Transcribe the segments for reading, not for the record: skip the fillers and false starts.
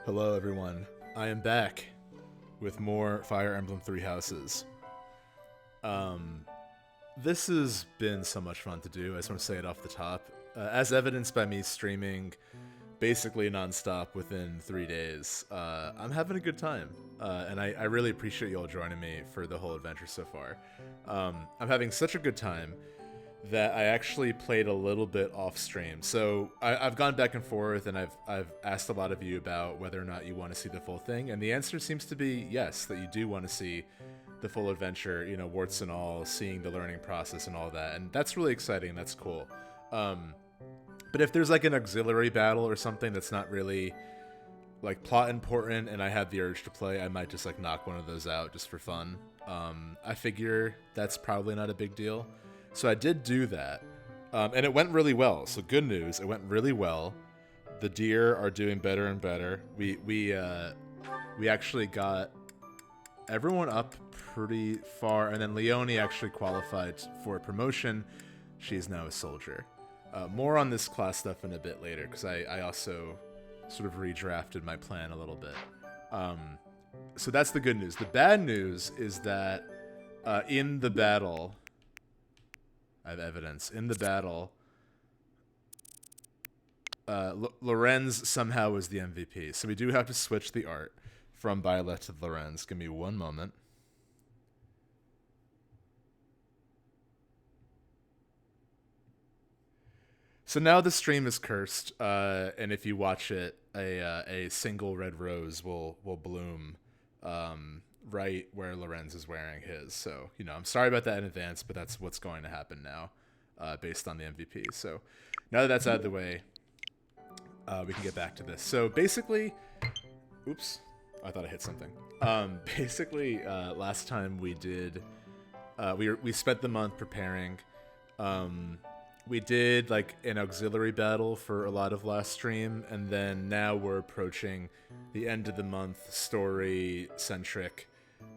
Hello everyone, I am back with more Fire Emblem Three Houses. This has been so much fun to do, I just want to say it off the top. As evidenced by me streaming basically non-stop within 3 days, I'm having a good time, and I really appreciate you all joining me for the whole adventure so far. I'm having such a good time that I actually played a little bit off stream. So I've gone back and forth, and I've asked a lot of you about whether or not you want to see the full thing, and the answer seems to be yes, that you do want to see the full adventure, you know, warts and all, seeing the learning process and all that, and that's really exciting. That's cool. But if there's like an auxiliary battle or something that's not really like plot important, and I have the urge to play, I might just like knock one of those out just for fun. I figure that's probably not a big deal. So I did do that, and it went really well. So good news, it went really well. The deer are doing better and better. We actually got everyone up pretty far, and then Leonie actually qualified for a promotion. She's now a soldier. More on this class stuff in a bit later, because I also sort of redrafted my plan a little bit. So that's the good news. The bad news is that in the battle... I have evidence. In the battle, Lorenz somehow was the MVP. So we do have to switch the art from Violet to Lorenz. Give me one moment. So now the stream is cursed, and if you watch it, a single red rose will bloom right where Lorenz is wearing his. So, you know, I'm sorry about that in advance, but that's what's going to happen now, based on the MVP. So now that that's out of the way, we can get back to this. So basically, oops, I thought I hit something. Basically, last time we did, we spent the month preparing. We did like an auxiliary battle for a lot of last stream, and then now we're approaching the end of the month story-centric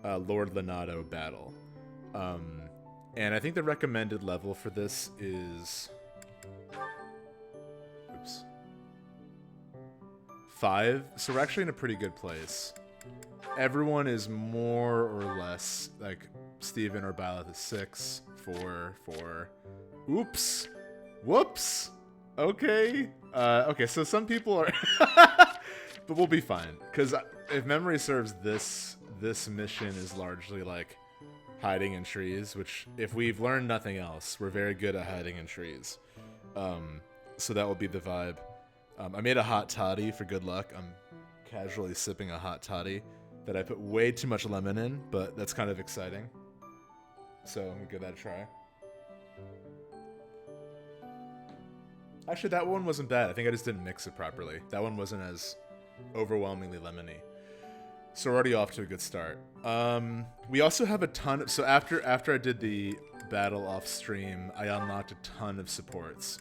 Lord Lenato battle. And I think the recommended level for this is... Oops. 5. So we're actually in a pretty good place. Everyone is more or less, like, Steven or Byleth is 6, 4, 4. Oops. Whoops. Okay. Okay, so some people are... But we'll be fine. Because if memory serves, this mission is largely, like, hiding in trees, which, if we've learned nothing else, we're very good at hiding in trees. So that will be the vibe. I made a hot toddy for good luck. I'm casually sipping a hot toddy that I put way too much lemon in, but that's kind of exciting. So I'm going to give that a try. Actually, that one wasn't bad. I think I just didn't mix it properly. That one wasn't as overwhelmingly lemony. So we're already off to a good start. We also have a ton of... So after I did the battle off stream, I unlocked a ton of supports.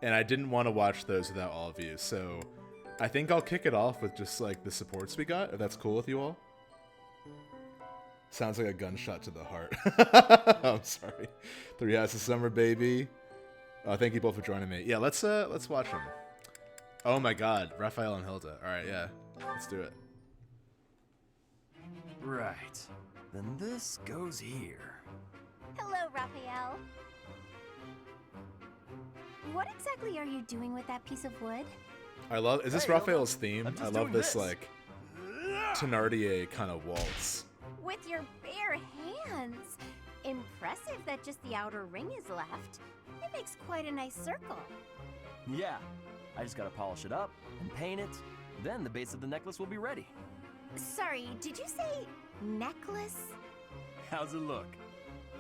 And I didn't want to watch those without all of you. So I think I'll kick it off with just like the supports we got, if that's cool with you all. Sounds like a gunshot to the heart. I'm sorry. 3 Houses Summer, baby. Thank you both for joining me. Yeah, let's watch them. Oh my god, Raphael and Hilda. Alright, yeah. Let's do it. Right. Then this goes here. Hello, Raphael. What exactly are you doing with that piece of wood? Is this Raphael's theme? I'm just I love doing this, this. like, Thenardier kind of waltz. With your bare hands. Impressive that just the outer ring is left. It makes quite a nice circle. Yeah. I just gotta polish it up and paint it. Then the base of the necklace will be ready. Sorry, did you say necklace? How's it look?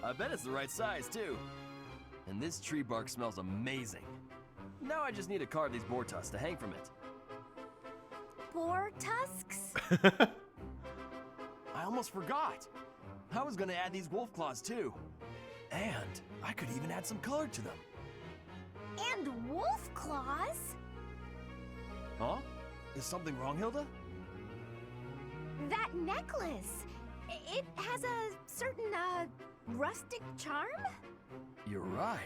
I bet it's the right size, too. And this tree bark smells amazing. Now I just need to carve these boar tusks to hang from it. Boar tusks? I almost forgot. I was gonna add these wolf claws, too. And I could even add some color to them. And wolf claws? Huh? Is something wrong, Hilda? That necklace. It has a certain, rustic charm? You're right.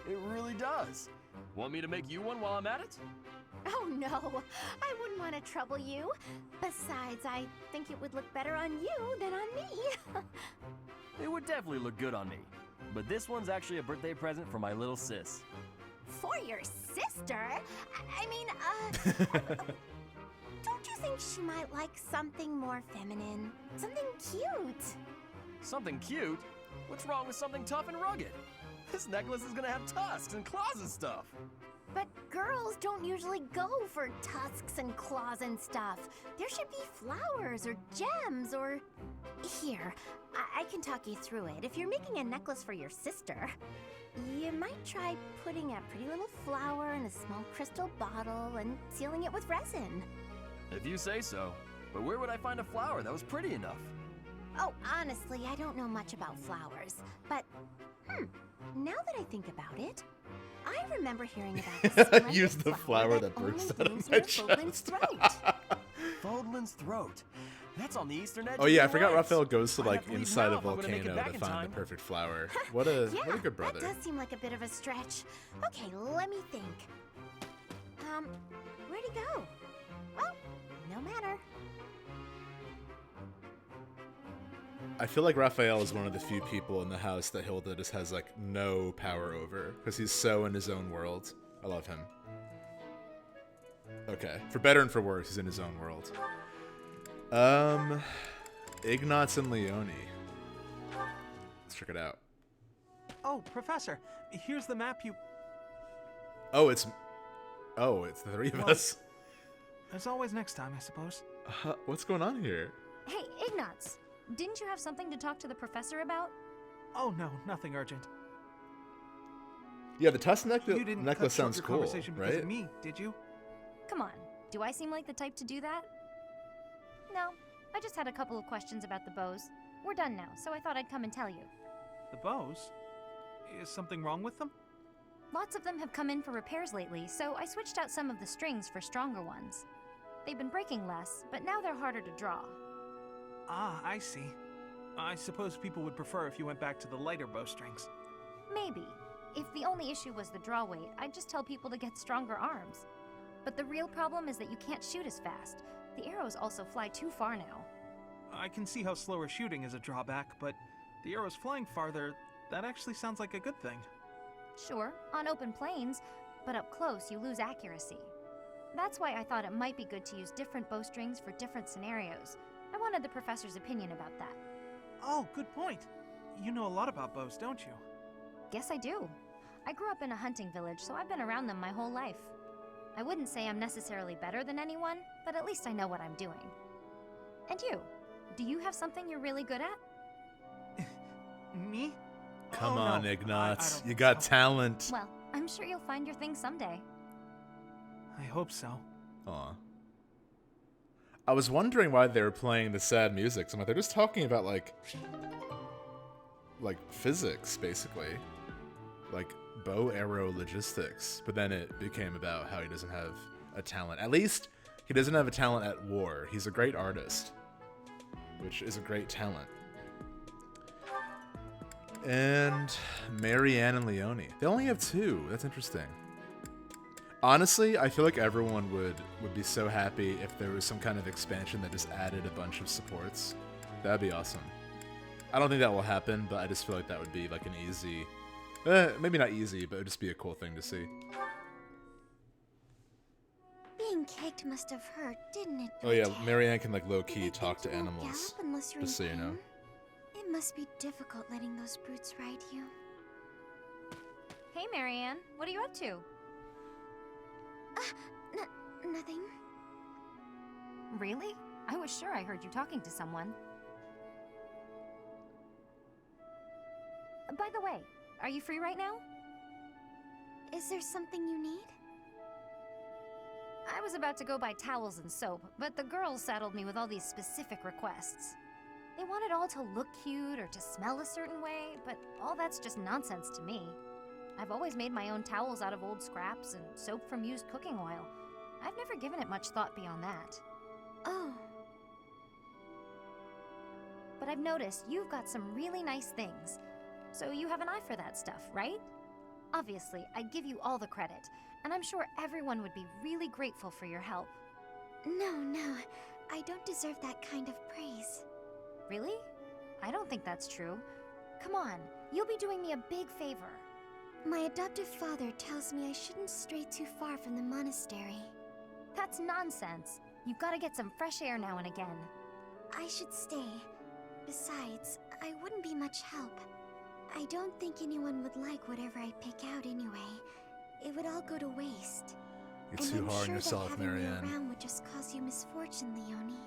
It really does. Want me to make you one while I'm at it? Oh no, I wouldn't want to trouble you. Besides, I think it would look better on you than on me. It would definitely look good on me. But this one's actually a birthday present for my little sis. For your sister? I mean, don't you think she might like something more feminine? Something cute? Something cute? What's wrong with something tough and rugged? This necklace is gonna have tusks and claws and stuff. But girls don't usually go for tusks and claws and stuff. There should be flowers or gems or... Here, I can talk you through it. If you're making a necklace for your sister, you might try putting a pretty little flower in a small crystal bottle and sealing it with resin. If you say so. But where would I find a flower that was pretty enough? Oh, honestly, I don't know much about flowers. But, now that I think about it, I remember hearing about this splendid Use the flower that only bursts out blooms of my near Fodlan's chest. throat. Fodlan's throat. That's on the eastern edge. Oh of yeah, I the forgot Alliance. Raphael goes to I'd like have to leave inside now a if I'm gonna make it volcano back to in find time. the perfect flower. What a good brother. That does seem like a bit of a stretch. Okay, let me think. Where'd he go? Well, no matter. I feel like Raphael is one of the few people in the house that Hilda just has like no power over because he's so in his own world. I love him. Okay, for better and for worse, he's in his own world. Ignatz and Leone. Let's check it out. Oh, Professor, here's the map you... Oh, it's the three of Well- us. There's always next time, I suppose. What's going on here? Hey, Ignatz, didn't you have something to talk to the professor about? Oh no, nothing urgent. Yeah, the tusk You didn't necklace cut short sounds your cool, conversation because right? of me, did you? Come on, do I seem like the type to do that? No, I just had a couple of questions about the bows. We're done now, so I thought I'd come and tell you. The bows? Is something wrong with them? Lots of them have come in for repairs lately, so I switched out some of the strings for stronger ones. They've been breaking less, but now they're harder to draw. Ah, I see. I suppose people would prefer if you went back to the lighter bowstrings. Maybe. If the only issue was the draw weight, I'd just tell people to get stronger arms. But the real problem is that you can't shoot as fast. The arrows also fly too far now. I can see how slower shooting is a drawback, but the arrows flying farther, that actually sounds like a good thing. Sure, on open plains, but up close you lose accuracy. That's why I thought it might be good to use different bowstrings for different scenarios. I wanted the professor's opinion about that. Oh, good point. You know a lot about bows, don't you? Guess I do. I grew up in a hunting village, so I've been around them my whole life. I wouldn't say I'm necessarily better than anyone, but at least I know what I'm doing. And you? Do you have something you're really good at? Me? Come Oh, on, no. I Ignatz. don't You think got so. talent. Well, I'm sure you'll find your thing someday. I hope so. Aw. I was wondering why they were playing the sad music. So I'm like, they're just talking about like physics, basically, like bow arrow logistics. But then it became about how he doesn't have a talent. At least he doesn't have a talent at war. He's a great artist, which is a great talent. And Marianne and Leone. They only have two. That's interesting. Honestly, I feel like everyone would be so happy if there was some kind of expansion that just added a bunch of supports. That'd be awesome. I don't think that will happen, but I just feel like that would be like an easy... maybe not easy, but it would just be a cool thing to see. Being kicked must have hurt, didn't it? Oh yeah, Brute? Marianne can like And I low-key think talk to you won't animals. gallop unless you're Just so in you know. pain. It must be difficult letting those brutes ride you. Hey, Marianne, what are you up to? Nothing. Really? I was sure I heard you talking to someone. By the way, are you free right now? Is there something you need? I was about to go buy towels and soap, but the girls saddled me with all these specific requests. They want it all to look cute or to smell a certain way, but all that's just nonsense to me. I've always made my own towels out of old scraps and soap from used cooking oil. I've never given it much thought beyond that. Oh, But I've noticed you've got some really nice things. So you have an eye for that stuff, right? Obviously, I'd give you all the credit. and I'm sure everyone would be really grateful for your help. No, I don't deserve that kind of praise. Really? I don't think that's true. Come on, you'll be doing me a big favor. My adoptive father tells me I shouldn't stray too far from the monastery. That's nonsense. You've got to get some fresh air now and again. I should stay. Besides, I wouldn't be much help. I don't think anyone would like whatever I pick out anyway. It would all go to waste. You're too hard on yourself, Marianne. Marianne. Having me around would just cause you misfortune, Leonie.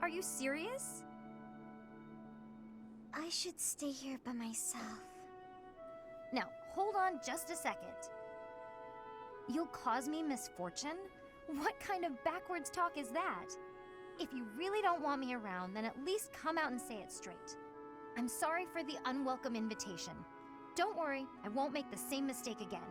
Are you serious? I should stay here by myself. Now, hold on just a second. You'll cause me misfortune? What kind of backwards talk is that? If you really don't want me around, then at least come out and say it straight. I'm sorry for the unwelcome invitation. Don't worry, I won't make the same mistake again.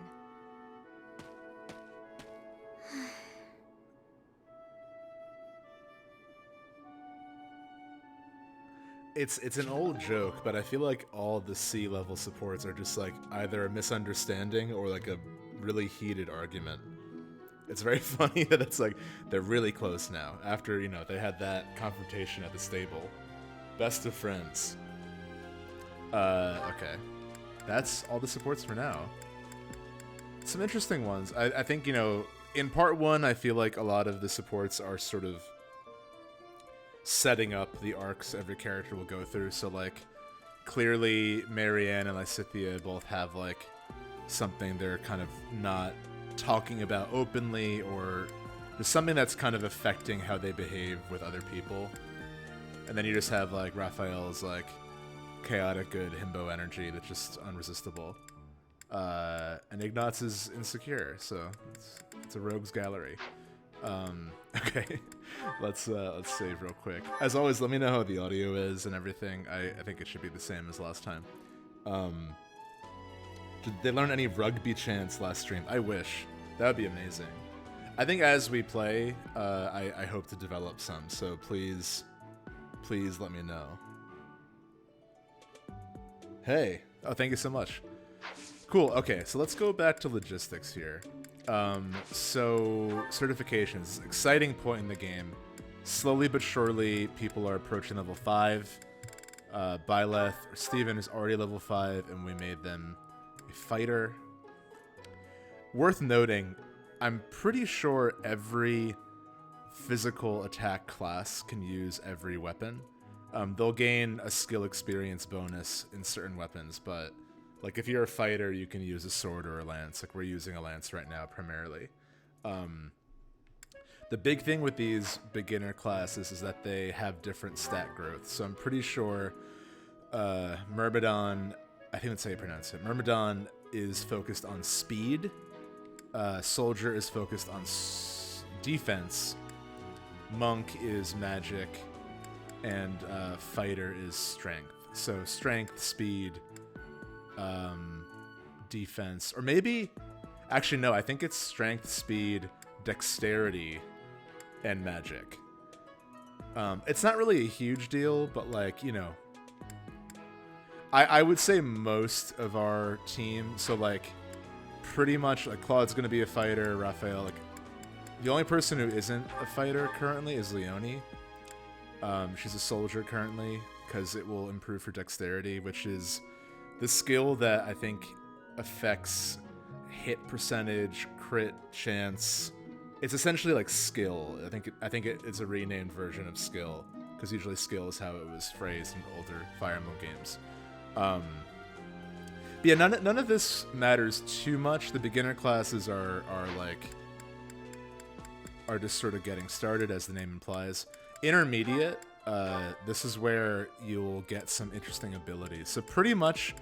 It's an old joke, but I feel like all the C-level supports are just like either a misunderstanding or like a really heated argument. It's very funny that it's like they're really close now after, you know, they had that confrontation at the stable. Best of friends. Okay. That's all the supports for now. Some interesting ones. I think, you know, in part one, I feel like a lot of the supports are sort of setting up the arcs every character will go through. So, like, clearly Marianne and Lysithea both have, like, something they're kind of not talking about openly, or there's something that's kind of affecting how they behave with other people. And then you just have, like, Raphael's, like, chaotic good himbo energy that's just unresistible. And Ignatz is insecure, so it's a rogues gallery. Okay, let's save real quick. As always, let me know how the audio is and everything. I think it should be the same as last time. Did they learn any rugby chants last stream? I wish. That would be amazing. I think as we play, I hope to develop some, so please let me know. Hey. Oh, thank you so much. Cool, okay, so let's go back to logistics here. So, certifications. Exciting point in the game. Slowly but surely, people are approaching level 5. Byleth, or Steven, is already level 5, and we made them a fighter. Worth noting, I'm pretty sure every physical attack class can use every weapon. They'll gain a skill experience bonus in certain weapons, but like if you're a fighter, you can use a sword or a lance. Like we're using a lance right now primarily. The big thing with these beginner classes is that they have different stat growth. So I'm pretty sure Myrmidon, I think that's how you pronounce it. Myrmidon is focused on speed. Soldier is focused on defense. Monk is magic. And fighter is strength. So strength, speed, defense, or maybe, actually no, I think it's strength, speed, dexterity, and magic. It's not really a huge deal, but like, you know, I would say most of our team, so like pretty much like Claude's gonna be a fighter, Raphael, like the only person who isn't a fighter currently is Leonie. She's a soldier currently because it will improve her dexterity, which is the skill that I think affects hit percentage, crit chance. It's essentially like skill. I think it's a renamed version of skill because usually skill is how it was phrased in older Fire Emblem games. But yeah, none of this matters too much. The beginner classes are just sort of getting started, as the name implies. Intermediate, this is where you'll get some interesting abilities. So pretty much,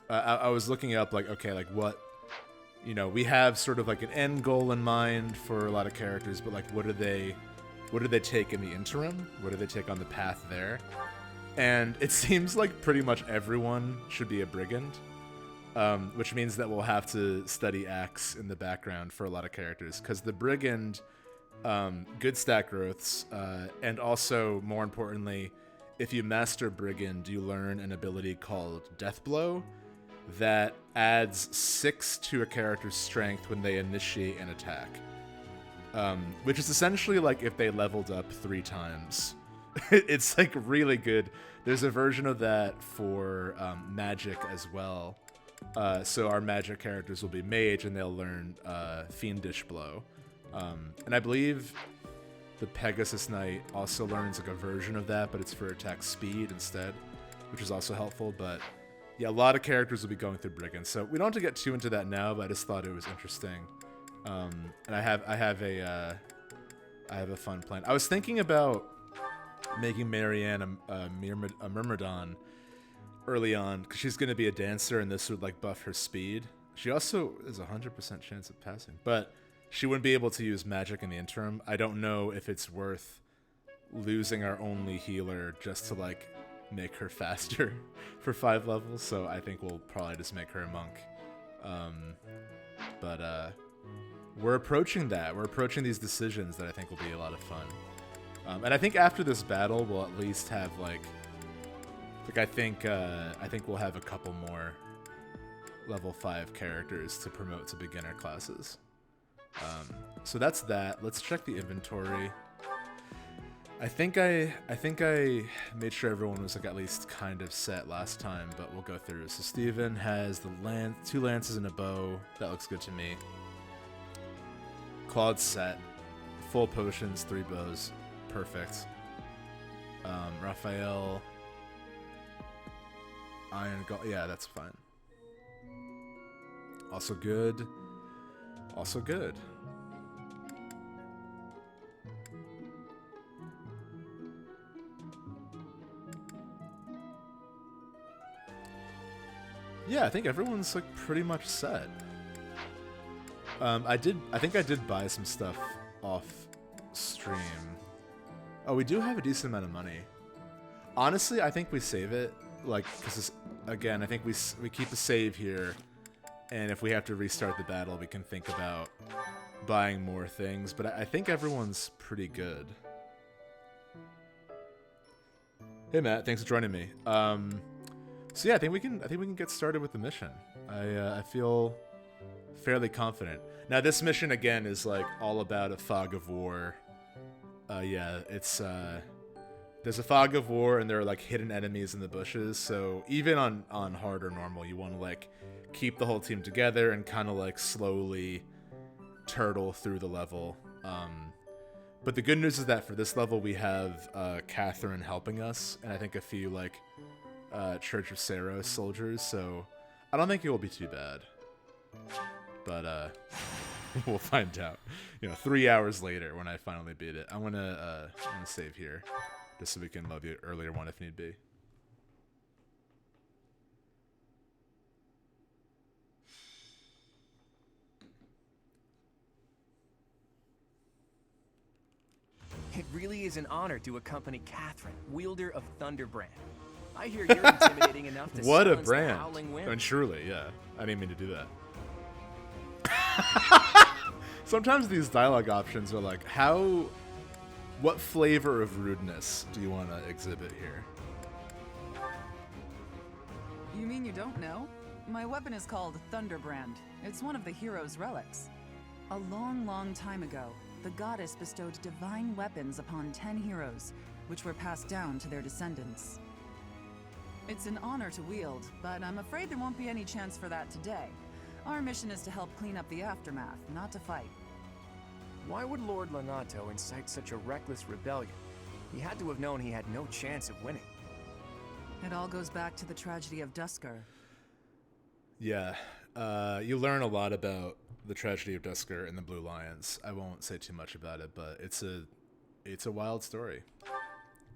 I was looking up like, okay, like what, you know, we have sort of like an end goal in mind for a lot of characters, but like what do they take in the interim? What do they take on the path there? And it seems like pretty much everyone should be a brigand, which means that we'll have to study Axe in the background for a lot of characters, because the brigand, good stat growths, and also, more importantly, if you master Brigand, you learn an ability called Death Blow, that adds 6 to a character's strength when they initiate an attack. Which is essentially like if they leveled up 3 times. It's like really good. There's a version of that for magic as well. So our magic characters will be mage and they'll learn Fiendish Blow. And I believe the Pegasus Knight also learns like a version of that, but it's for attack speed instead, which is also helpful. But yeah, a lot of characters will be going through Brigands. So we don't have to get too into that now, but I just thought it was interesting. And I have a fun plan. I was thinking about making Marianne a Myrmidon early on, because she's going to be a dancer, and this would like buff her speed. She also is 100% chance of passing, but she wouldn't be able to use magic in the interim. I don't know if it's worth losing our only healer just to like make her faster for 5 levels. So I think we'll probably just make her a monk. But we're approaching that. We're approaching these decisions that I think will be a lot of fun. And I think after this battle, we'll at least have like I think we'll have a couple more level 5 characters to promote to beginner classes. So that's that. Let's check the inventory. I think I made sure everyone was like at least kind of set last time, but we'll go through. So Steven has the 2 lances and a bow. That looks good to me. Claude's set. Full potions, 3 bows. Perfect. Raphael. Iron Gold. Yeah, that's fine. Also good. Also good. Yeah, I think everyone's like pretty much set. I think I did buy some stuff off stream. Oh, we do have a decent amount of money. Honestly, I think we save it, like, because again, I think we keep a save here, and if we have to restart the battle, we can think about buying more things. But I think everyone's pretty good. Hey Matt, thanks for joining me. So yeah, I think we can get started with the mission. I feel fairly confident. Now this mission again is like all about a fog of war. Yeah, it's there's a fog of war and there are like hidden enemies in the bushes. So even on hard or normal, you want to like keep the whole team together and kind of like slowly turtle through the level. But the good news is that for this level we have Catherine helping us, and I think a few like Church of Saros soldiers, so I don't think it will be too bad. But we'll find out. 3 hours later when I finally beat it. I'm gonna save here, just so we can load the earlier one if need be. It really is an honor to accompany Catherine, wielder of Thunderbrand. I hear you're intimidating enough to What a silence the brand! howling wind. And surely, yeah. I didn't mean to do that. Sometimes these dialogue options are like, what flavor of rudeness do you want to exhibit here? You mean you don't know? My weapon is called Thunderbrand. It's one of the hero's relics. A long, long time ago, the goddess bestowed divine weapons upon 10 heroes, which were passed down to their descendants. It's an honor to wield, but I'm afraid there won't be any chance for that today. Our mission is to help clean up the aftermath, not to fight. Why would Lord Lonato incite such a reckless rebellion? He had to have known he had no chance of winning. It all goes back to the tragedy of Duscur. Yeah, you learn a lot about the tragedy of Duscur and the Blue Lions. I won't say too much about it, but it's a wild story.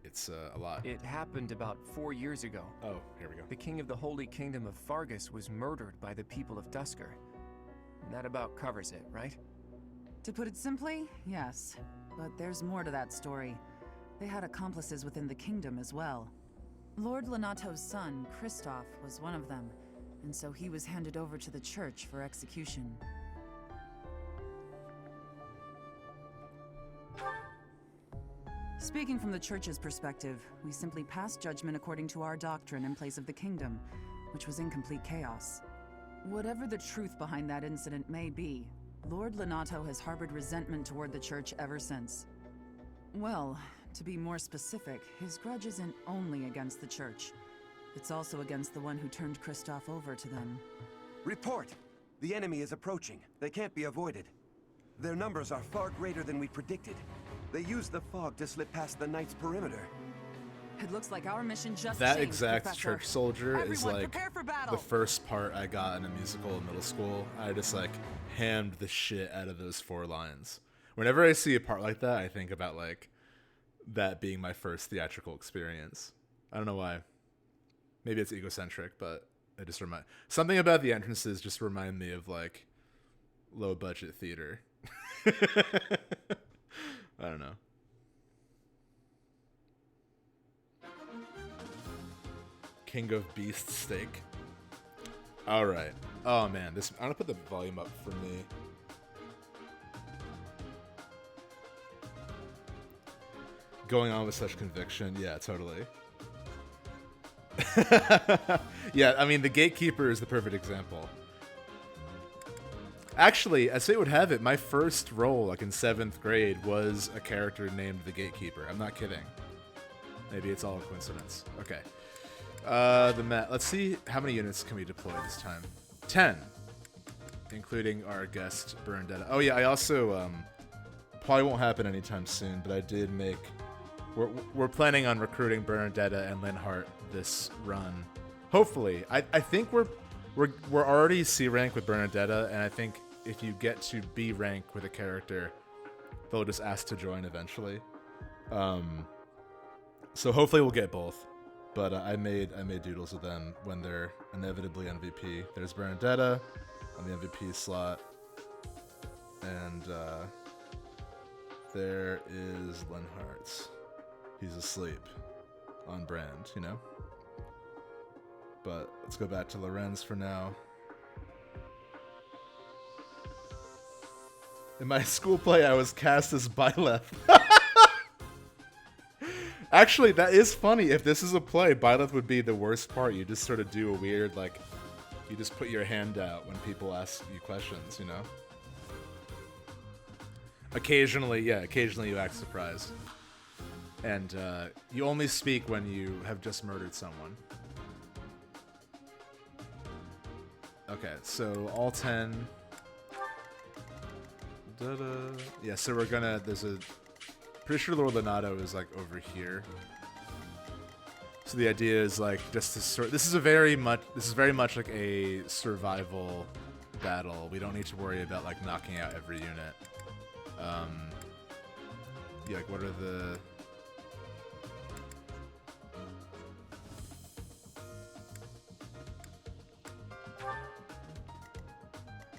It's a lot. It happened about 4 years ago. Oh, here we go. The king of the Holy Kingdom of Fargus was murdered by the people of Duscur. And that about covers it, right? To put it simply, yes. But there's more to that story. They had accomplices within the kingdom as well. Lord Lonato's son, Kristoff, was one of them, and so he was handed over to the church for execution. Speaking from the church's perspective, we simply pass judgment according to our doctrine in place of the kingdom. which was in complete chaos. Whatever the truth behind that incident may be, Lord Lenato has harbored resentment toward the church ever since. Well, to be more specific, his grudge isn't only against the church. It's also against the one who turned Kristoff over to them. Report! The enemy is approaching. They can't be avoided. Their numbers are far greater than we predicted. They used the fog to slip past the Knight's perimeter. It looks like our mission just That changed, exact Professor. church soldier is Everyone, like prepare for battle. the first part I got in a musical in middle school. I just like hammed the shit out of those 4 lines. Whenever I see a part like that, I think about like that being my first theatrical experience. I don't know why. Maybe it's egocentric, but it just something about the entrances just remind me of like low budget theater. I don't know. King of Beast Steak. All right. Oh man, I'm gonna put the volume up for me. Going on with such conviction, yeah, totally. Yeah, I mean, the Gatekeeper is the perfect example. Actually, as fate would have it, my first role, like in 7th grade, was a character named the Gatekeeper. I'm not kidding. Maybe it's all a coincidence. Okay. Let's see how many units can we deploy this time. 10, including our guest Bernadetta. Oh yeah, I also probably won't happen anytime soon, but I did make. We're planning on recruiting Bernadetta and Linhart this run. Hopefully, I think we're already C rank with Bernadetta, and I think if you get to B rank with a character, they'll just ask to join eventually. So hopefully we'll get both. But I made doodles of them when they're inevitably MVP. There's Bernadetta on the MVP slot, and there is Linhart's. He's asleep, on brand, you know. But let's go back to Lorenz for now. In my school play, I was cast as Byleth. Actually, that is funny. If this is a play, Byleth would be the worst part. You just sort of do a weird, like, you just put your hand out when people ask you questions, you know? Occasionally you act surprised. And you only speak when you have just murdered someone. Okay, so all 10. Yeah, so we're gonna, pretty sure Lord Lenato is like over here. So the idea is like just to this is very much like a survival battle. We don't need to worry about like knocking out every unit. Yeah, like what are the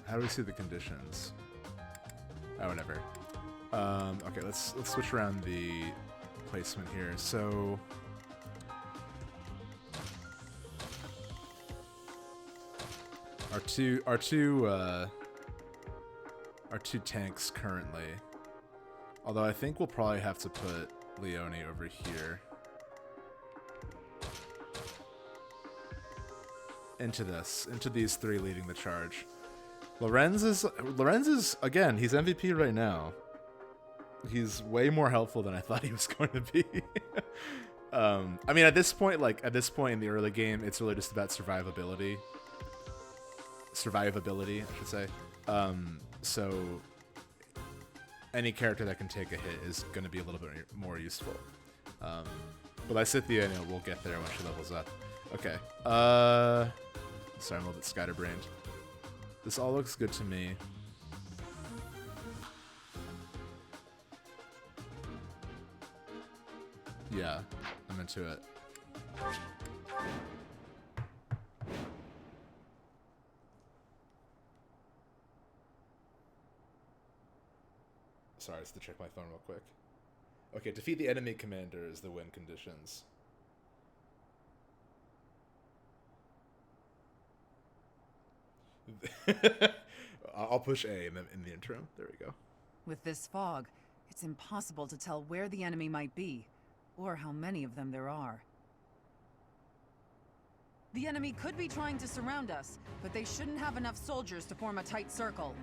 how do we see the conditions? Oh, whatever. Okay, let's switch around the placement here. So our two tanks currently. Although I think we'll probably have to put Leone over here. Into these 3 leading the charge. Lorenz is again, he's MVP right now. He's way more helpful than I thought he was going to be. I mean, at this point in the early game, it's really just about survivability, I should say. So any character that can take a hit is going to be a little bit more useful. But Lysithea, we'll get there when she levels up. Okay. Sorry, I'm a little bit scatterbrained. This all looks good to me. Yeah, I'm into it. Sorry, just to check my phone real quick. Okay, defeat the enemy commander is the win conditions. I'll push A in the intro. There we go. With this fog, it's impossible to tell where the enemy might be, or how many of them there are. The enemy could be trying to surround us, but they shouldn't have enough soldiers to form a tight circle.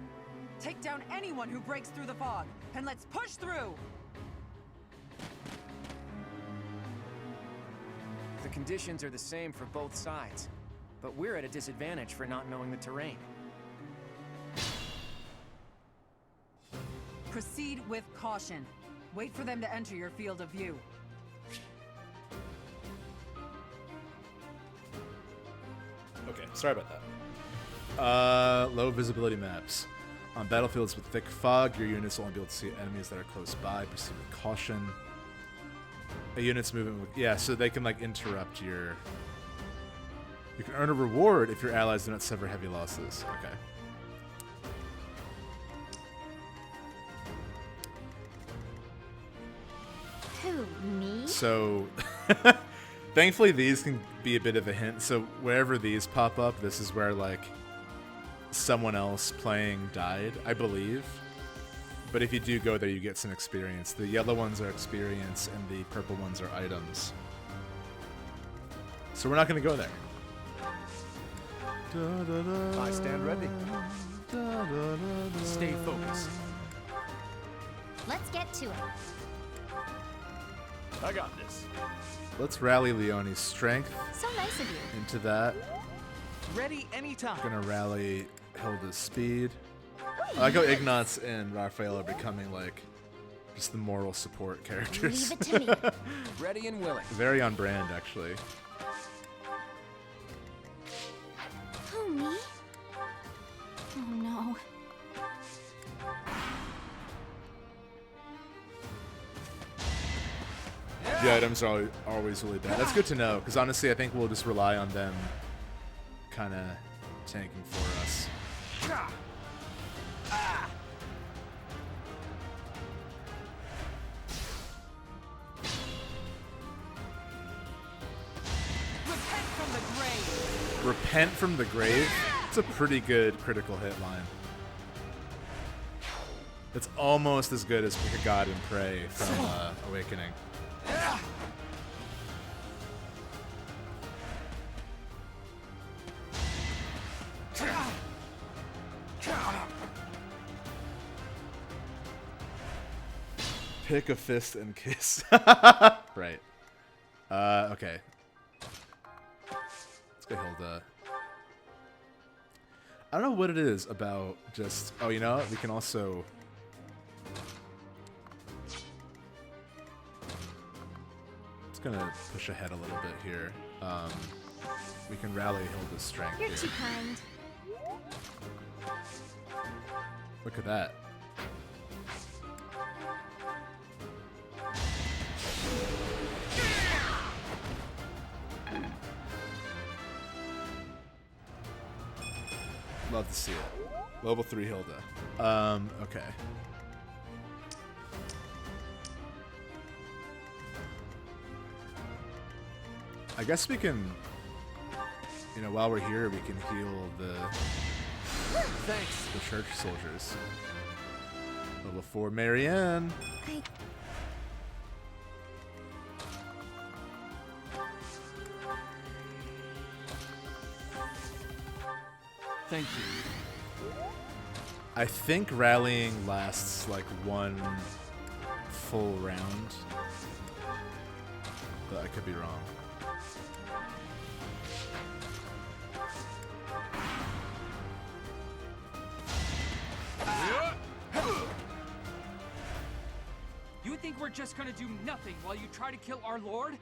Take down anyone who breaks through the fog, and let's push through! The conditions are the same for both sides, but we're at a disadvantage for not knowing the terrain. Proceed with caution. Wait for them to enter your field of view. Okay, sorry about that. Low visibility maps. On battlefields with thick fog, your units will only be able to see enemies that are close by. Proceed with caution. A unit's movement with, yeah, so they can like interrupt your. You can earn a reward if your allies do not suffer heavy losses. Okay. Who, me? So, thankfully these can be a bit of a hint. So wherever these pop up, this is where like someone else playing died, I believe. But if you do go there, you get some experience. The yellow ones are experience, and the purple ones are items. So we're not going to go there. I stand ready. Stay focused. Let's get to it. I got this. Let's rally Leonie's strength So nice of you. into that. Ready anytime. Gonna rally Hilda's speed. I like how Ignatz and Raphael are becoming like just the moral support characters. Leave it to me. Ready and willing. Very on brand, actually. Who, me? Oh no. The items are always really bad. That's good to know, because honestly, I think we'll just rely on them kind of tanking for us. Repent from the grave! Repent from the grave? It's a pretty good critical hit line. It's almost as good as Pick a God and Pray from Awakening. Pick a fist and kiss. Right. Okay. Let's go Hilda. I don't know what it is about just... Oh, you know what? We can also... It's gonna push ahead a little bit here. We can rally Hilda's strength You're here. too kind. Look at that. Love to see it. Level 3 Hilda. Okay. I guess we can, you know, while we're here, we can heal the church soldiers. Level 4 Marianne. Thank you. I think rallying lasts like one full round, but I could be wrong. You think we're just gonna do nothing while you try to kill our lord?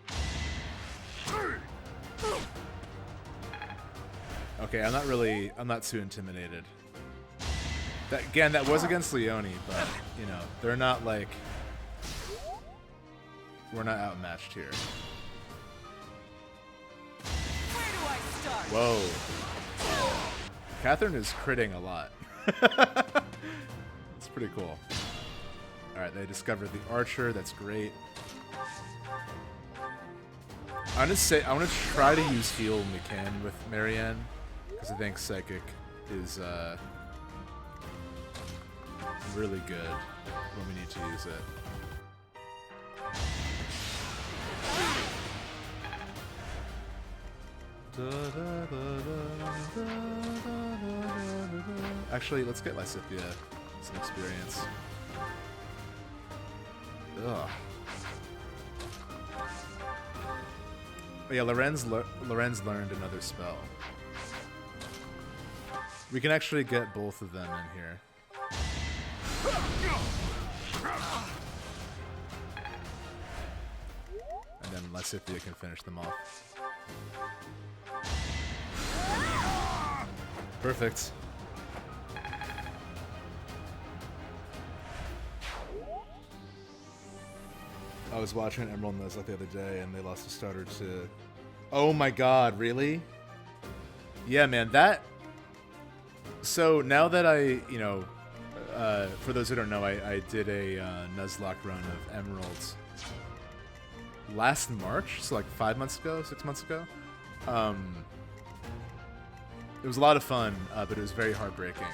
Okay, I'm not too intimidated. That, again, that was against Leone, but, you know, they're not like... We're not outmatched here. Where do I start? Whoa. Catherine is critting a lot. It's pretty cool. Alright, they discovered the archer. That's great. I'm gonna say I want to try to use heal when we can with Marianne, because I think psychic is really good when we need to use it. Actually, let's get Lysithia some experience. Ugh. Oh yeah, Lorenz learned another spell. We can actually get both of them in here. And then Lysithia can finish them off. Perfect. I was watching an Emerald Nuzlocke the other day and they lost a starter to... Oh my god, really? Yeah, man, that... So now that I, you know, for those who don't know, I did a Nuzlocke run of Emeralds last March, so like 5 months ago, 6 months ago. It was a lot of fun, but it was very heartbreaking.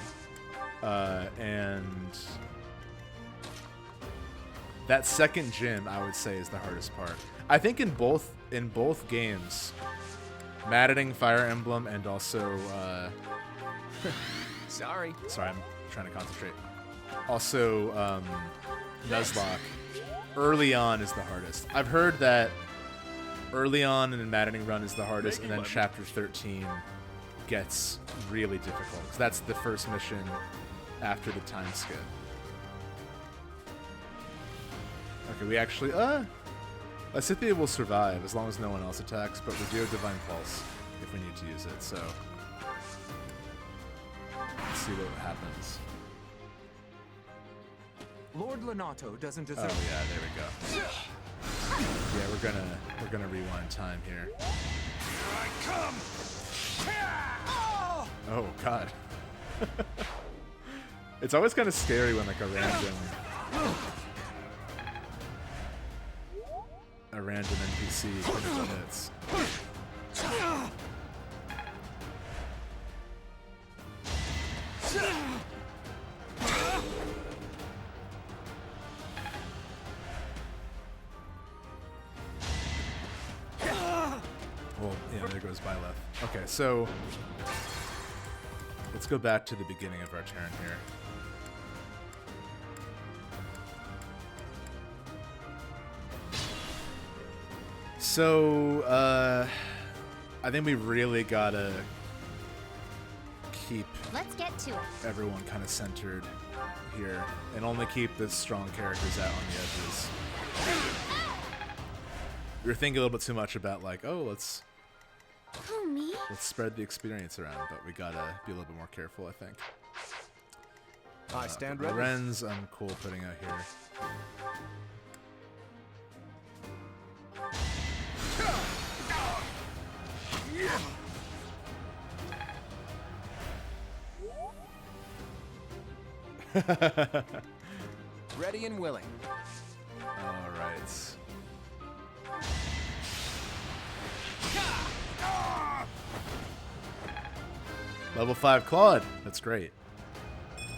And that second gym, I would say, is the hardest part. I think in both games, Maddening, Fire Emblem, and also Sorry, I'm trying to concentrate. Also, Nuzlocke, early on is the hardest. I've heard that early on in the Maddening run is the hardest, and then Chapter 13 gets really difficult, because that's the first mission after the time skip. Okay, we actually, Lysithia will survive as long as no one else attacks, but we do have Divine Pulse if we need to use it, so let's see what happens. Lord Lonato doesn't deserve. Oh yeah, there we go. Yeah, we're gonna rewind time here. Here I come. Oh god. It's always kind of scary when like a random NPC kind of hits. Well, yeah, there goes Byleth. Okay, so let's go back to the beginning of our turn here. So, I think we really gotta keep Let's get to it. everyone kind of centered here, and only keep the strong characters out on the edges. We were thinking a little bit too much about like, oh, let's Who, me? spread the experience around, but we gotta be a little bit more careful, I think. I stand ready. Lorenz, I'm cool putting out here. ready and willing. All right. Level 5 Claude. That's great.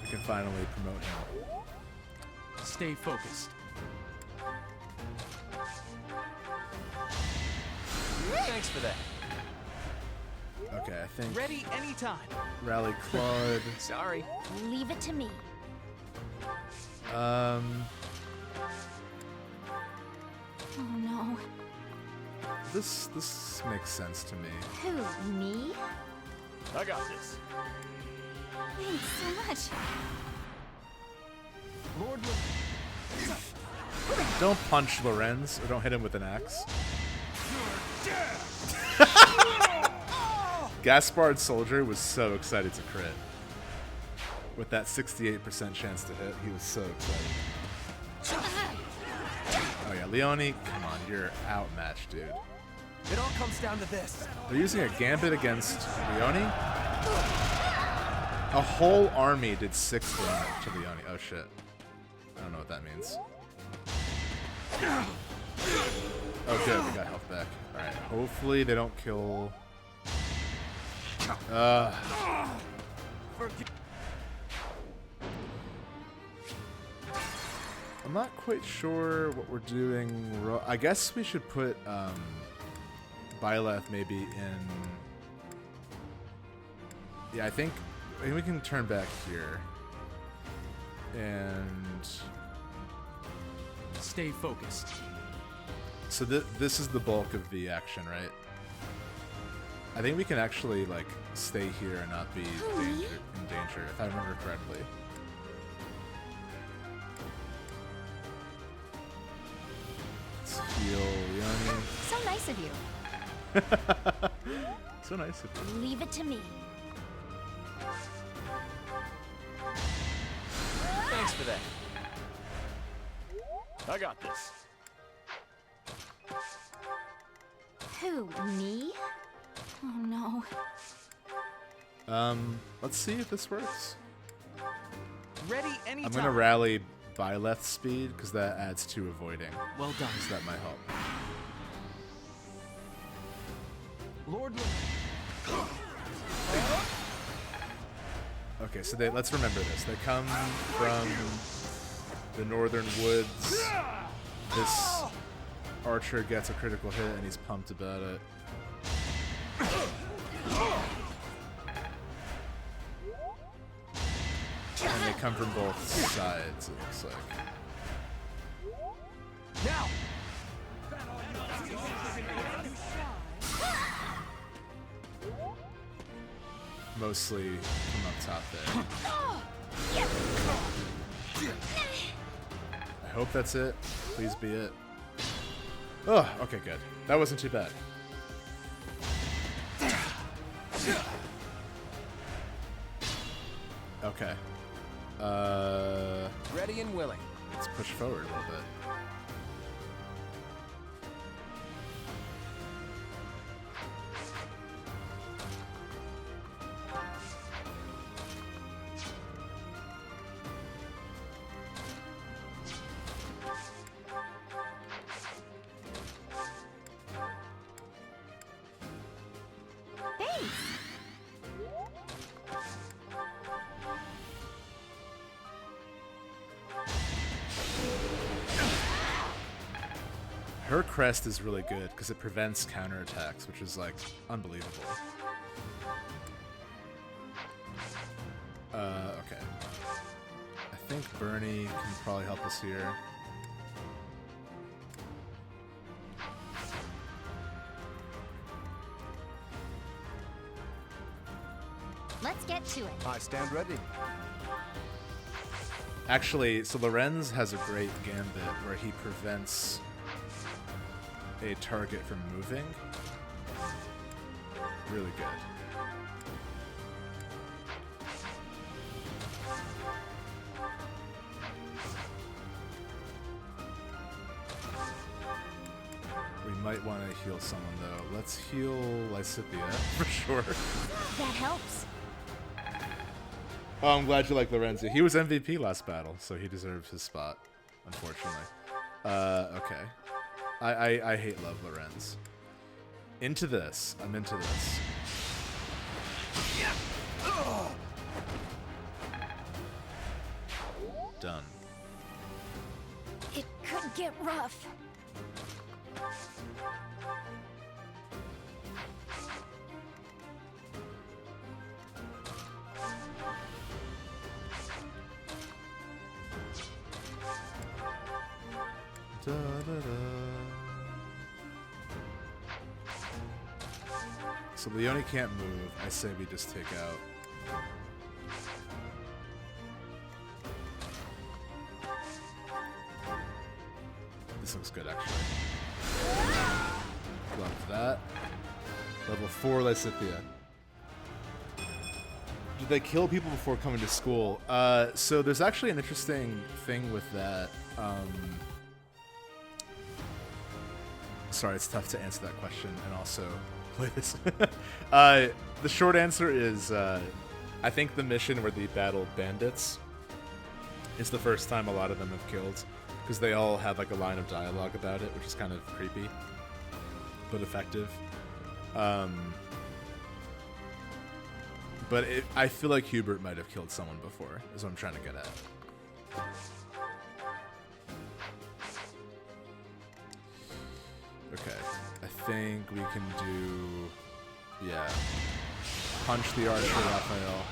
We can finally promote him. Stay focused. Thanks for that. Okay, I think Ready anytime. Rally Claude. Sorry. Leave it to me. Um, Oh no. this makes sense to me. Who, me? I got this. Thanks so much. Lord Don't punch Lorenz, or don't hit him with an axe. Gaspard's soldier was so excited to crit. With that 68% chance to hit, he was so excited. Oh yeah, Leone, come on, you're outmatched, dude. It all comes down to this. They're using a gambit against Leone? A whole army did 6 damage to Leone. Oh shit. I don't know what that means. Oh good, we got health back. Alright, hopefully they don't kill... I'm not quite sure what we're doing. I guess we should put Byleth maybe in Yeah, I think we can turn back here. And Stay focused. so this is the bulk of the action, right? I think we can actually like stay here and not be in danger, if I remember correctly. Let's heal Leone. So nice of you. So nice of you. Leave it to me. Thanks for that. I got this. Who, me? Oh no. Let's see if this works. Ready anytime. I'm gonna rally Byleth speed because that adds to avoiding. Well done. So that might help. Lord Okay, so let's remember this. They come from the northern woods. This archer gets a critical hit and he's pumped about it. And they come from both sides, it looks like. Now! Mostly from up top there. I hope that's it. Please be it. Oh, okay, good. That wasn't too bad. Okay. Ready and willing. Let's push forward a little bit. Thanks. Her crest is really good because it prevents counterattacks, which is like unbelievable. Okay. I think Bernie can probably help us here. Let's get to it. I stand ready. Actually, so Lorenz has a great gambit where he prevents a target from moving. Really good. We might want to heal someone though. Let's heal Lysithea for sure. That helps. Oh, I'm glad you like Lorenzo. He was MVP last battle, so he deserves his spot, unfortunately. Okay. I hate love Lorenz. Into this. I'm into this. Done. It could get rough. Da, da, da. So Leone can't move. I say we just take out. This looks good, actually. Love that. Level 4 Lysithea. Did they kill people before coming to school? So there's actually an interesting thing with that. Sorry, it's tough to answer that question and also play this. The short answer is I think the mission where they battle bandits is the first time a lot of them have killed, because they all have like a line of dialogue about it, which is kind of creepy but effective. But I feel like Hubert might have killed someone before, is what I'm trying to get at. Okay, I think we can do, yeah. punch the archer, Raphael.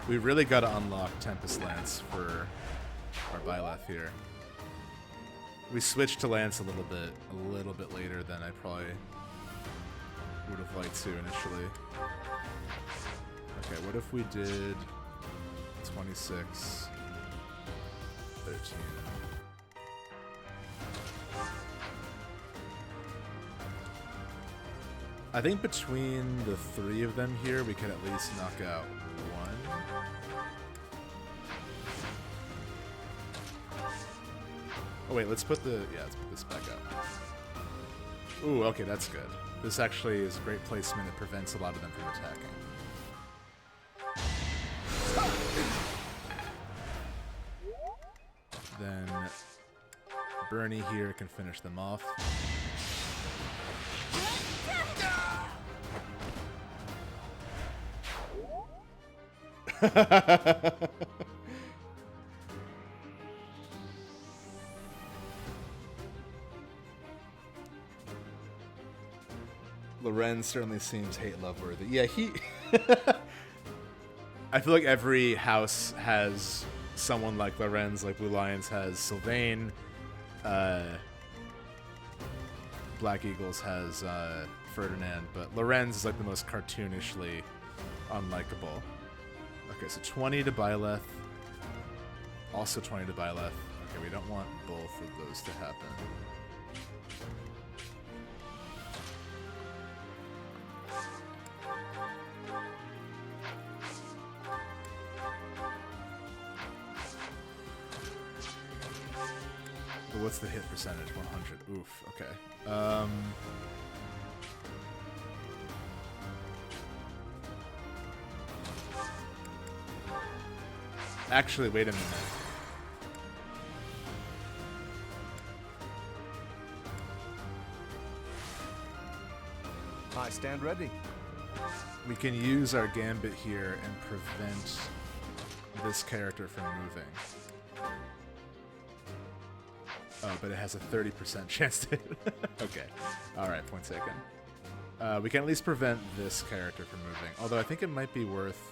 We really got to unlock Tempest Lance for our Byleth here. We switched to Lance a little bit later than I probably would have liked to initially. Okay, what if we did 26, 13. I think between the three of them here, we could at least knock out one. Oh wait, let's put this back up. Ooh, okay, that's good. This actually is great placement. It prevents a lot of them from attacking. Then Bernie here can finish them off. Lorenz certainly seems hate-love worthy. Yeah, he... I feel like every house has someone like Lorenz, like Blue Lions has Sylvain. Black Eagles has Ferdinand, but Lorenz is like the most cartoonishly unlikable. Okay, so 20 to Byleth. Also 20 to Byleth. Okay, we don't want both of those to happen. But what's the hit percentage? 100. Oof, okay. Actually, wait a minute. I stand ready. We can use our gambit here and prevent this character from moving. Oh, but it has a 30% chance to hit. Okay. Alright, point taken. We can at least prevent this character from moving. Although I think it might be worth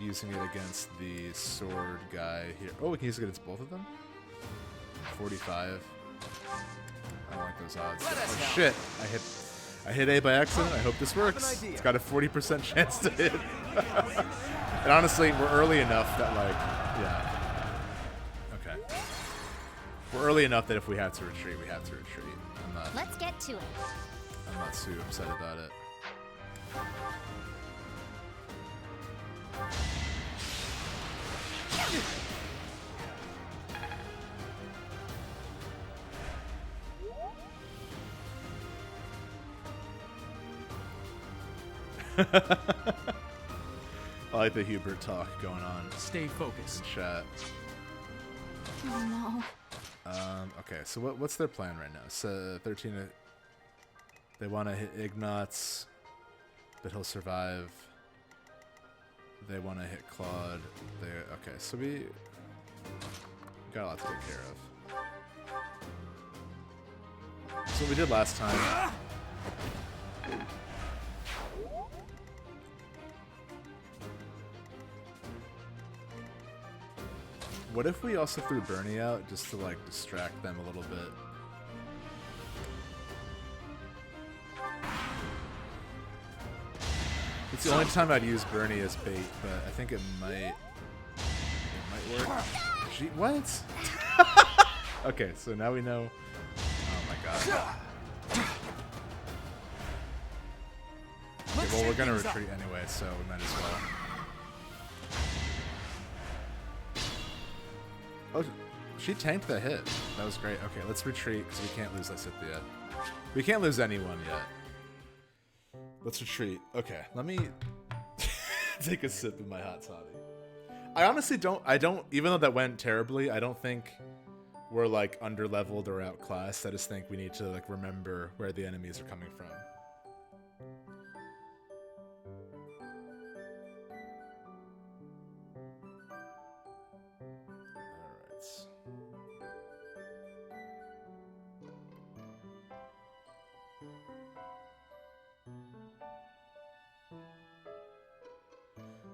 using it against the sword guy here. Oh, we can use it against both of them? 45. I don't like those odds. Oh shit! I hit A by accident. I hope this works. It's got a 40% chance to hit. And honestly, we're early enough that like, yeah. Okay. We're early enough that if we have to retreat, we have to retreat. Let's get to it. I'm not too upset about it. I like the Hubert talk going on. Stay focused. In chat. Oh no. Okay, so what's their plan right now? So 13. They want to hit Ignatz, but he'll survive. They want to hit Claude. Okay, so we got a lot to take care of. That's what we did last time. What if we also threw Bernie out just to like distract them a little bit? It's the only time I'd use Bernie as bait, but I think it might work. What? Okay, so now we know. Oh my god. Okay, well, we're gonna retreat anyway, so we might as well. Oh, she tanked the hit. That was great. Okay, let's retreat because we can't lose Lysithia. We can't lose anyone yet. Let's retreat. Okay, let me take a sip of my hot toddy. I honestly don't, even though that went terribly, I don't think we're like under-leveled or outclassed. I just think we need to like remember where the enemies are coming from.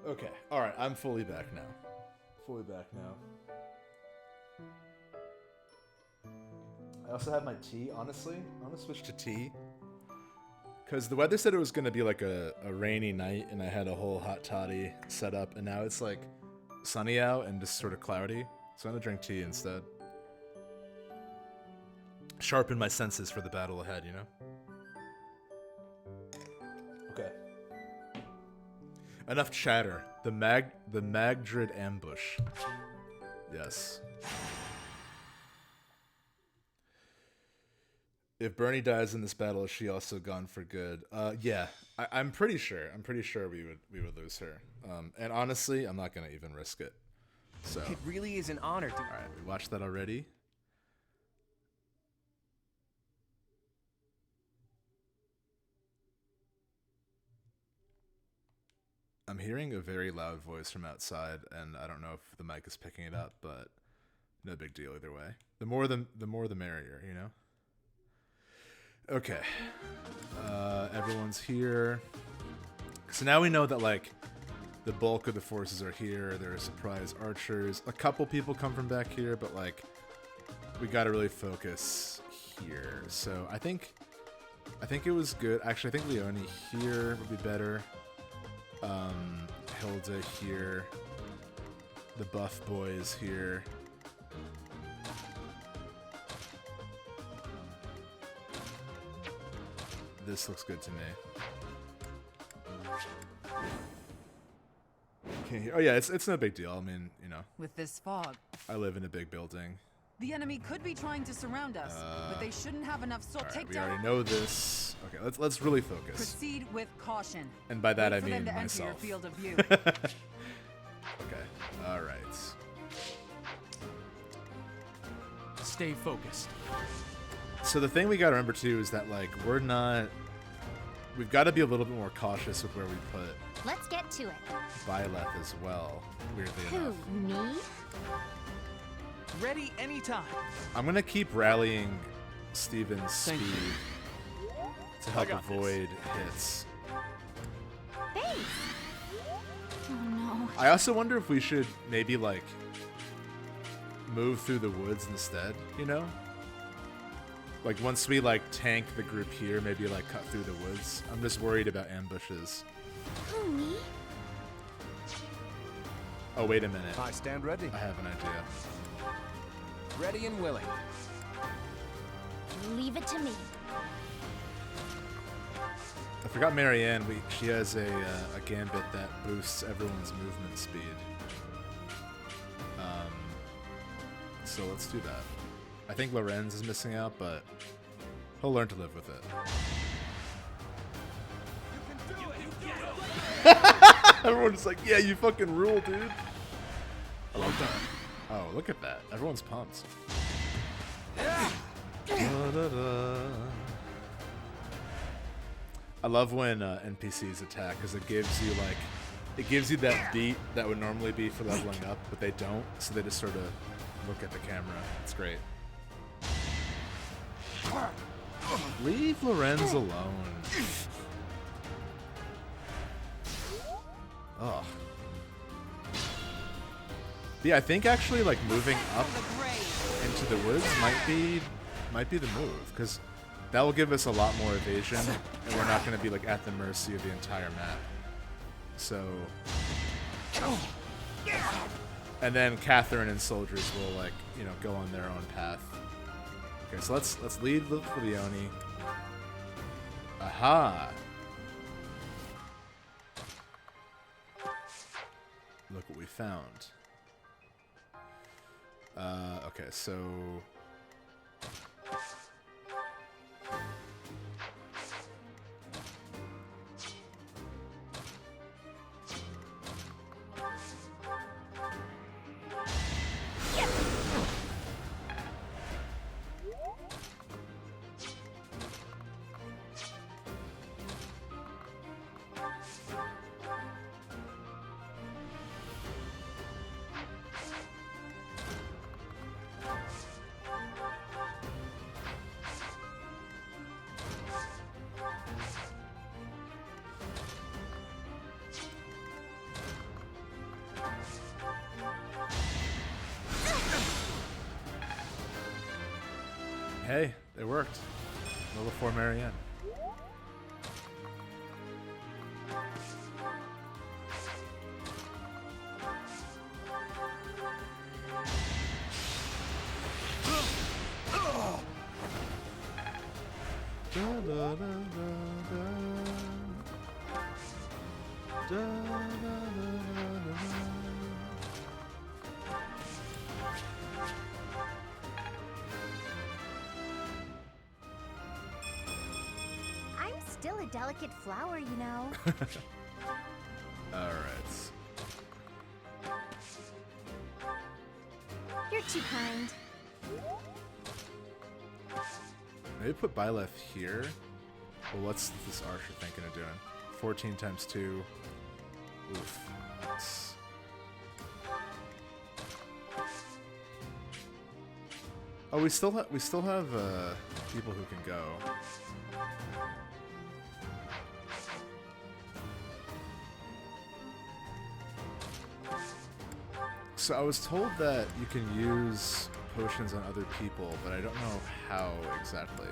Okay, alright, I'm fully back now. Fully back now. I also have my tea, honestly. I'm gonna switch to tea. Because the weather said it was gonna be like a rainy night, and I had a whole hot toddy set up, and now it's like sunny out and just sort of cloudy. So I'm gonna drink tea instead. Sharpen my senses for the battle ahead, you know? Okay. Enough chatter. The Magdrid ambush. Yes. If Bernie dies in this battle, is she also gone for good? Yeah. I'm pretty sure. I'm pretty sure we would lose her. And honestly, I'm not gonna even risk it. So. It really is an honor to. All right, we watched that already. I'm hearing a very loud voice from outside, and I don't know if the mic is picking it up, but no big deal either way. The more the merrier, you know? Okay. Everyone's here. So now we know that, like, the bulk of the forces are here. There are surprise archers. A couple people come from back here, but, like, we gotta really focus here. So I think it was good. Actually, I think Leone here would be better. Hilda here. The buff boys here. This looks good to me. Can't hear. Oh yeah, it's no big deal. I mean, you know. With this fog, I live in a big building. the enemy could be trying to surround us, but they shouldn't have enough soul. All right, Take we down. already know this. Okay, let's really focus. Proceed with caution. And by that Wait I for them mean to myself. enter your field of view. Okay. All right. Stay focused. So the thing we gotta remember too is that, like, we've got to be a little bit more cautious with where we put Let's get to it. Byleth as well, weirdly Who, enough. me? Ready anytime. I'm gonna keep rallying Steven's Thank speed you. to help avoid hits. Thanks. Oh no. I also wonder if we should maybe, like, move through the woods instead, you know? Like, once we, like, tank the group here, maybe, like, cut through the woods. I'm just worried about ambushes. Who, me? Oh, wait a minute. I stand ready. I have an idea. Ready and willing. Leave it to me. I forgot Marianne. She has a gambit that boosts everyone's movement speed. So let's do that. I think Lorenz is missing out, but he'll learn to live with it. Everyone's like, yeah, you fucking rule, dude. I like that. Oh, look at that. Everyone's pumped. Da-da-da. I love when NPCs attack, because it gives you, like, that beat that would normally be for leveling up, but they don't, so they just sort of look at the camera. It's great. Leave Lorenz alone. Oh. Yeah, I think actually, like, moving up into the woods might be the move, because that will give us a lot more evasion, and we're not going to be, like, at the mercy of the entire map. So, and then Catherine and soldiers will, like, you know, go on their own path. Okay, so let's lead with Leone. Aha! Look what we found. Okay, so Hey, it worked. Level 4 Marianne. I'm still a delicate flower, you know. Alright. You're too kind. Maybe put Byleth here. Well, what's this Archer thinking of doing? 14 times 2. Oof. That's... Oh, we still have people who can go. So I was told that you can use potions on other people, but I don't know how exactly.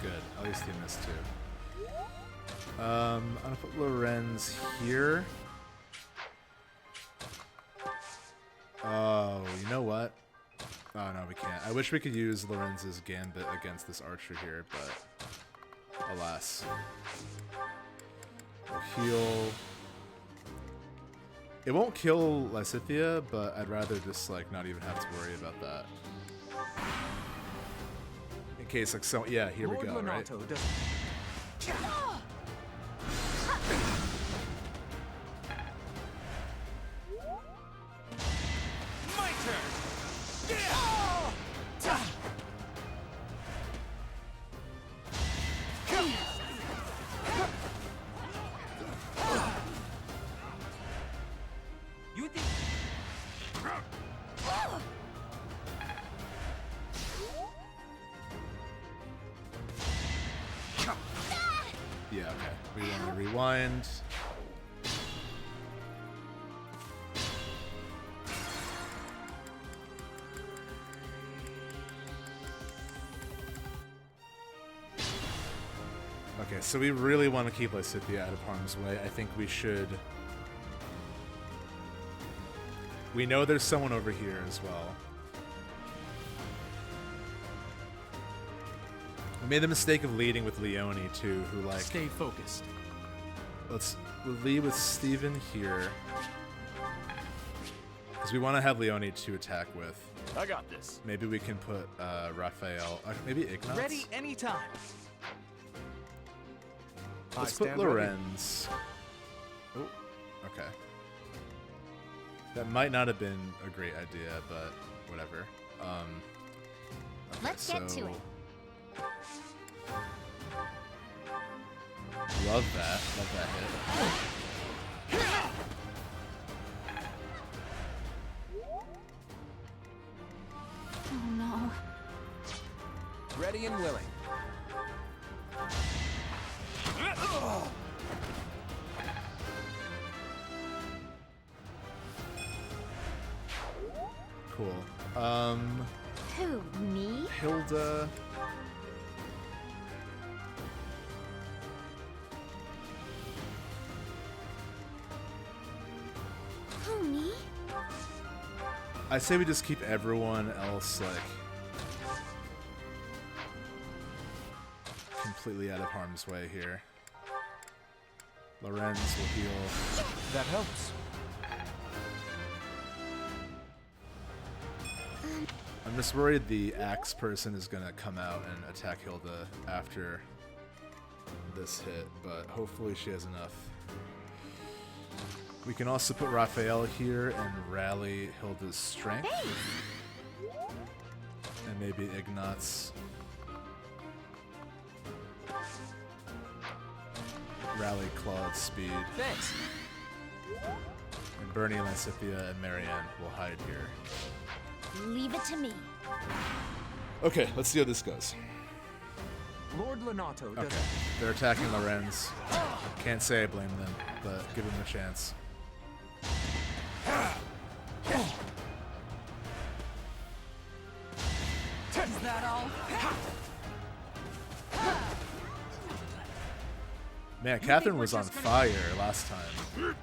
Good. At least he missed two. I'm gonna put Lorenz here. Oh, you know what? Oh no, we can't. I wish we could use Lorenz's Gambit against this Archer here, but alas. We'll heal. It won't kill Lysithea, but I'd rather just like not even have to worry about that. In case like so, yeah, here we go, right? My turn! You think... Yeah, okay. We want to rewind. Okay, so we really want to keep Lysithea out of harm's way. I think we should... We know there's someone over here as well. We made the mistake of leading with Leone too, who like... Stay focused. We'll lead with Steven here. Because we want to have Leone to attack with. I got this. Maybe we can put Raphael, maybe Ignatz? Ready anytime. Let's put Lorenz. Oh, okay. That might not have been a great idea, but whatever. Okay, Let's get to it. Love that. Love that hit. Oh no. Ready and willing. Cool. Who, me? Hilda. Who, me? I say we just keep everyone else, like, completely out of harm's way here. Lorenz will heal. That helps. I'm just worried the axe person is gonna come out and attack Hilda after this hit, but hopefully she has enough. We can also put Raphael here and rally Hilda's strength. And maybe Ignatz. Rally Claude's speed. Thanks. And Bernie, Lysithea, and Marianne will hide here. Leave it to me. Okay, let's see how this goes. Lord Lenato doesn't... Okay, they're attacking Lorenz. Can't say I blame them, but give them a chance. Is that all? Man, Catherine was on fire last time.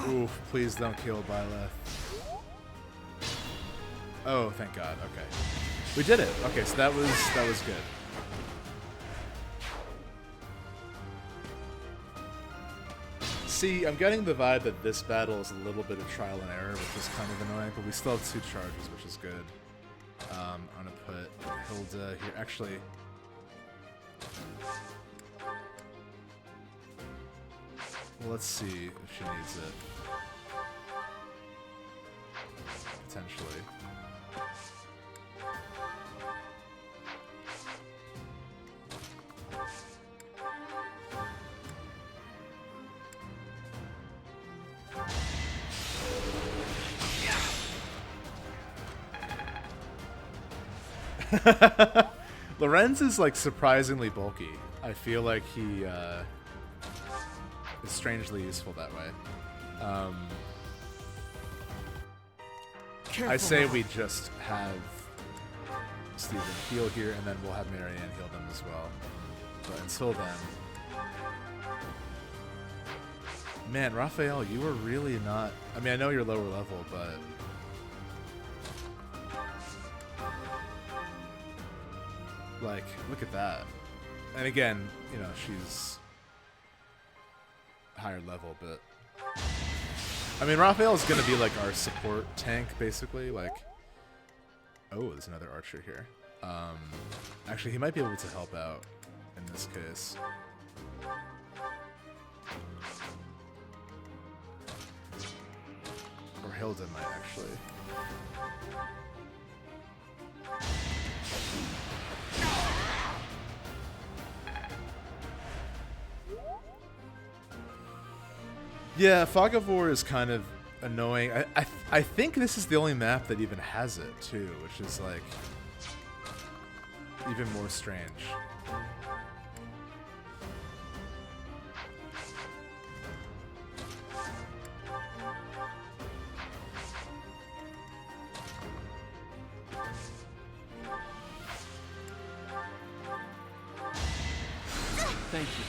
Oof, please don't kill Byleth. Oh, thank God. Okay. We did it. Okay, so that was good. See, I'm getting the vibe that this battle is a little bit of trial and error, which is kind of annoying, but we still have 2 charges, which is good. I'm gonna put Hilda here. Actually, well, let's see if she needs it. Potentially. Lorenz is like surprisingly bulky. I feel like he is strangely useful that way. I say we just have Steven heal here, and then we'll have Marianne heal them as well. But until then... Man, Raphael, you were really not... I mean, I know you're lower level, but... Like, look at that. And again, you know, she's higher level, but... I mean, Raphael's gonna be like our support tank, basically. Like, oh, there's another archer here. Actually, he might be able to help out in this case. Or Hilda might, actually. Yeah, Fog of War is kind of annoying. I think this is the only map that even has it, too, which is, like, even more strange. Thank you.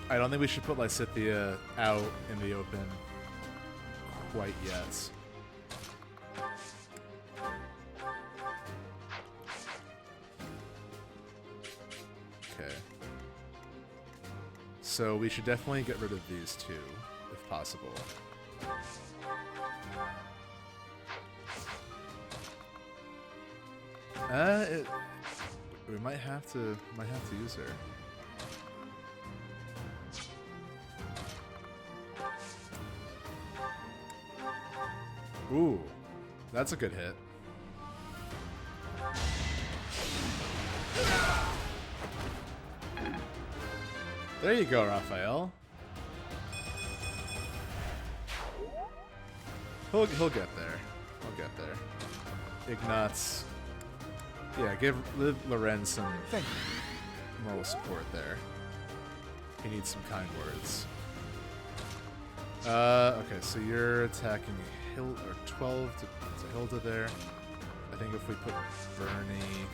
I don't think we should put Lysithea out in the open quite yet. Okay. So we should definitely get rid of these two, if possible. We might have to use her. Ooh, that's a good hit. There you go, Raphael. He'll get there. He'll get there. Ignatz. Yeah, give Lorenz some moral support there. He needs some kind words. Okay, so you're attacking 12 to Hilda there. I think if we put Bernie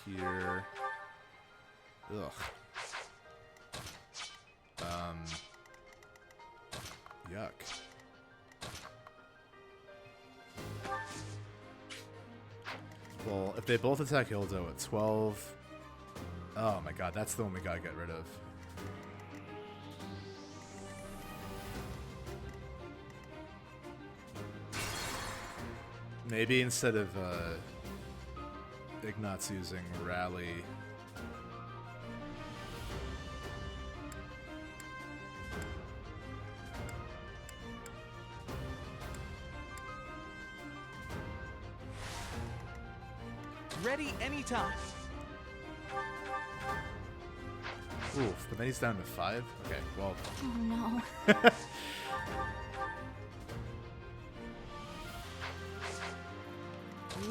here. Ugh. Yuck. Well, if they both attack Hilda at 12, Oh my god, that's the one we gotta get rid of. Maybe instead of Ignat's using Rally. Ready anytime. Oof, but then he's down to 5? Okay, well. Oh no.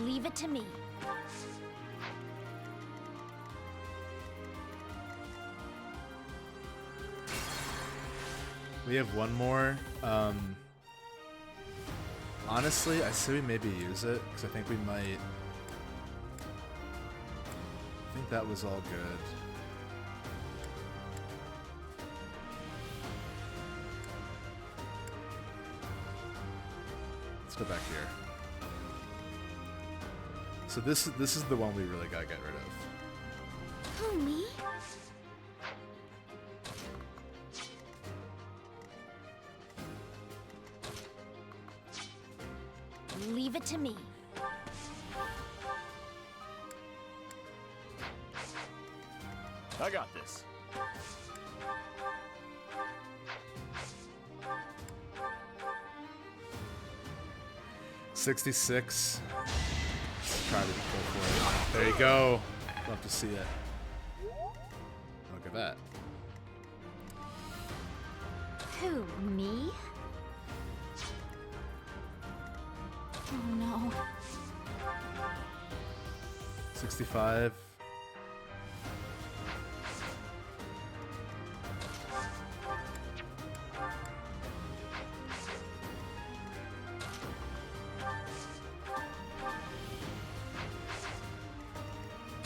Leave it to me. We have one more. Honestly, I say we maybe use it, because I think we might... I think that was all good. Let's go back here. So this is the one we really gotta get rid of. Who, me? Leave it to me. I got this. $66. Let's try to go for it. There you go. Love to see it. Look at that. Who, me? Oh no. 65.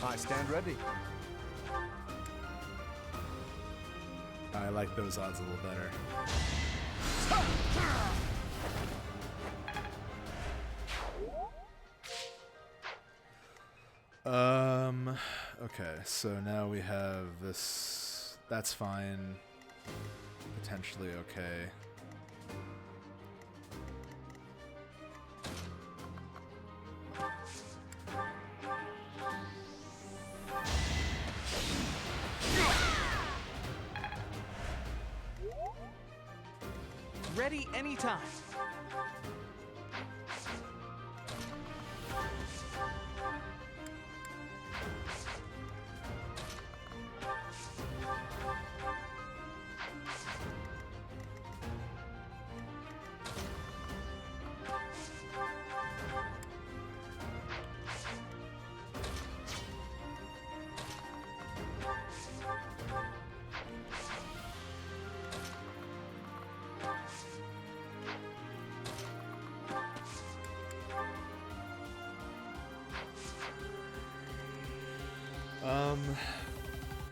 I stand ready. I like those odds a little better. Okay, so now we have this. That's fine. Potentially okay. Ready anytime.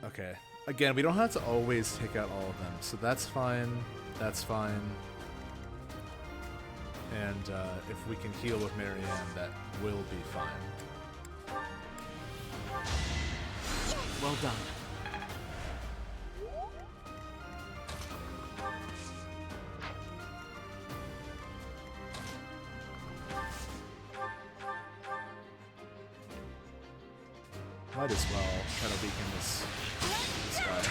Okay. Again, we don't have to always take out all of them, so that's fine. That's fine. And if we can heal with Marianne, that will be fine. Well done. Might as well try to weaken this guy.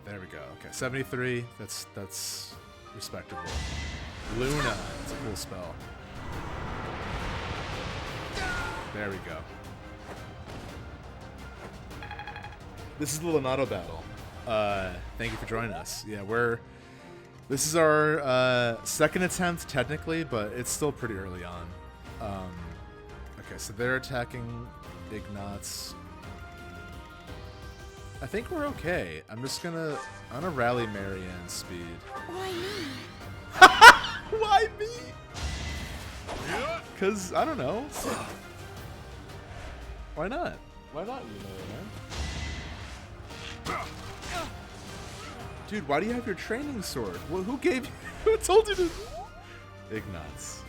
There we go. Okay, 73. That's respectable. Luna. It's a cool spell. There we go. This is the Lonato battle. Thank you for joining us. Yeah, this is our second attempt technically, but it's still pretty early on. Okay, so they're attacking Ignatz. I think we're okay. I'm gonna rally Marianne's speed. Why me? Why me? Cause I don't know. Why not? Why not you, Marianne? Dude, why do you have your training sword? Well, who told you to? Ignatz.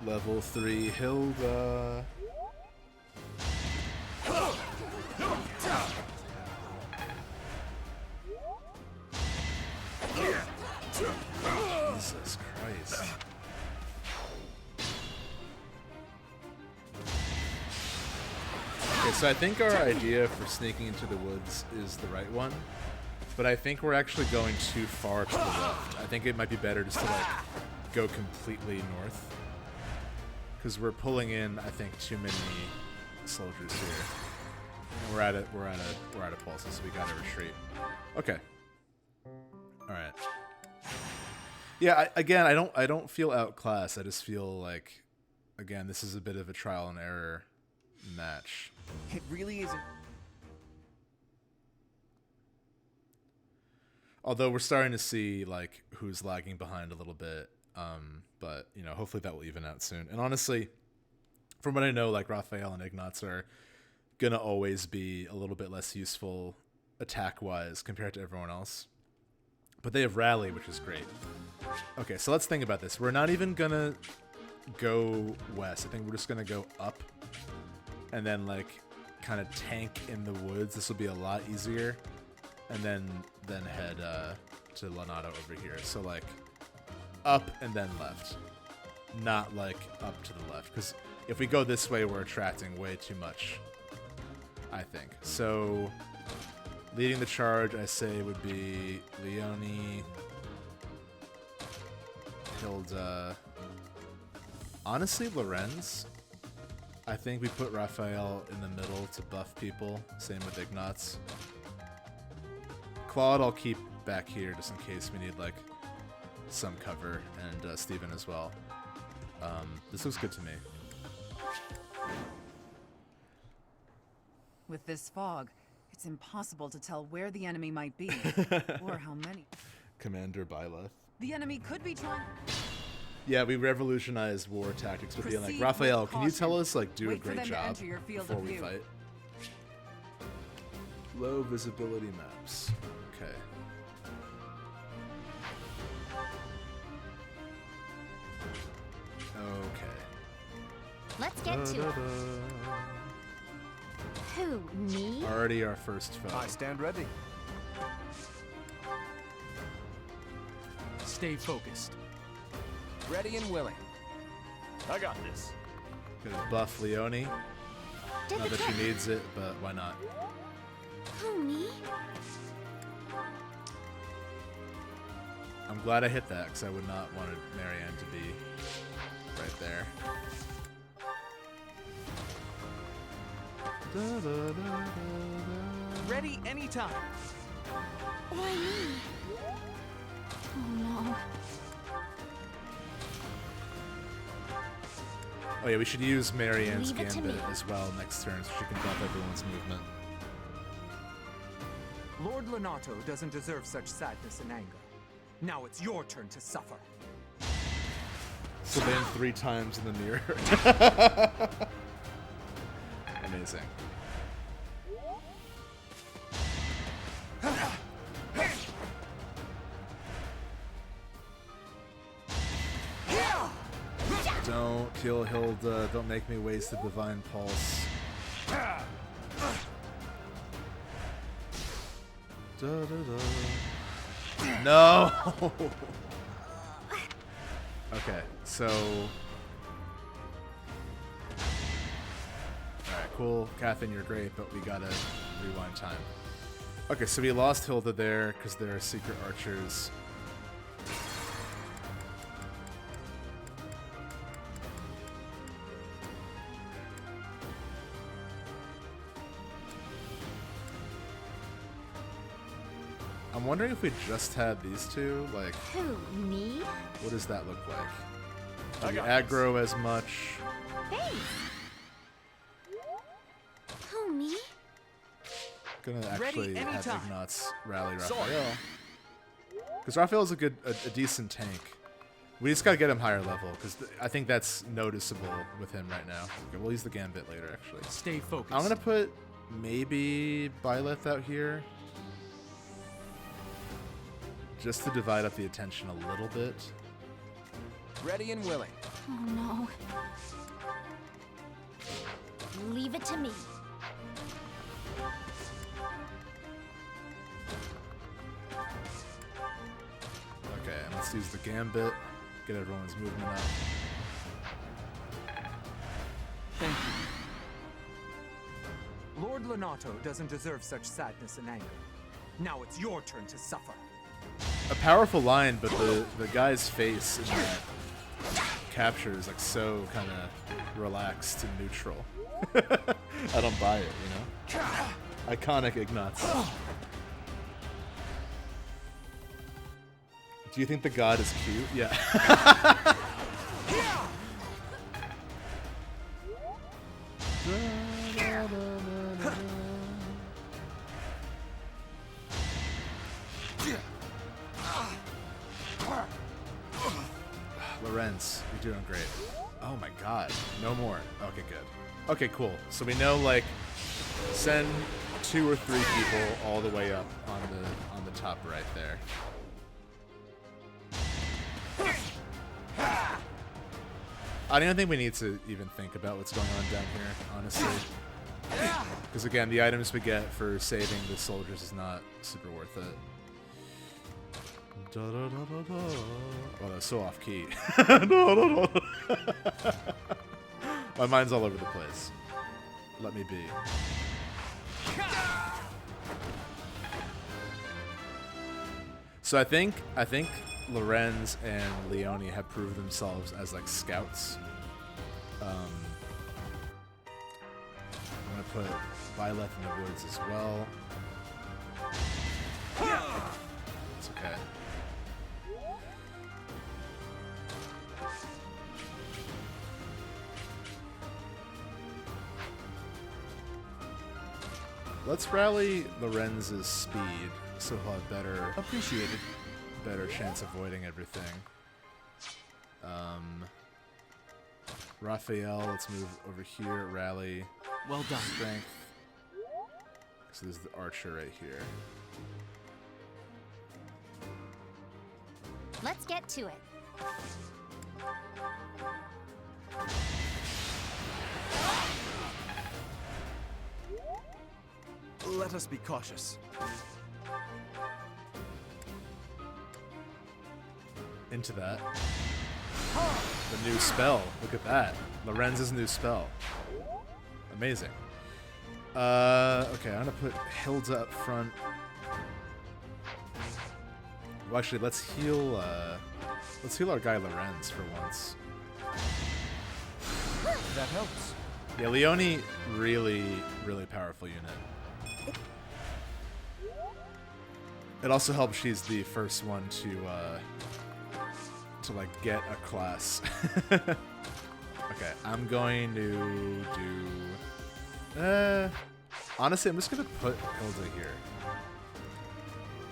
Level 3 Hilda. Jesus Christ. Okay, so I think our idea for sneaking into the woods is the right one, but I think we're actually going too far to the left. I think it might be better just to like go completely north, because we're pulling in, I think, too many soldiers here. And we're at a pulses, so we gotta retreat. Okay. All right. Yeah. I don't feel outclassed. I just feel like, again, this is a bit of a trial and error match. It really isn't. Although we're starting to see like who's lagging behind a little bit, but you know, hopefully that will even out soon. And honestly, from what I know, like Raphael and Ignatz are gonna always be a little bit less useful attack-wise compared to everyone else. But they have rally, which is great. Okay, so let's think about this. We're not even gonna go west. I think we're just gonna go up and then like kind of tank in the woods. This will be a lot easier. And then head to Lonato over here. So like up and then left, not like up to the left. Because if we go this way, we're attracting way too much, I think. So leading the charge, I say, would be Leone, Hilda, honestly Lorenz. I think we put Raphael in the middle to buff people. Same with Ignatz. Claude I'll keep back here just in case we need like some cover, and Steven as well. This looks good to me. With this fog, it's impossible to tell where the enemy might be, or how many. Commander Byleth. The enemy could be trying... Yeah, we revolutionized war tactics with being like, Proceed Raphael, with can you tell caution. us, like, do Wait a for great them to job enter your field before of we view. fight? Low visibility maps. Okay. Okay. Let's get to it. Who, me? Already our first foe. I stand ready. Stay focused. Ready and willing. I got this. Gonna buff Leone. Did Not the that she trick. needs it, but why not? Who, me? I'm glad I hit that, because I would not want Marianne to be right there. Ready anytime. Why me? Oh no. Oh yeah, we should use Marianne's Leave it to Gambit me. as well next turn, so she can buff everyone's movement. Lord Lonato doesn't deserve such sadness and anger. Now it's your turn to suffer. Sylvain 3 times in the mirror. Amazing. Don't kill Hilda. Don't make me waste the Divine Pulse. No! Okay, so... Alright, cool. Catherine, you're great, but we gotta rewind time. Okay, so we lost Hilda there because there are secret archers. I'm wondering if we just had these two, like, Who, me? what does that look like? I Do we got aggro as much? Thanks. Who, me? Gonna actually have anytime. Ignatz rally Sword. Raphael. Because Raphael's a decent tank. We just gotta get him higher level, because I think that's noticeable with him right now. Okay, we'll use the Gambit later, actually. Stay focused. I'm gonna put maybe Byleth out here. Just to divide up the attention a little bit. Ready and willing. Oh no. Leave it to me. Okay, and let's use the gambit. Get everyone's movement up. Thank you. Lord Lonato doesn't deserve such sadness and anger. Now it's your turn to suffer. A powerful line, but the guy's face in that capture is like so kind of relaxed and neutral. I don't buy it, you know? Iconic Ignatz. Do you think the god is cute? Yeah. Lorenz, you're doing great. Oh my god, no more. Okay, good. Okay, cool. So we know, like, send 2 or 3 people all the way up on the top right there. I don't think we need to even think about what's going on down here, honestly. Because again, the items we get for saving the soldiers is not super worth it. Da, da, da, da, da. Oh, that's so off key. My mind's all over the place. Let me be. So I think Lorenz and Leone have proved themselves as like scouts. I'm gonna put Violet in the woods as well. It's okay. Let's rally Lorenz's speed so he'll have better chance of avoiding everything. Raphael, let's move over here, rally. Well done. Strength. So there's the archer right here. Let's get to it. Let us be cautious. Into that. The new spell. Look at that. Lorenz's new spell. Amazing. Okay, I'm gonna put Hilda up front. Well, actually, let's heal our guy Lorenz for once. That helps. Yeah, Leone, really, really powerful unit. It also helps she's the first one to like get a class. Okay, I'm going to do. Honestly, I'm just gonna put Hilda here,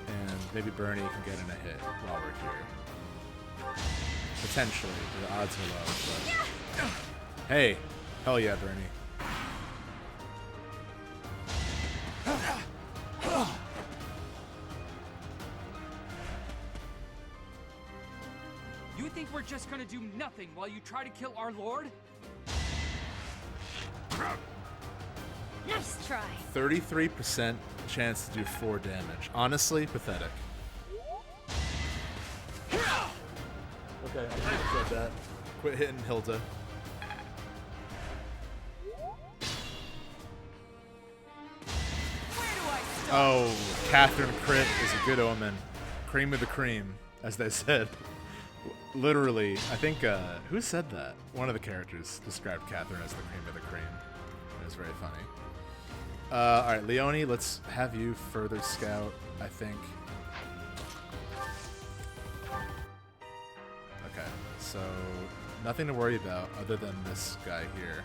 and maybe Bernie can get in a hit while we're here. Potentially, the odds are low. But hey, hell yeah, Bernie. You think we're just gonna do nothing while you try to kill our lord? Nice try. 33% chance to do 4 damage. Honestly, pathetic. Okay, I said that. Quit hitting Hilda. Oh, Catherine crit is a good omen. Cream of the cream, as they said. Literally, I think, who said that? One of the characters described Catherine as the cream of the cream. It was very funny. Alright, Leone, let's have you further scout, I think. Okay, so nothing to worry about other than this guy here.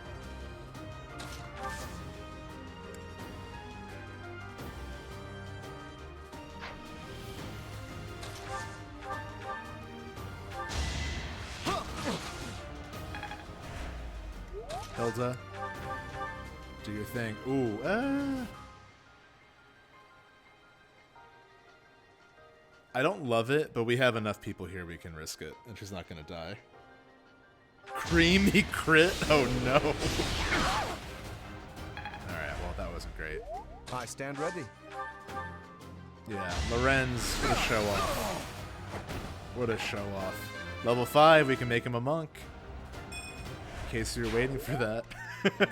Hilda, do your thing. Ooh, I don't love it, but we have enough people here we can risk it, and she's not gonna die. Creamy crit? Oh no. Alright, well that wasn't great. I stand ready. Yeah, Lorenz, what a show off. What a show off. Level 5, we can make him a monk. In case you're waiting for that. Okay.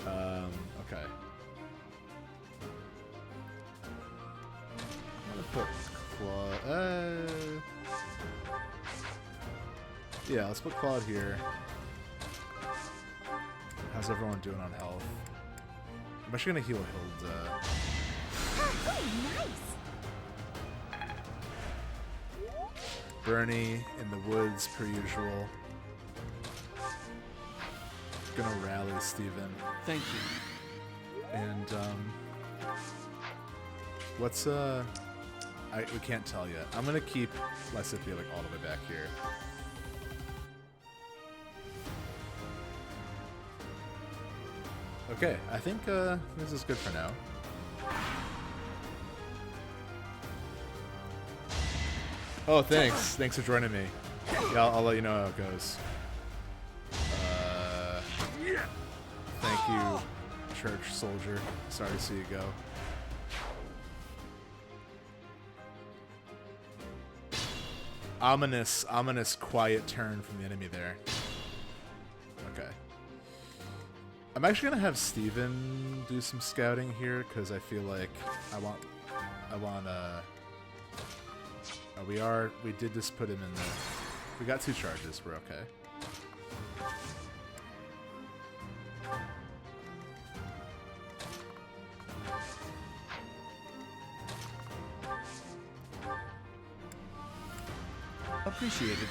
I'm gonna put Claude. Yeah, let's put Claude here. How's everyone doing on health? I'm actually gonna heal Hilda. Oh, nice. Bernie in the woods per usual. Gonna rally Steven. Thank you. And what's we can't tell yet. I'm gonna keep Lysithia like all the way back here. Okay, I think this is good for now. Oh, thanks. Thanks for joining me. Yeah, I'll let you know how it goes. Thank you, church soldier. Sorry to see you go. Ominous, quiet turn from the enemy there. Okay. I'm actually gonna have Steven do some scouting here because I feel like I want we did just put him in the, we got 2 charges, we're okay. Appreciated.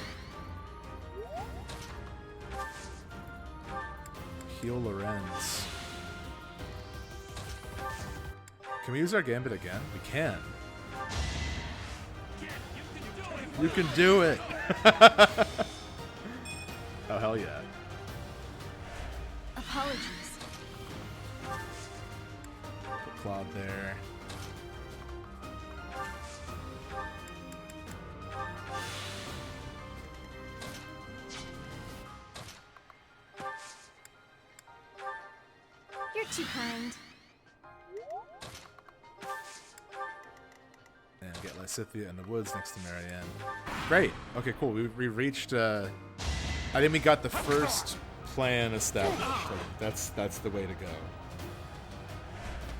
Heal Lorenz. Can we use our gambit again? We can. You can do it! Oh, hell yeah. Apologies. Put Claude there. You're too kind. And get Lysithia in the woods next to Marianne. Great. Okay, cool. We reached. I think we got the first plan established. That's the way to go.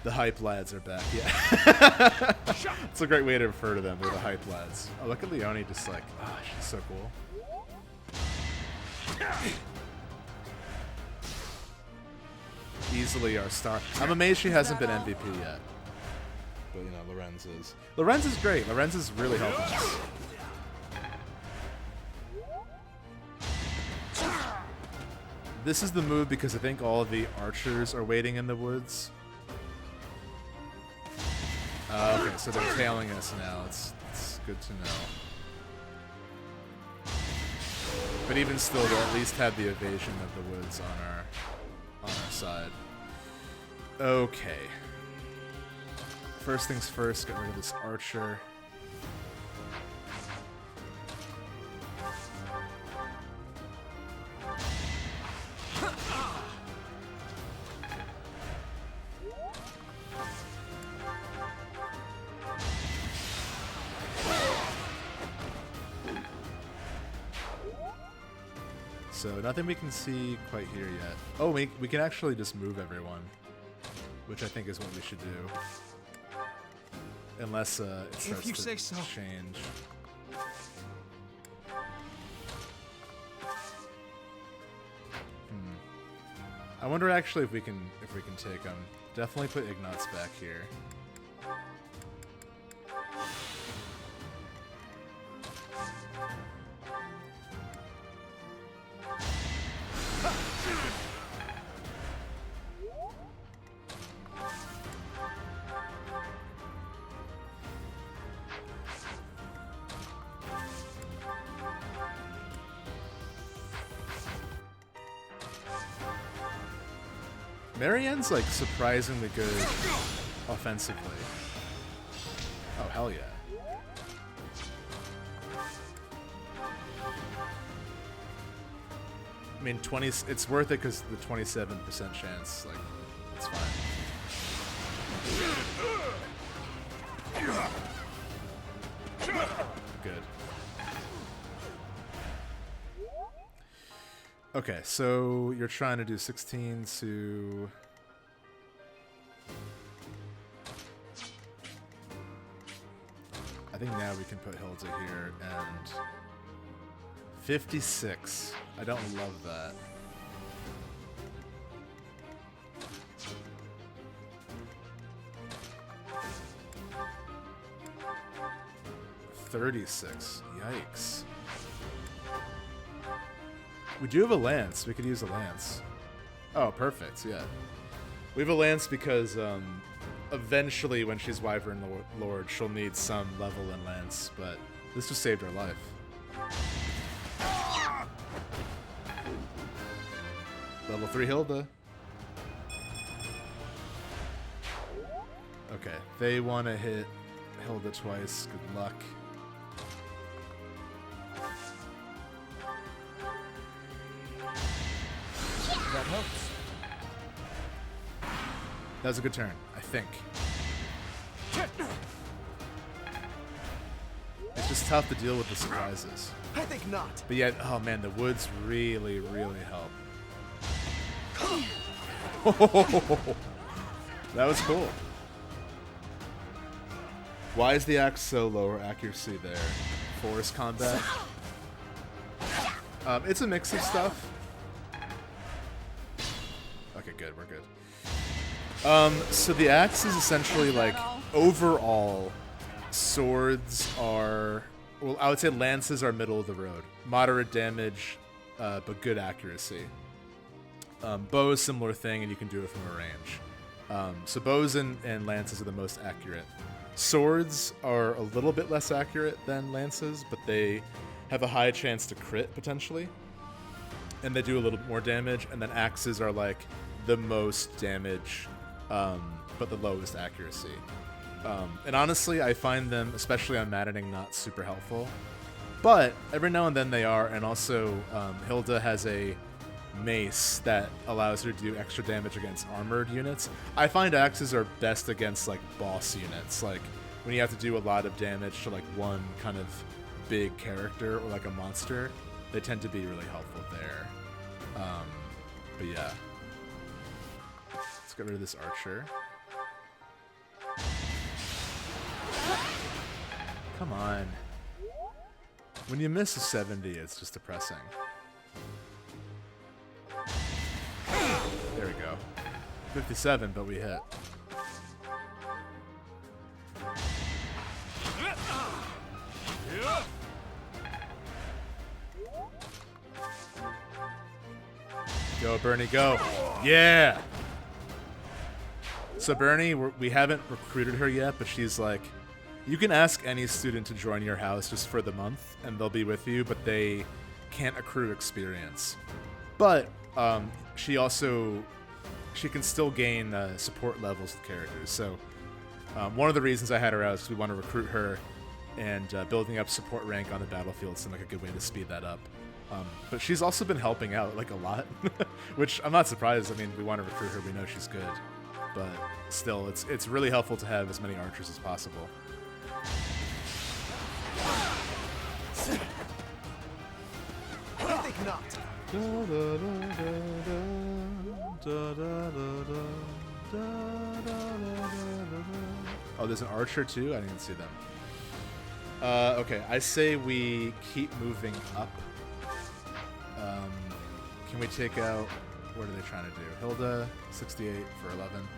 The hype lads are back. Yeah. It's a great way to refer to them. They're the hype lads. Oh, look at Leonie. Just like, ah, she's so cool. Easily our star. I'm amazed she hasn't been MVP yet. But you know, Lorenz is. Lorenz is great. Lorenz is really helping us. This is the move because I think all of the archers are waiting in the woods. Okay, so they're tailing us now. It's good to know. But even still, they at least had the evasion of the woods on our side. Okay. First things first, get rid of this archer. So nothing we can see quite here yet. Oh, we can actually just move everyone, which I think is what we should do. Unless it starts if you to say so. change. I wonder actually if we can take them. Definitely put Ignatz back here. Marianne's like surprisingly good offensively. Oh, hell yeah. I mean, 20. It's worth it because the 27% chance, like, it's fine. Good. Okay, so you're trying to do 16 to... I think now we can put Hilda here, and 56. I don't love that. $36. Yikes. We do have a lance. We could use a lance. Oh, perfect. Yeah. We have a lance because eventually when she's Wyvern Lord, she'll need some level in lance, but this just saved her life. Level 3 Hilda. Okay, they want to hit Hilda twice. Good luck. That helps. That was a good turn, I think. It's just tough to deal with the surprises. I think not. But yet, oh man, the woods really, really help. That was cool. Why is the axe so lower accuracy there? Forest combat? It's a mix of stuff. Okay, good, we're good. So the axe is essentially like, overall, swords are, well, I would say lances are middle of the road. Moderate damage, but good accuracy. Bow is a similar thing, and you can do it from a range. So bows and lances are the most accurate. Swords are a little bit less accurate than lances, but they have a high chance to crit, potentially. And they do a little bit more damage, and then axes are like the most damage, but the lowest accuracy. And honestly, I find them, especially on Maddening, not super helpful. But every now and then they are, and also Hilda has a mace that allows her to do extra damage against armored units. I find axes are best against like boss units, like when you have to do a lot of damage to like one kind of big character or like a monster. They tend to be really helpful there. But yeah, let's get rid of this archer. Come on. When you miss a 70, it's just depressing. There we go. 57, but we hit. Go, Bernie, go. Yeah! So Bernie, we haven't recruited her yet, but she's like, you can ask any student to join your house just for the month, and they'll be with you, but they can't accrue experience. But she can still gain support levels with characters. So one of the reasons I had her out is because we want to recruit her, and building up support rank on the battlefield seemed like a good way to speed that up. But she's also been helping out like a lot, which I'm not surprised. I mean, we want to recruit her. We know she's good, but still, it's really helpful to have as many archers as possible. I think not. Oh, there's an archer too? I didn't see them. Okay, I say we keep moving up. Can we take out... What are they trying to do? Hilda, 68 for 11.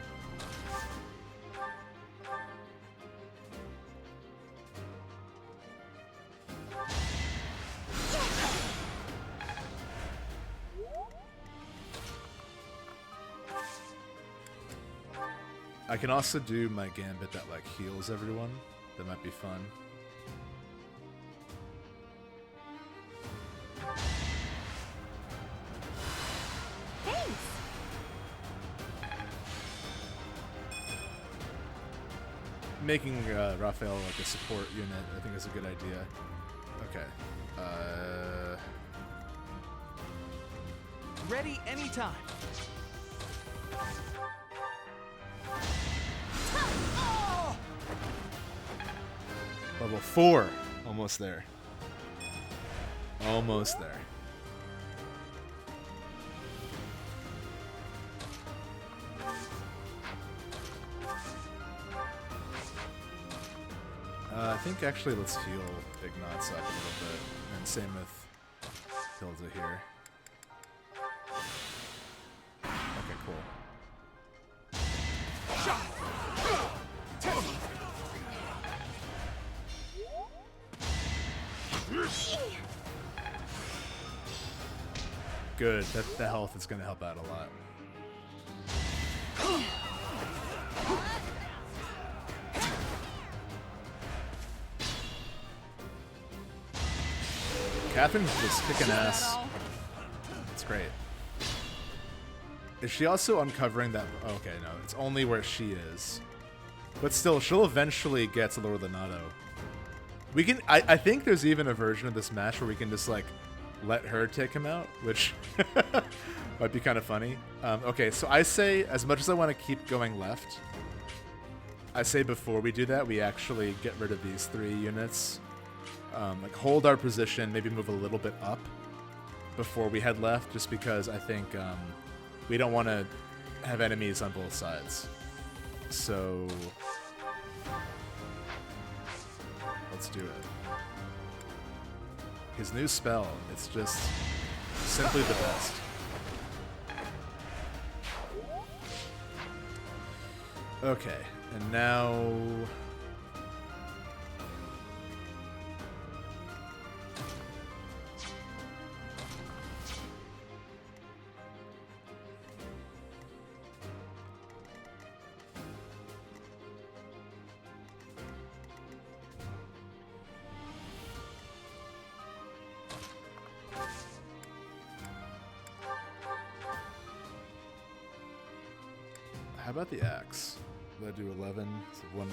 I can also do my gambit that like heals everyone. That might be fun. Thanks. Making Raphael like a support unit, I think is a good idea. Okay. Ready anytime. Level 4. Almost there. Almost there. I think actually let's heal Ignatz up a little bit. And same with Hilda here. Okay, cool. Good. That health is going to help out a lot. Catherine's just kicking ass. It's great. Is she also uncovering that? Oh, okay, no. It's only where she is. But still, she'll eventually get to Lord Lenato. We can. I think there's even a version of this match where we can just like let her take him out, which might be kind of funny. Okay, so I say, as much as I want to keep going left, I say before we do that, we actually get rid of these 3 units. Like hold our position, maybe move a little bit up before we head left, just because I think we don't want to have enemies on both sides. So let's do it. His new spell, it's just simply the best. Okay, and now how about the axe? Did I do 11? So 1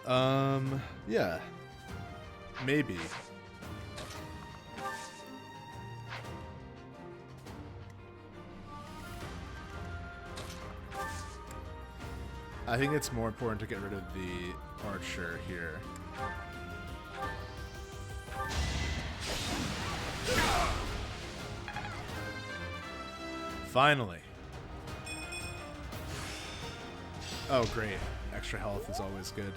more. Yeah. Maybe. I think it's more important to get rid of the archer here. Finally. Oh, great. Extra health is always good.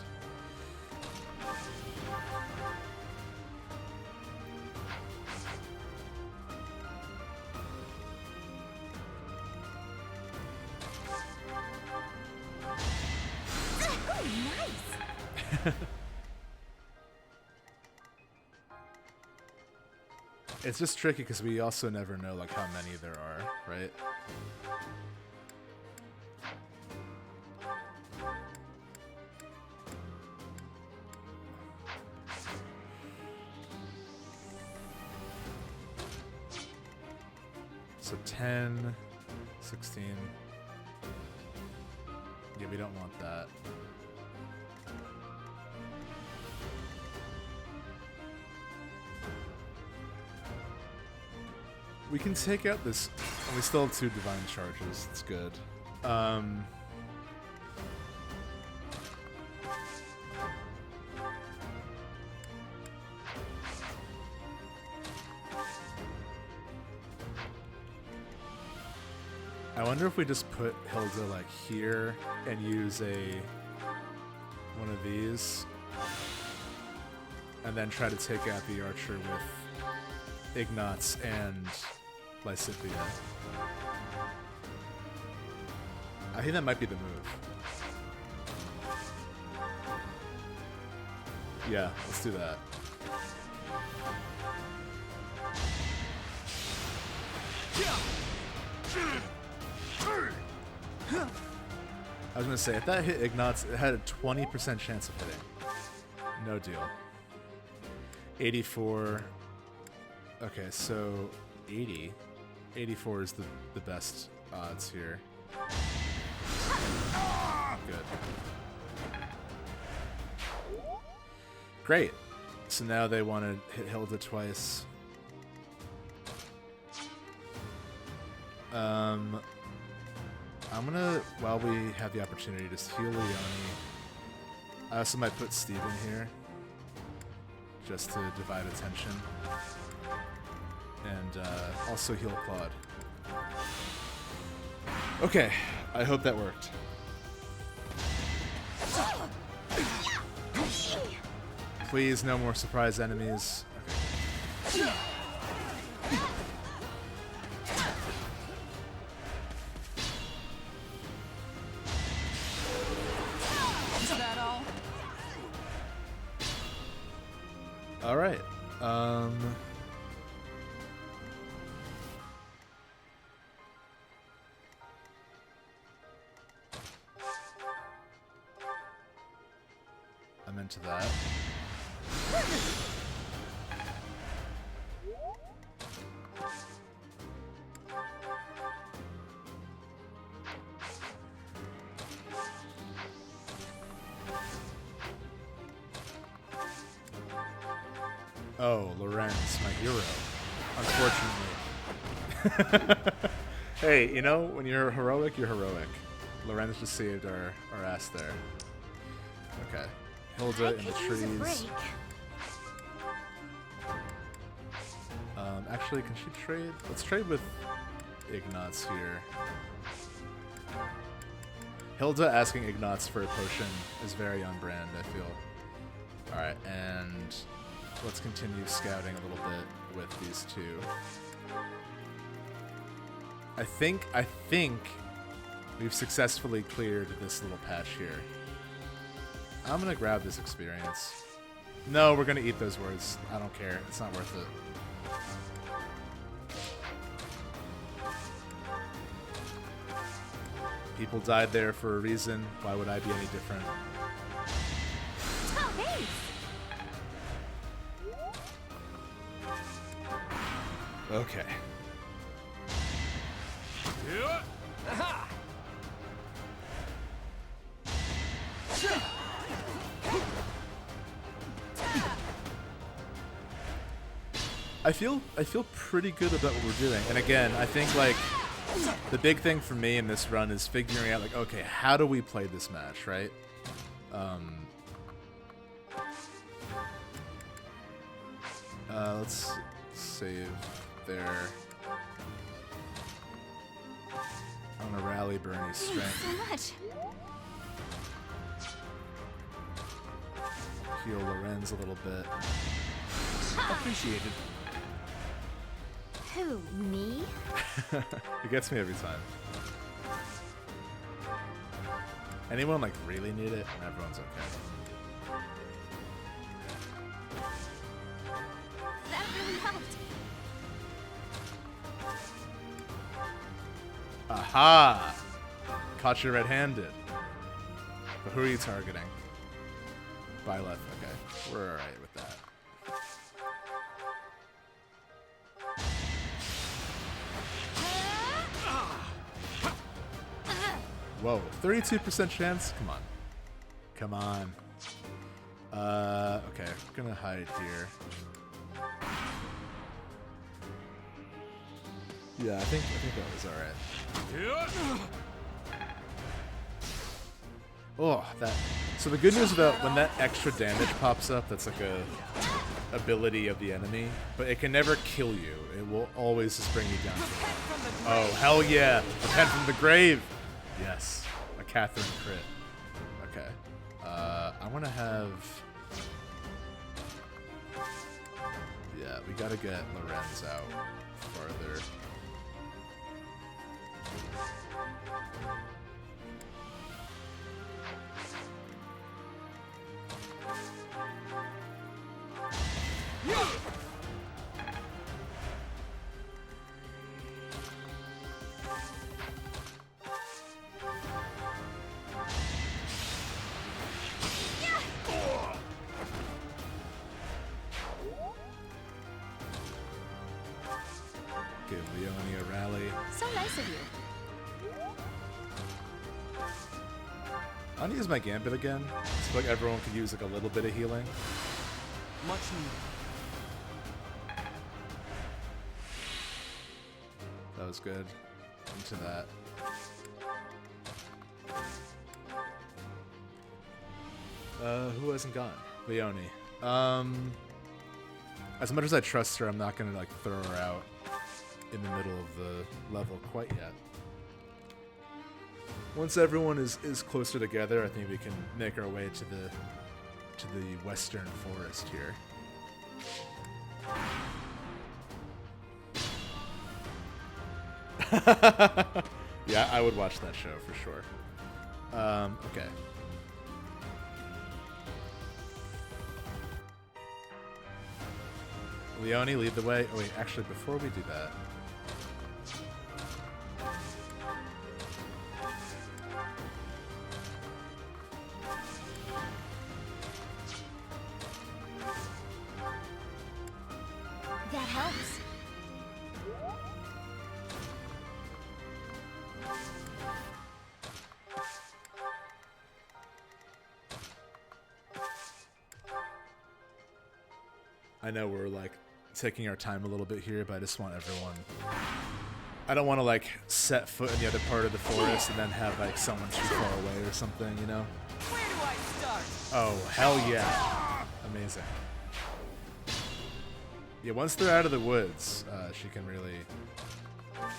Nice. It's just tricky because we also never know like how many there are, right? So 10, 16. Yeah, we don't want that. We can take out this. We still have 2 divine charges. It's good. I wonder if we just put Hilda like here and use one of these, and then try to take out the archer with Ignatz and Lysithea. I think that might be the move. Yeah, let's do that. I was gonna say, if that hit Ignatz, it had a 20% chance of hitting. No deal. 84. Okay, so 80. 84 is the best odds here. Good. Great. So now they want to hit Hilda twice. I'm gonna, while we have the opportunity, just heal Leone. I also might put Steve in here, just to divide attention. And also heal Claude. Okay, I hope that worked. Please, no more surprise enemies. Okay. Is that all? All right. I'm into that. Oh, Lorenz, my hero. Unfortunately. Hey, you know, when you're heroic, you're heroic. Lorenz just saved our ass there. Okay. Hilda in the trees. Actually, can she trade? Let's trade with Ignatz here. Hilda asking Ignatz for a potion is very on brand, I feel. Alright, and let's continue scouting a little bit with these two. I think we've successfully cleared this little patch here. I'm gonna grab this experience. No, we're gonna eat those words. I don't care. It's not worth it. People died there for a reason. Why would I be any different? Oh, thanks. Okay. I feel pretty good about what we're doing. And again, I think like the big thing for me in this run is figuring out like, okay, how do we play this match, right? Let's save there. I'm gonna rally Bernie's strength. Thanks so much. Heal Lorenz a little bit. Appreciated. Who, me? It gets me every time. Anyone like really need it, and everyone's okay. That really helped. Aha! Caught you red-handed. But who are you targeting? Byleth. Okay, we're alright with that. Whoa, 32% chance? Come on. Come on. Okay, we're gonna hide here. Yeah, I think that was alright. Oh, that. So the good news about when that extra damage pops up, that's like a ability of the enemy, but it can never kill you. It will always just bring you down to it. Oh, hell yeah! Repent from the grave! Yes, a Catherine crit. Okay. I want to have... Yeah, we gotta get Lorenz out farther. Give Leone a rally. So nice of you. I'm gonna use my Gambit again. I feel like everyone could use like a little bit of healing. Much needed. That was good. into that. Who hasn't gone? Leone. As much as I trust her, I'm not gonna like throw her out in the middle of the level quite yet. Once everyone is closer together, I think we can make our way to the western forest here. Yeah, I would watch that show for sure. Okay. Leone, lead the way. Oh wait, actually, before we do that, That helps. I know we're like taking our time a little bit here, but I just want everyone. I don't want to like set foot in the other part of the forest and then have like someone too far away or something, you know? Where do I start? Oh, hell yeah. Amazing. Yeah, once they're out of the woods, she can really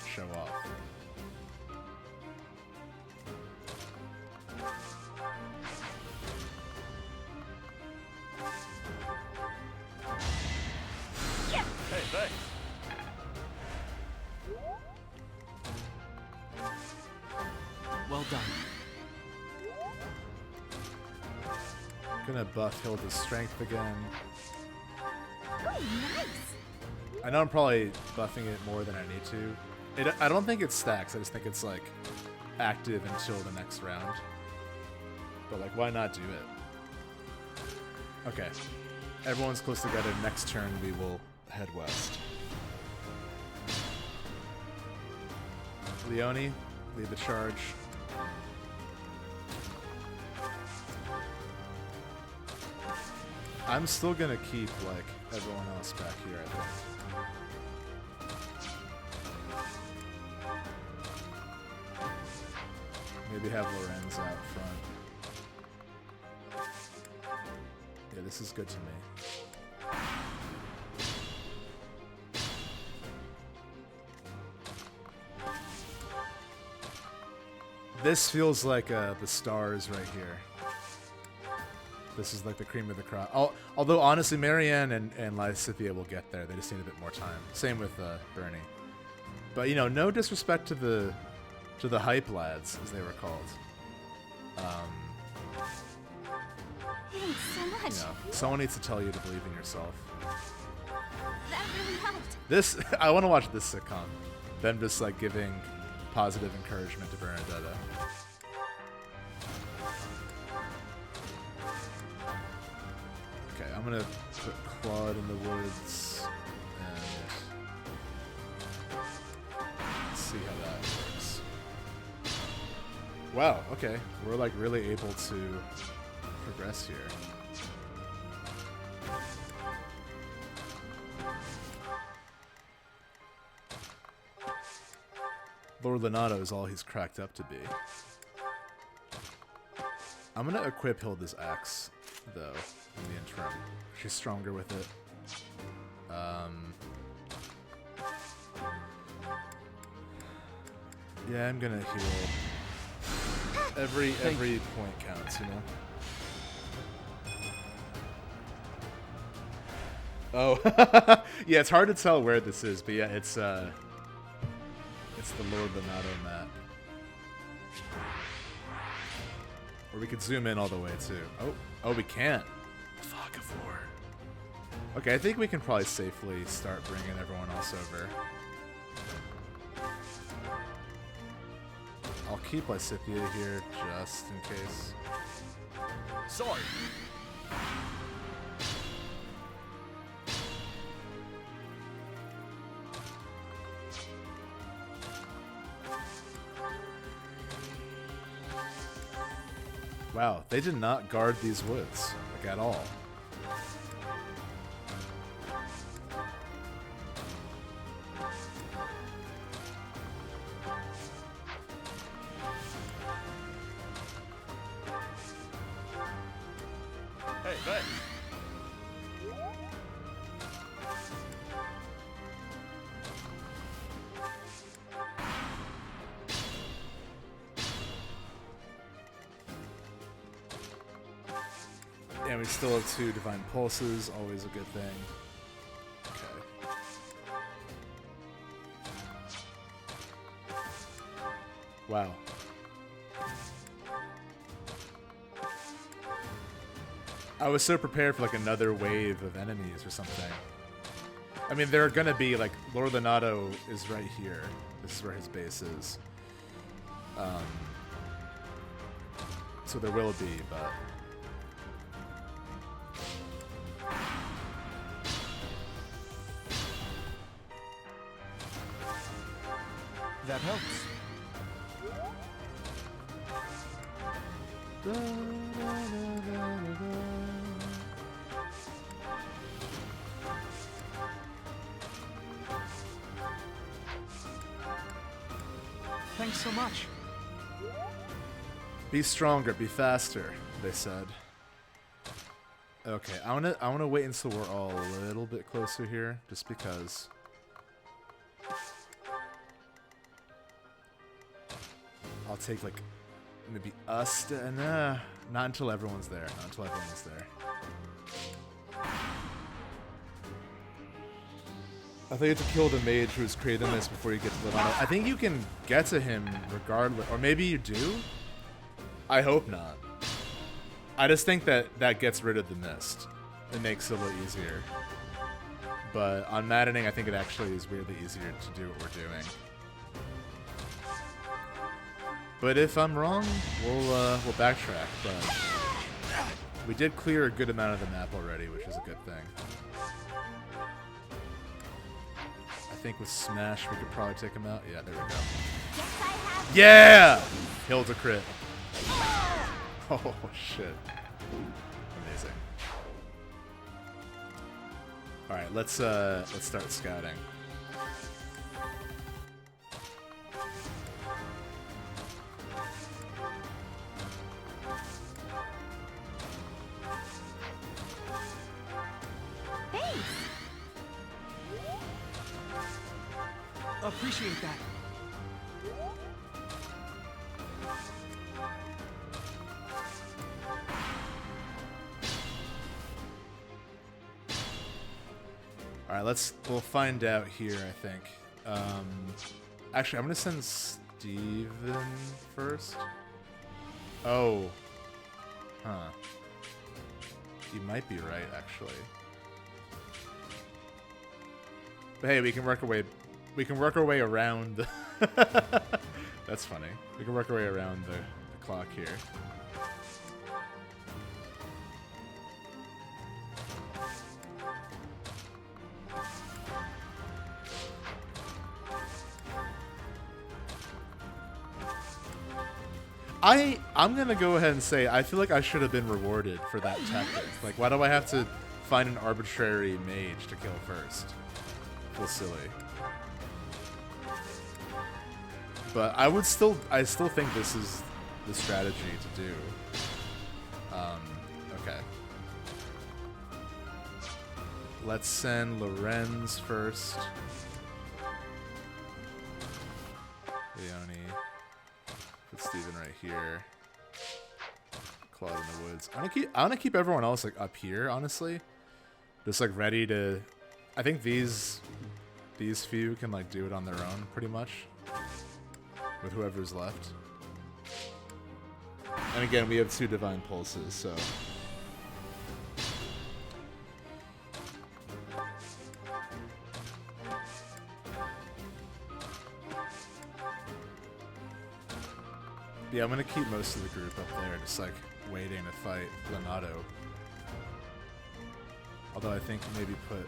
show off. Hey, thanks. Well done. Gonna buff Hilda's strength again. Oh, nice. I know I'm probably buffing it more than I need to. I don't think it stacks. I just think it's like active until the next round. But like, why not do it? Okay. Everyone's close together. Next turn, we will head west. Leone, lead the charge. I'm still gonna keep like everyone else back here, I think. Maybe have Lorenz out front. Yeah, this is good to me. This feels like the stars right here. This is like the cream of the crop. Although honestly, Marianne and Lysithea will get there. They just need a bit more time. Same with Bernie. But you know, no disrespect to the hype lads, as they were called. Thanks so much. You know, someone needs to tell you to believe in yourself. That really helped. This I want to watch this sitcom. Them just like giving positive encouragement to Bernadetta. Okay, I'm gonna put Claude in the woods and see how that works. Wow, okay. We're like really able to progress here. Lord Lenato is all he's cracked up to be. I'm gonna equip Hilda's axe, though, in the interim. She's stronger with it. Yeah, I'm gonna heal. Every point counts, you know? Oh, yeah, it's hard to tell where this is, but yeah, it's the Lord Lenato map. Or we could zoom in all the way too. Oh, we can't. Fuck of war. Okay, I think we can probably safely start bringing everyone else over. I'll keep Lysithea here just in case. Sorry. Wow, they did not guard these woods, like at all. And we still have 2 Divine Pulses, always a good thing. Okay. Wow. I was so prepared for like another wave of enemies or something. I mean, there are gonna be like Lord Leonardo is right here. This is where his base is. So there will be, but That helps. Thanks so much. Be stronger, be faster, they said. Okay, I wanna wait until we're all a little bit closer here, just because. I'll take like maybe us and not until everyone's there. Not until everyone's there. I think you have to kill the mage who's creating this before you get to Leonardo. I think you can get to him regardless, or maybe you do. I hope not. I just think that gets rid of the mist. It makes it a little easier. But on Maddening, I think it actually is weirdly easier to do what we're doing. But if I'm wrong, we'll backtrack. But we did clear a good amount of the map already, which is a good thing. I think with Smash, we could probably take him out. Yeah, there we go. Yeah! Killed a crit. Oh, shit. Amazing. Alright, let's start scouting. Appreciate that. Alright, we'll find out here, I think. Actually, I'm gonna send Steven first. Oh. Huh. You might be right, actually. But hey, we can work our way around. That's funny. We can work our way around the clock here. I'm gonna go ahead and say I feel like I should have been rewarded for that tactic. Like, why do I have to find an arbitrary mage to kill first? Feels silly. But I still think this is the strategy to do. Okay. Let's send Lorenz first. Leone. Put Steven right here. Claude in the woods. I wanna keep everyone else like up here, honestly. Just like ready to. I think these few can like do it on their own pretty much. With whoever's left. And again, we have 2 divine pulses, so. Yeah, I'm gonna keep most of the group up there, just like waiting to fight Leonardo. Although I think maybe put.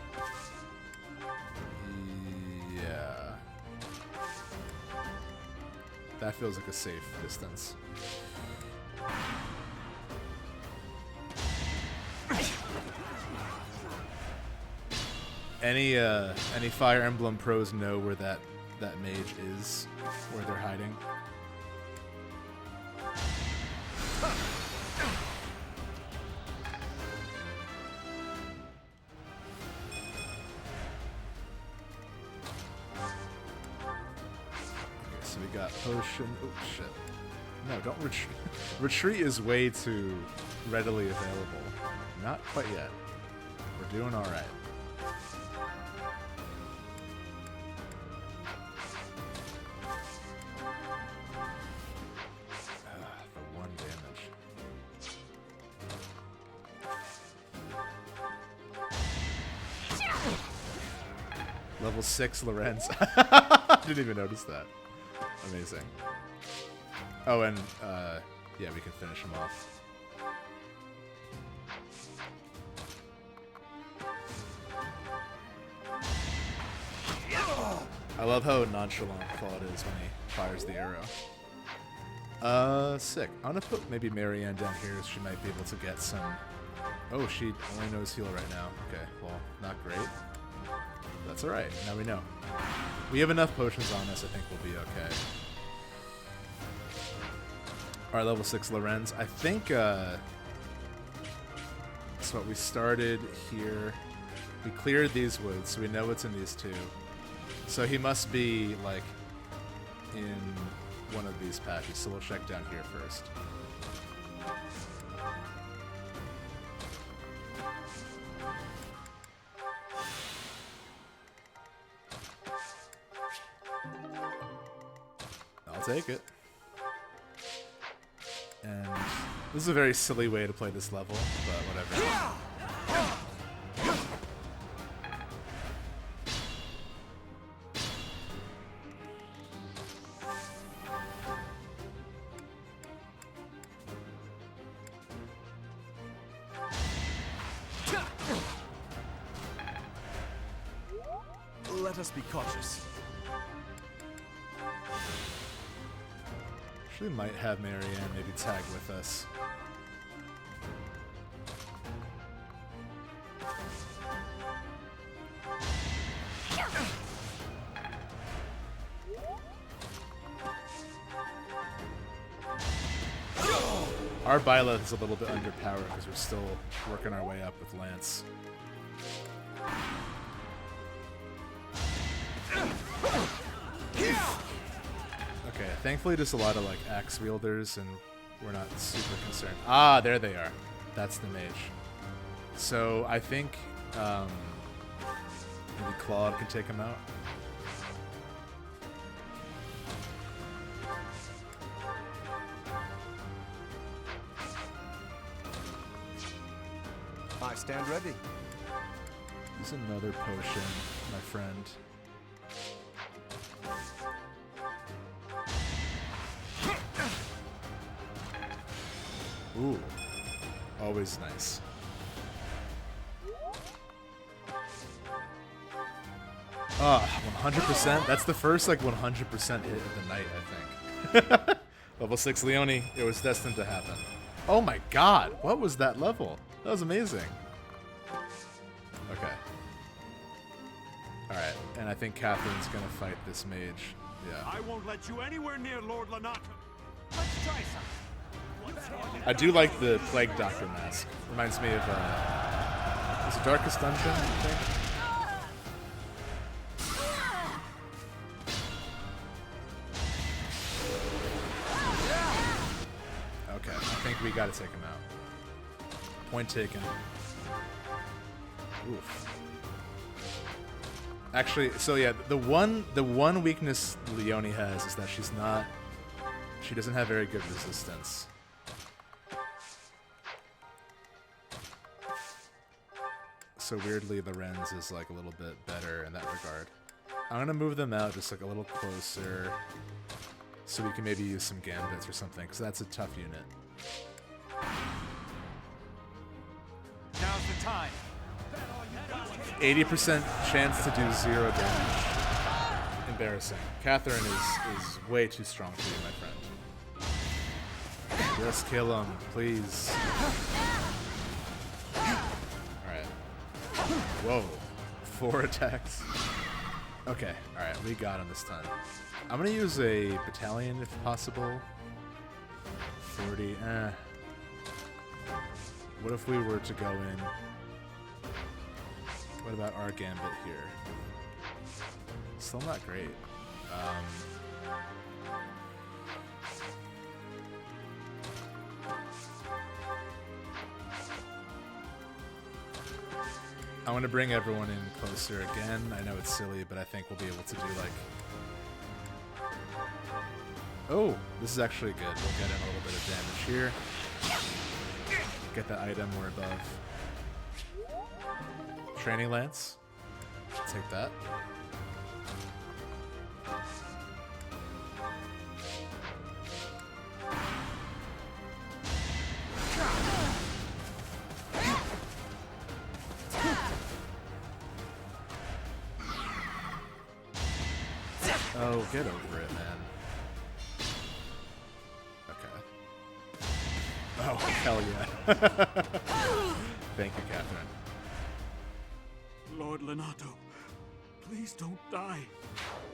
Yeah. That feels like a safe distance. Any Fire Emblem pros know where that mage is, where they're hiding. So we got potion. Oh shit! No, don't retreat. Retreat is way too readily available. not quite yet. We're doing all right. The 1 damage. Level 6 Lorenz. Didn't even notice that. Amazing. Oh, and yeah, we can finish him off. I love how nonchalant Claude is when he fires the arrow. Sick. I'm gonna put maybe Marianne down here. She might be able to get some... Oh, she only knows heal right now. Okay, well, not great. That's alright. Now we know. We have enough potions on us. I think we'll be okay. Alright, level 6 Lorenz. I think, so what we started here. We cleared these woods, so we know what's in these two. So he must be, like, in one of these patches, so we'll check down here first. I'll take it. And this is a very silly way to play this level, but whatever. Let us be cautious. Actually might have Marianne maybe tag with us. Our Byleth is a little bit underpowered because we're still working our way up with Lance. Okay, thankfully there's a lot of like axe wielders and we're not super concerned. Ah, there they are. That's the mage. So I think maybe Claude can take him out. I stand ready. There's another potion, my friend. Ooh, always nice. Ah, 100%. That's the first like 100% hit of the night, I think. Level 6 Leone. It was destined to happen. Oh my god, what was that level? That was amazing. Okay. Alright, and I think Catherine's gonna fight this mage. Yeah. I won't let you anywhere near Lord Lanato. Let's try something. I do like the Plague Doctor mask. Reminds me of, is it Darkest Dungeon, I think? Okay, I think we gotta take him out. Point taken. Oof. Actually, so yeah, the one weakness Leone has is that she doesn't have very good resistance. So weirdly, Lorenz is like a little bit better in that regard. I'm gonna move them out just like a little closer, so we can maybe use some gambits or something, because that's a tough unit. Now's the time. 80% chance to do 0 damage. Embarrassing. Catherine is way too strong for you, my friend. Just kill him, please. Alright. Whoa. 4 attacks. Okay, alright, we got him this time. I'm gonna use a battalion if possible. 40, What if we were to go in? What about our gambit here? Still not great. I want to bring everyone in closer again. I know it's silly, but I think we'll be able to do like... Oh, this is actually good. We'll get in a little bit of damage here. Get the item we're above. Training Lance. Take that. Oh, get over it, man. Okay. Oh, hell yeah. Thank you, Catherine. Lord Lenato, please don't die.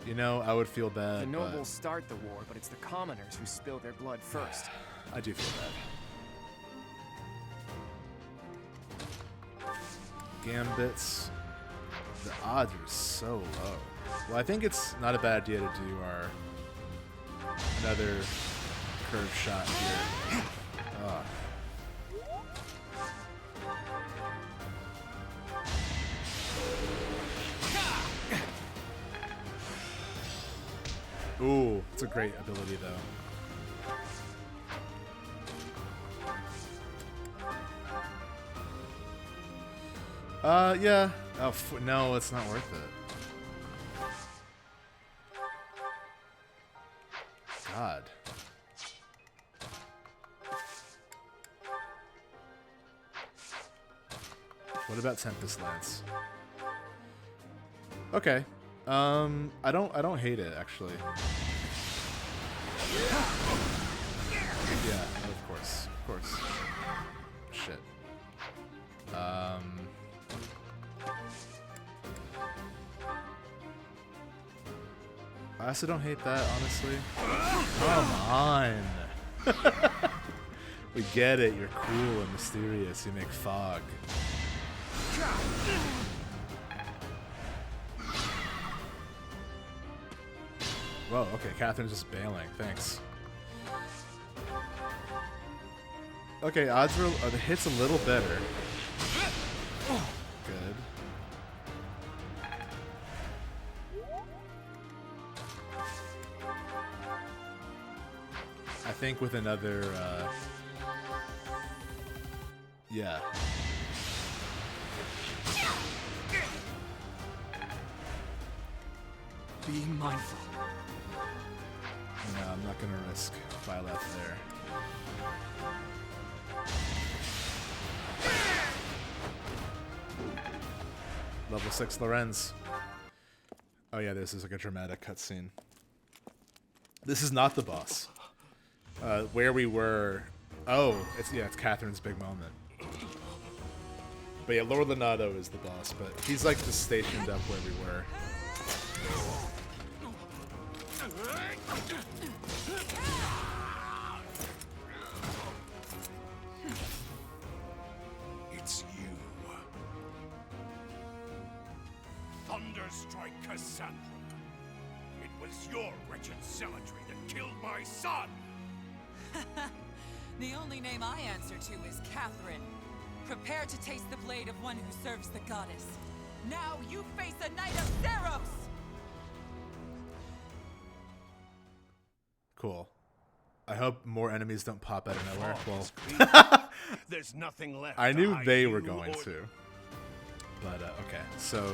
You know, I would feel bad, The nobles but start the war, but it's the commoners who spill their blood first. I do feel bad. Gambits. The odds are so low. Well, I think it's not a bad idea to do our another curve shot here. Ugh. Ooh, it's a great ability though. Yeah. Oh, no, it's not worth it. God. What about Tempest Lance? Okay. I don't hate it actually. Yeah, of course. Of course. Shit. I also don't hate that, honestly. Come on. We get it. You're cool and mysterious. You make fog. Whoa, okay, Catherine's just bailing. Thanks. Okay, odds are the hit's a little better. Good. I think with another, yeah. Be mindful. No, I'm not gonna risk Byleth there. Level 6 Lorenz. Oh yeah, this is like a dramatic cutscene. This is not the boss. Where we were... Oh, it's Catherine's big moment. But yeah, Lord Lenato is the boss, but he's like just stationed up where we were. It's you. Thunderstrike Cassandra. It was your wretched zealotry that killed my son! The only name I answer to is Catherine. Prepare to taste the blade of one who serves the goddess. Now you face a knight of Theros! Cool. I hope more enemies don't pop out of nowhere. Well, there's nothing left. I knew they were going to. But, okay. So,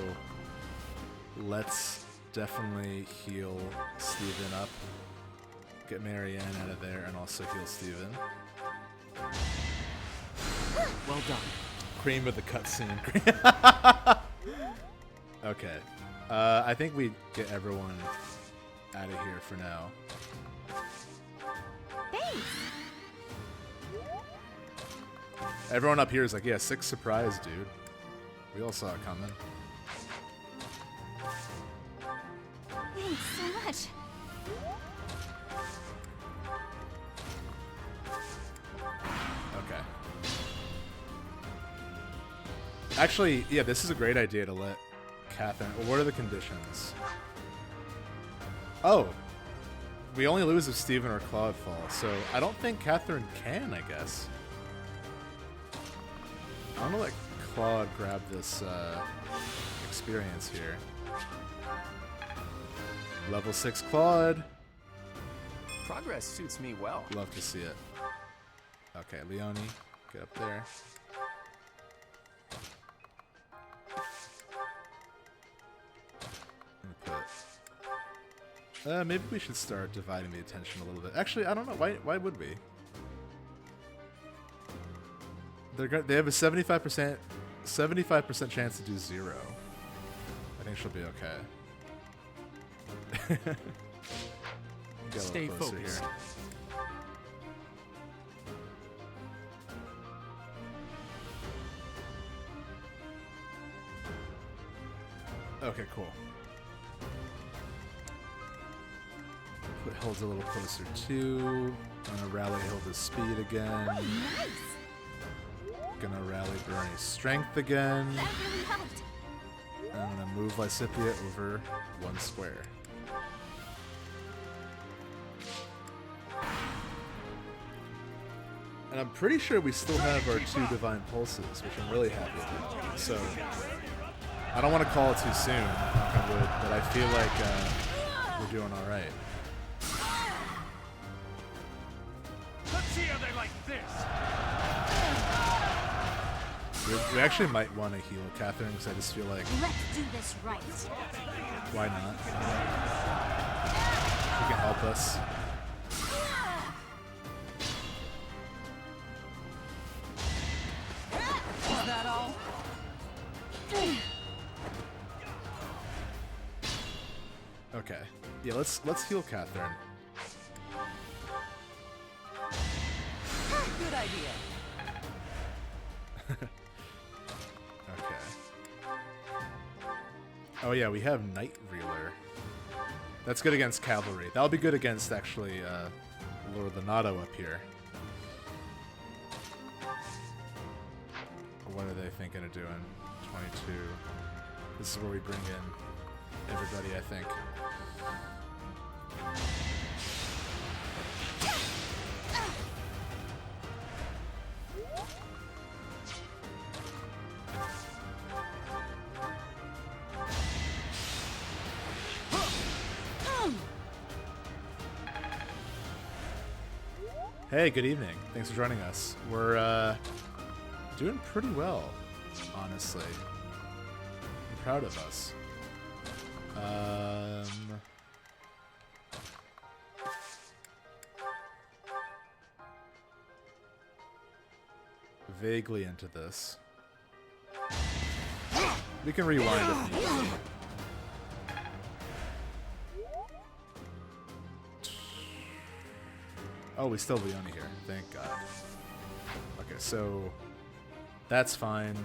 let's definitely heal Steven up. Get Marianne out of there and also heal Steven. Well done. Cream of the cutscene. Okay. I think we get everyone out of here for now. Thanks. Everyone up here is like, yeah, 6 surprise, dude. We all saw it coming. Thanks so much. Okay. Actually, yeah, this is a great idea to let Catherine... Well, what are the conditions? Oh. We only lose if Steven or Claude fall, so I don't think Catherine can, I guess. I want to let Claude grab this experience here. Level 6 Claude. Progress suits me well. Love to see it. Okay, Leone, get up there. Maybe we should start dividing the attention a little bit. Actually, I don't know. Why would we? They have a 75% chance to do 0. I think she'll be okay. Stay focused. Here. Okay, cool. Put Hilda a little closer too. Gonna rally Hilda's speed again. Oh, nice. Gonna rally Bernie's strength again. That really helped. And I'm gonna move Lysithia over 1 square. And I'm pretty sure we still have our 2 Divine Pulses, which I'm really happy about. So, I don't want to call it too soon, knock on wood, but I feel like we're doing alright. Let's see how they like this. We actually might want to heal Catherine, because I just feel like... Let's do this right. Why not? She can help us. Is that all? Okay. Yeah, let's heal Catherine. Good idea. Okay. Oh yeah, we have Night Reeler. That's good against Cavalry. That'll be good against, actually, Lord Lonato up here. What are they thinking of doing? 22. This is where we bring in everybody, I think. Hey, good evening. Thanks for joining us. We're doing pretty well, honestly. I'm proud of us. Vaguely into this. We can rewind if needed. Oh, we still have Leone here. Thank God. Okay, so that's fine.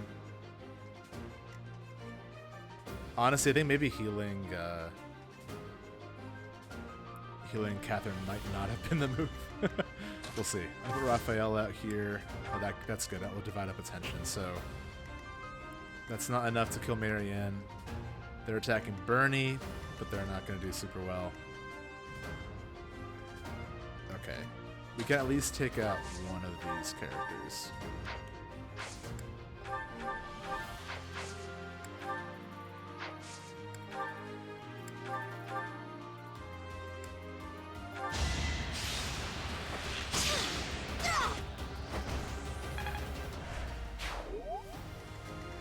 Honestly, I think maybe healing Catherine might not have been the move. We'll see. I'll put Raphael out here. Oh, that's good. That will divide up attention. So that's not enough to kill Marianne. They're attacking Bernie, but they're not going to do super well. Okay. We can at least take out one of these characters.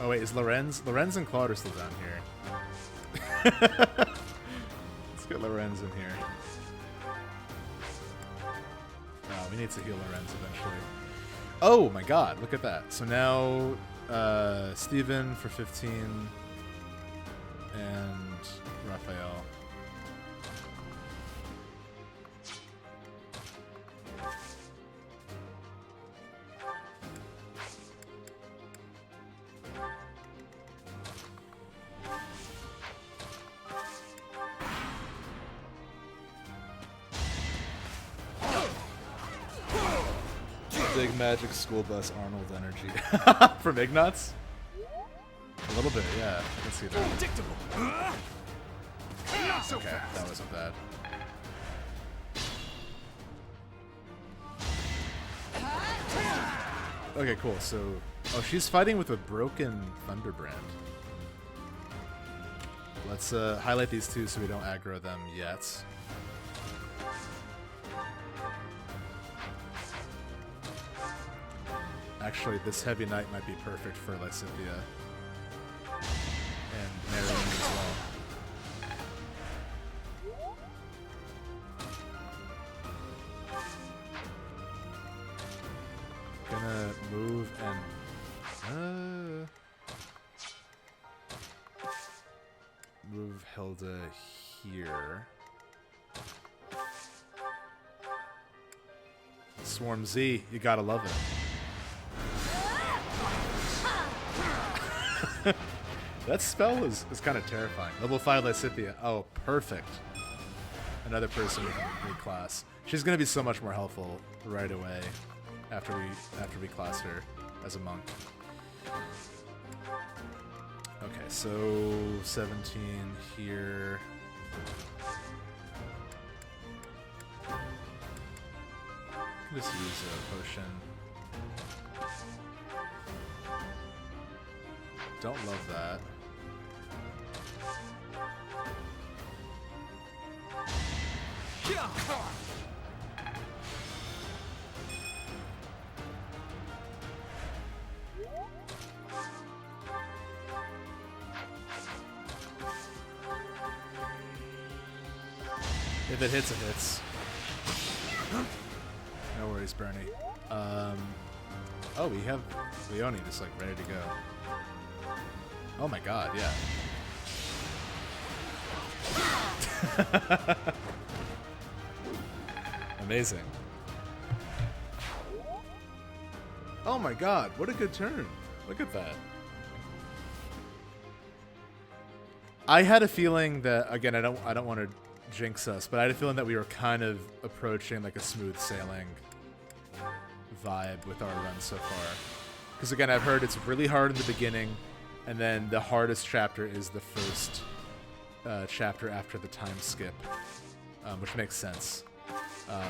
Oh wait, is Lorenz and Claude are still down here. Let's get Lorenz in here. Oh, we need to heal Lorenz eventually. Oh my god, look at that. So now Steven for 15 and Raphael. Big Magic School Bus Arnold energy. From Ignatz? A little bit, yeah. I can see that. Predictable. Okay, that wasn't bad. Okay, cool. So Oh, she's fighting with a broken Thunderbrand. Let's highlight these two so we don't aggro them yet. Actually, this Heavy Knight might be perfect for Lysithea. And Marion as well. Gonna move and... move Hilda here. Swarm Z, you gotta love it. That spell is kind of terrifying. Level 5 Lysithea. Oh, perfect. Another person we can reclass. She's gonna be so much more helpful right away after we class her as a monk. Okay, so 17 here. Just use a potion. Don't love that. If it hits, it hits. No worries, Bernie. Oh, we have Leone just like ready to go. Oh my god, yeah. Amazing. Oh my god, what a good turn. Look at that. I had a feeling that, again, I don't want to jinx us, but I had a feeling that we were kind of approaching like a smooth sailing vibe with our run so far. Because again, I've heard it's really hard in the beginning, and then the hardest chapter is the first chapter after the time skip, which makes sense. I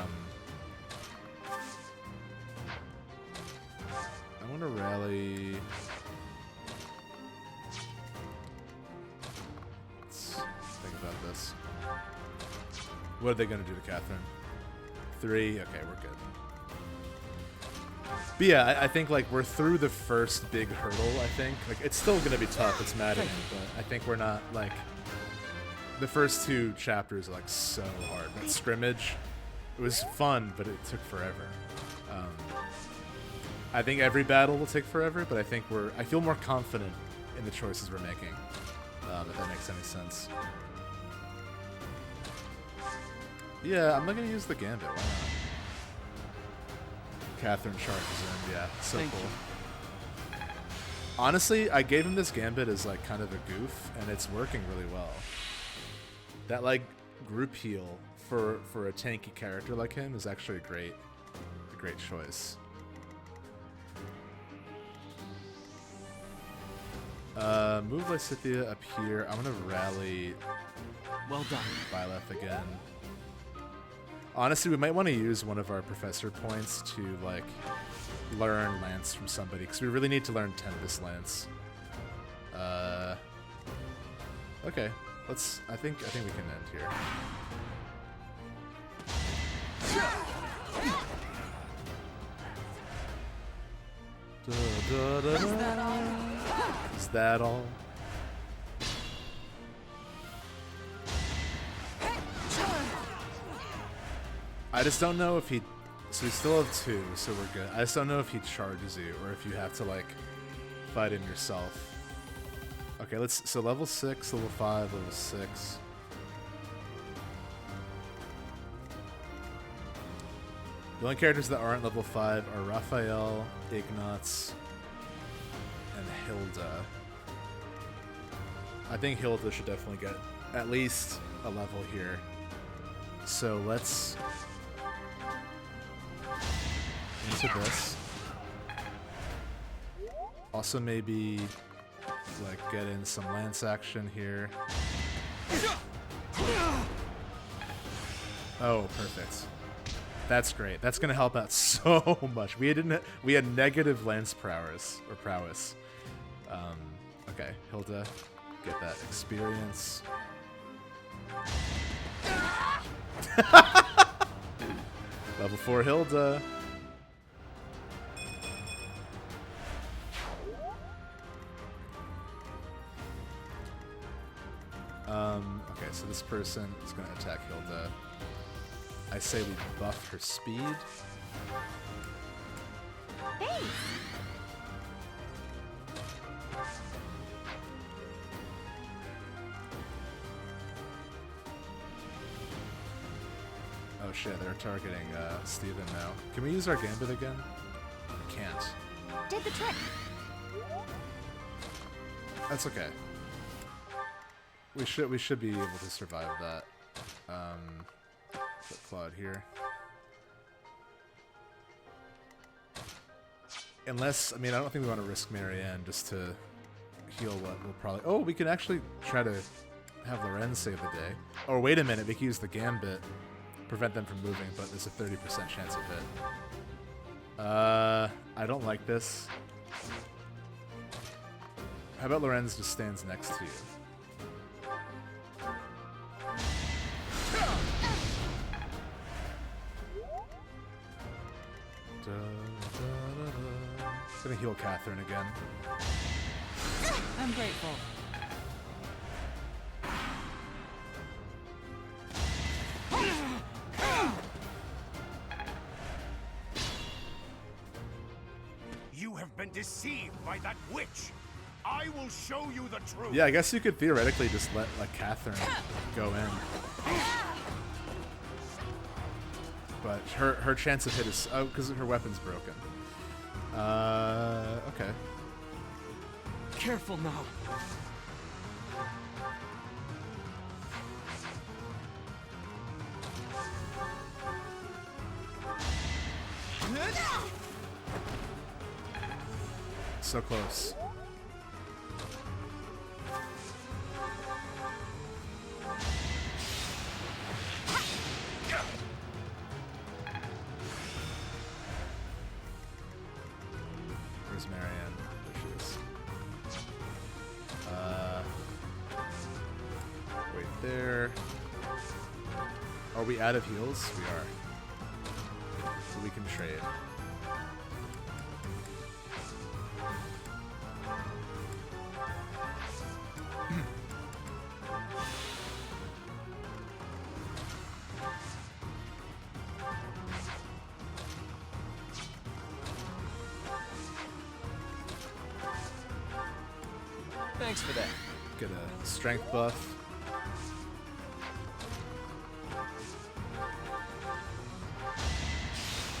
want to rally. Let's think about this. What are they going to do to Catherine? 3? Okay, we're good. But yeah, I think like we're through the first big hurdle, I think. Like it's still going to be tough, it's Maddening, but I think we're not like... The first 2 chapters are like so hard. That scrimmage, it was fun, but it took forever. I think every battle will take forever, but I think I feel more confident in the choices we're making, if that makes any sense. Yeah, I'm not going to use the Gambit, why not? Catherine charges in, yeah, so Thank cool. you. Honestly, I gave him this Gambit as like kind of a goof, and it's working really well. That like group heal for a tanky character like him is actually a great choice. Move Lysithea up here. I'm gonna rally. Well done. Byleth again. Honestly, we might want to use one of our professor points to like learn Lance from somebody, because we really need to learn Tempest Lance. Okay, I think we can end here. Is that all? I just don't know if he... So we still have 2, so we're good. I just don't know if he charges you, or if you have to, like, fight him yourself. Okay, so level 6, level 5, level 6. The only characters that aren't level 5 are Raphael, Ignatz, and Hilda. I think Hilda should definitely get at least a level here. So let's... into this. Also maybe like get in some lance action here. Oh, perfect. That's great. That's gonna help out so much. We had negative lance prowess. Okay, Hilda, get that experience. Level 4 Hilda. Okay, so this person is going to attack Hilda. I say we buff her speed. Thanks. Oh shit, they're targeting Steven now. Can we use our gambit again? I can't. Did the trick. That's okay. We should be able to survive that. Put Claude here. Unless, I mean, I don't think we want to risk Marianne just to heal what we'll probably... Oh, we can actually try to have Lorenz save the day. Or wait a minute, we can use the Gambit, prevent them from moving, but there's a 30% chance of hit. I don't like this. How about Lorenz just stands next to you? Gonna heal Catherine again. I'm grateful. You have been deceived by that witch. I will show you the truth. Yeah, I guess you could theoretically just let Catherine go in. But her chance of hit is because her weapon's broken. Okay. Careful now. So close. Where's Marianne? There she is. Wait there. Are we out of heals? We are. So we can trade. Thanks for that. Get a strength buff.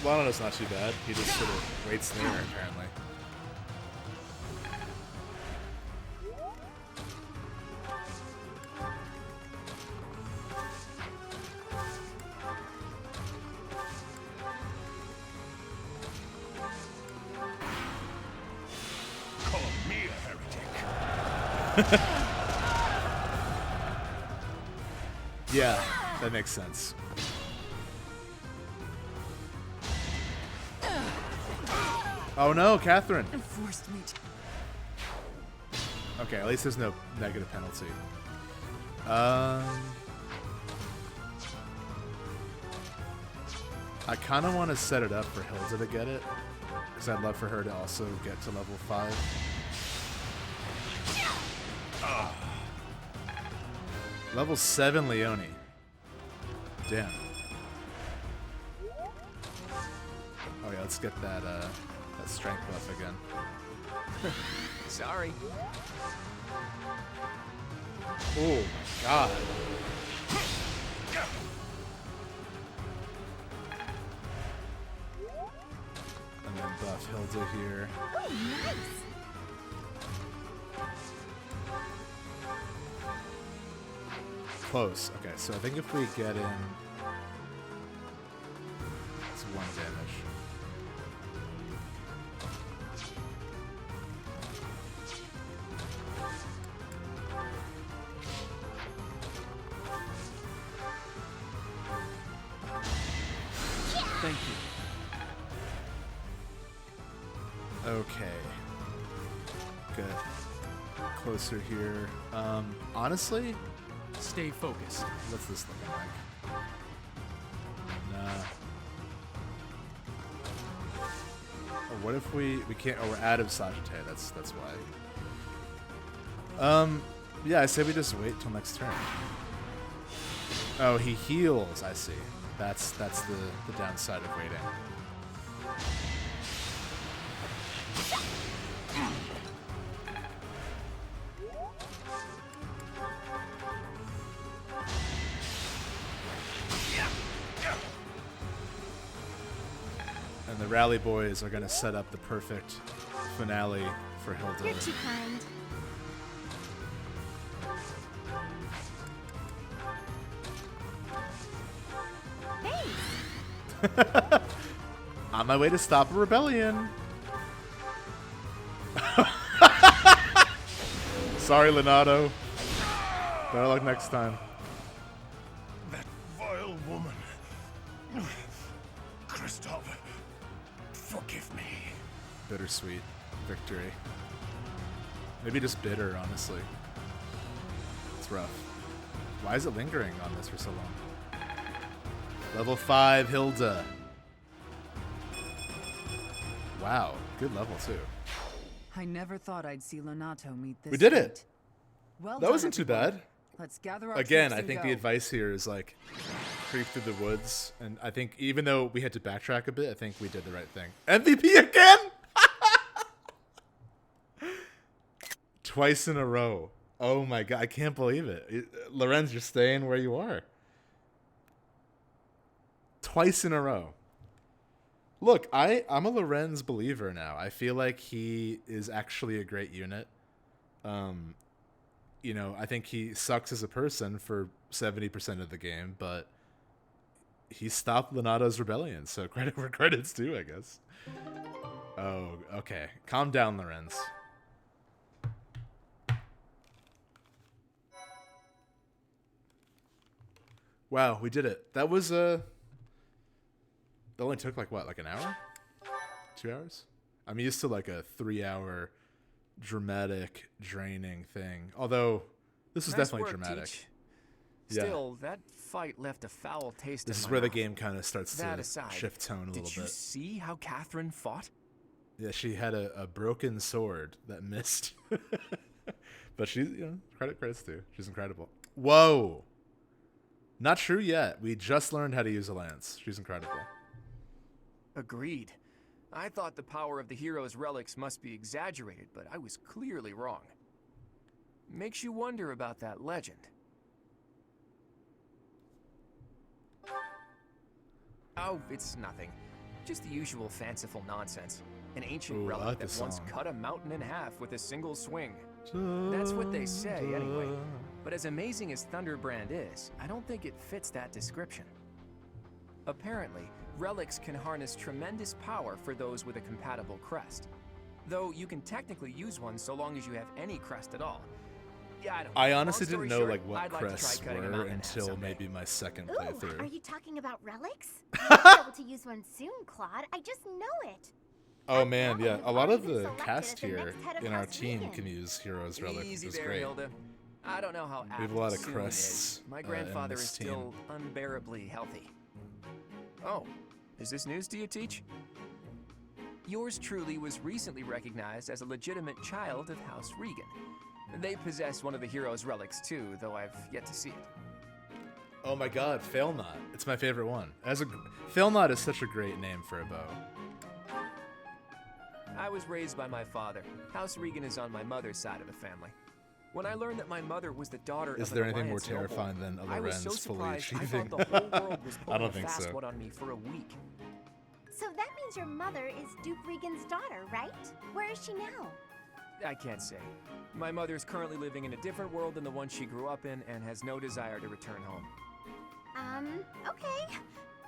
Lano's not too bad. He just sort of waits there, apparently. Call me a heretic. Yeah, that makes sense. Oh no, Catherine! It forced me to... Okay, at least there's no negative penalty. I kind of want to set it up for Hilda to get it, because I'd love for her to also get to level 5. Level 7 Leone. Damn. Oh yeah, let's get that strength buff again. Sorry. Oh my god. And then buff Hilda here. Oh, nice. Close. Okay, so I think if we get in... It's 1 damage. Thank you. Okay. Good. Closer here. Honestly, Stay focused. what's this looking like? Nah. Oh, what if we can't? Oh, we're out of Sagite. That's why. Yeah, I say we just wait till next turn. Oh, he heals. I see. That's the downside of waiting. And the Rally Boys are gonna set up the perfect finale for Hilda. You're too kind. Thanks. On my way to stop a rebellion. Sorry, Leonardo. Better luck next time. That vile woman. Kristoff, forgive me. Bittersweet victory. Maybe just bitter, honestly. It's rough. Why is it lingering on this for so long? Level 5 Hilda. Wow, good level too. I never thought I'd see Lonato meet this. We did fate. it. Well That done, wasn't too everyone. bad. Let's gather our Again, troops I and think go. the advice here is like creep through the woods, and I think even though we had to backtrack a bit, I think we did the right thing. MVP again? Twice in a row. Oh my god, I can't believe it. Lorenz, you're staying where you are. Twice in a row. Look, I'm a Lorenz believer now. I feel like he is actually a great unit. You know, I think he sucks as a person for 70% of the game, but he stopped Lonato's rebellion, so credit where credit's due, I guess. Oh, okay. Calm down, Lorenz. Wow, we did it. That was that only took like what, like an hour? 2 hours? I'm used to like a 3-hour dramatic, draining thing. Although this is Nice definitely work, dramatic. Teach. Yeah. Still, that fight left a foul taste This in is my where the mouth. game kind of starts That to aside, shift tone a did little you bit. see how Catherine fought? Yeah, she had a broken sword that missed. But she's, you know, credit's due. She's incredible. Whoa. Not true yet. We just learned how to use a lance. She's incredible. Agreed. I thought the power of the hero's relics must be exaggerated, but I was clearly wrong. Makes you wonder about that legend. Oh, it's nothing. Just the usual fanciful nonsense. An ancient Ooh, I relic like that this once song. cut a mountain in half with a single swing. That's what they say, anyway. But as amazing as Thunderbrand is, I don't think it fits that description. Apparently, relics can harness tremendous power for those with a compatible crest. Though you can technically use one so long as you have any crest at all. Yeah, I don't know. I honestly Long didn't story know short, like what I'd like to try crests cutting a were mountain in half until someday. maybe my second Ooh, playthrough. are you talking about relics? You'll be able to use one soon, Claude. I just know it. Oh man, yeah. A lot of Already the selected cast as the here next head of in our House team Regan. can use Heroes Relic, which Easy is there, great. Hilda. I don't know how We have a lot of soon crests, is. My in grandfather this is still unbearably healthy. Oh, is this news to you, Teach? Yours truly was recently recognized as a legitimate child of House Regan. They possess one of the hero's relics too, though I've yet to see it. Oh my god, Failnaught. It's my favorite one. Failnaught is such a great name for a bow. I was raised by my father. House Regan is on my mother's side of the family. When I learned that my mother was the daughter Is of there an anything more Alliance noble, terrifying than a I was so Lorenz fully surprised I achieving? thought the whole world was I pulling don't a think fast so. one on me for a week. So that means your mother is Duke Regan's daughter, right? Where is she now? I can't say. My mother is currently living in a different world than the one she grew up in and has no desire to return home. Okay.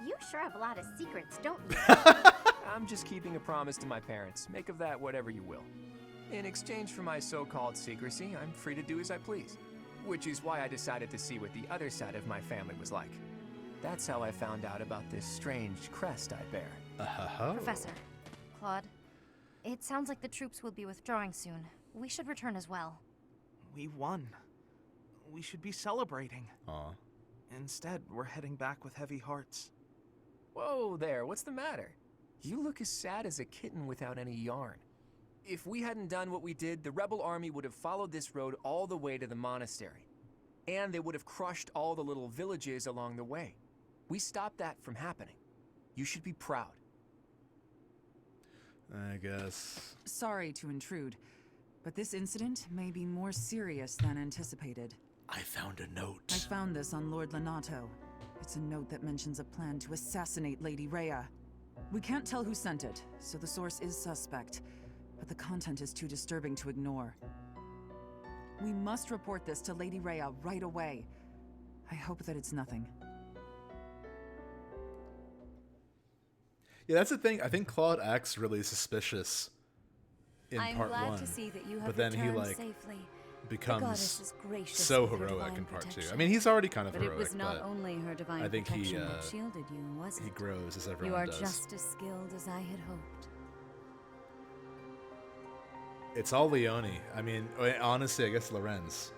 You sure have a lot of secrets, don't you? I'm just keeping a promise to my parents. Make of that whatever you will. In exchange for my so-called secrecy, I'm free to do as I please. Which is why I decided to see what the other side of my family was like. That's how I found out about this strange crest I bear. Professor, Claude, it sounds like the troops will be withdrawing soon. We should return as well. We won. We should be celebrating. Aw. Instead, we're heading back with heavy hearts. Whoa there, what's the matter? You look as sad as a kitten without any yarn. If we hadn't done what we did, the rebel army would have followed this road all the way to the monastery. And they would have crushed all the little villages along the way. We stopped that from happening. You should be proud. I guess. Sorry to intrude, but this incident may be more serious than anticipated. I found a note. I found this on Lord Lenato. It's a note that mentions a plan to assassinate Lady Rhea. We can't tell who sent it, so the source is suspect, but the content is too disturbing to ignore. We must report this to Lady Rhea right away. I hope that it's nothing. Yeah, that's the thing. I think Claude acts really suspicious in part one. I'm glad to see that you have but then he returned like safely. becomes so heroic in part two. I mean, he's already kind of but heroic, it was not but only her divine I think protection that shielded you, was it? he grows as everyone You are does. just as skilled as I had hoped. It's all Leone. I mean, honestly, I guess Lorenz.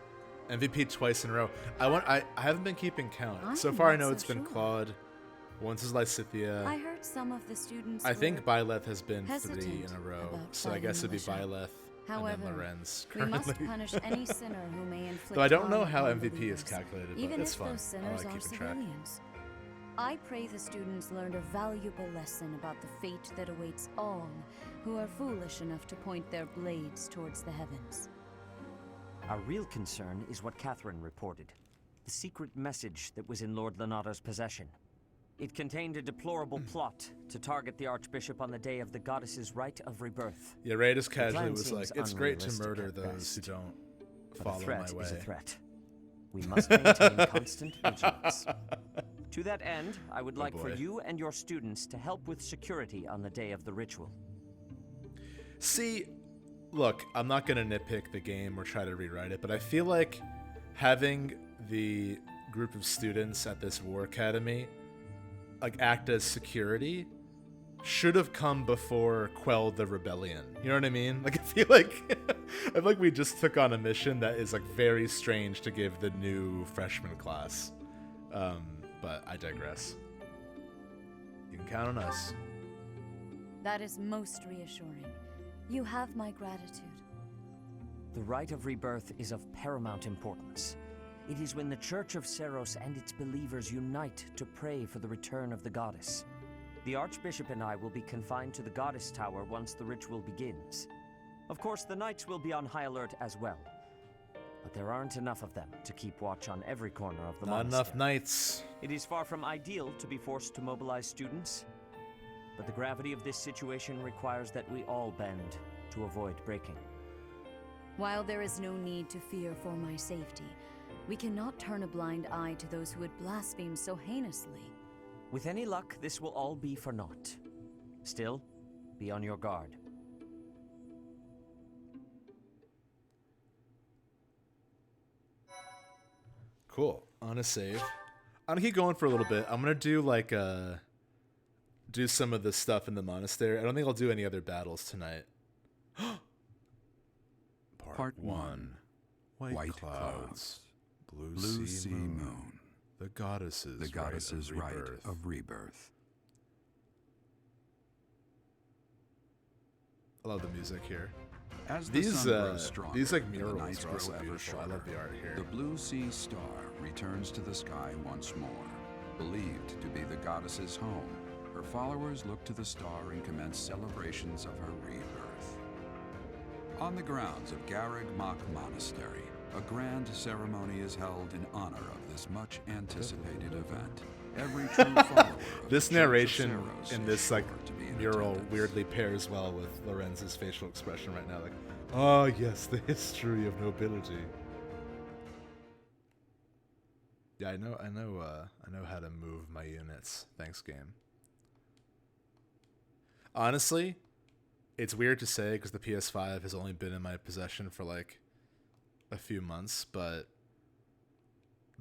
MVP twice in a row. I haven't been keeping count. So far, I know it's been Claude. Once is Lysithea. I heard some of the students I think Byleth has been 3 hesitant in a row. about So I guess it'd be fighting Byleth However, and then Lorenz we currently. must punish any sinner who may inflict Though I don't know harm how upon MVP believers, is calculated, but even it's if fun. those I sinners like are keeping track. civilians. I pray the students learned a valuable lesson about the fate that awaits all who are foolish enough to point their blades towards the heavens. Our real concern is what Catherine reported. The secret message that was in Lord Lenato's possession. It contained a deplorable plot to target the Archbishop on the day of the goddess's rite of rebirth. Yeah, Ray just The casually plan was like, seems it's great to unrealistic murder at those best, who don't but follow a threat my way. is a threat. We must maintain constant vigilance. To that end, I would like for boy. you and your students to help with security on the day of the ritual. See, look, I'm not going to nitpick the game or try to rewrite it, but I feel like having the group of students at this war academy like act as security should have come before quell the rebellion. You know what I mean? Like I feel like we just took on a mission that is like very strange to give the new freshman class. But I digress. You can count on us. That is most reassuring. You have my gratitude. The rite of rebirth is of paramount importance. It is when the Church of Seros and its believers unite to pray for the return of the goddess. The Archbishop and I will be confined to the Goddess Tower once the ritual begins. Of course, the Knights will be on high alert as well. But there aren't enough of them to keep watch on every corner of the Not monastery. enough knights. It is far from ideal to be forced to mobilize students, but the gravity of this situation requires that we all bend to avoid breaking. While there is no need to fear for my safety, we cannot turn a blind eye to those who would blaspheme so heinously. With any luck, this will all be for naught. Still, be on your guard. Cool. On a save. I'm gonna keep going for a little bit. I'm gonna do like do some of the stuff in the monastery. I don't think I'll do any other battles tonight. Part 1. White clouds. Blue sea moon. The goddess's rite of rebirth. I love the music here. As the These sun grows stronger, these like and the murals nights are also grow ever beautiful. I love the art here. The blue sea star returns to the sky once more. Believed to be the goddess's home, her followers look to the star and commence celebrations of her rebirth. On the grounds of Garreg Mach Monastery, a grand ceremony is held in honor of this much anticipated event. Every true follower of This the Church of narration Seros in is this like sure to be in mural attendance. weirdly pairs well with Lorenz's facial expression right now. Like, oh yes, the history of nobility. Yeah, I know how to move my units. Thanks, game. Honestly, it's weird to say because the PS5 has only been in my possession for like a few months, but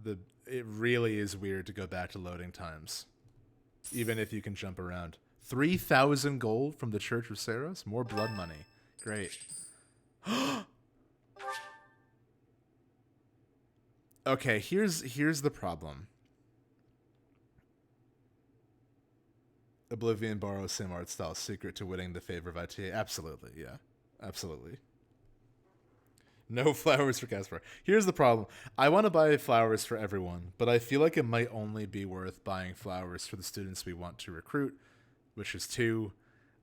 it really is weird to go back to loading times, even if you can jump around. 3,000 gold from the Church of Seros? More blood money. Great. Okay, here's the problem. Oblivion borrows same art style, secret to winning the favor of ITA. Absolutely, yeah. Absolutely. No flowers for Caspar. Here's the problem. I want to buy flowers for everyone, but I feel like it might only be worth buying flowers for the students we want to recruit, which is 2.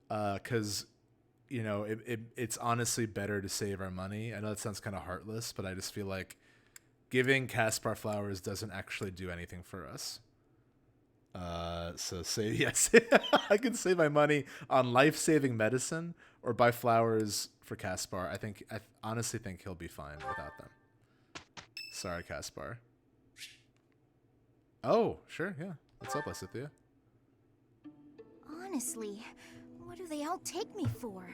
Because, you know, it's honestly better to save our money. I know that sounds kind of heartless, but I just feel like giving Caspar flowers doesn't actually do anything for us. So say yes. I can save my money on life-saving medicine or buy flowers for Caspar. I honestly think he'll be fine without them. Sorry, Caspar. Oh, sure, yeah. What's up, Lysithia? Honestly, what do they all take me for?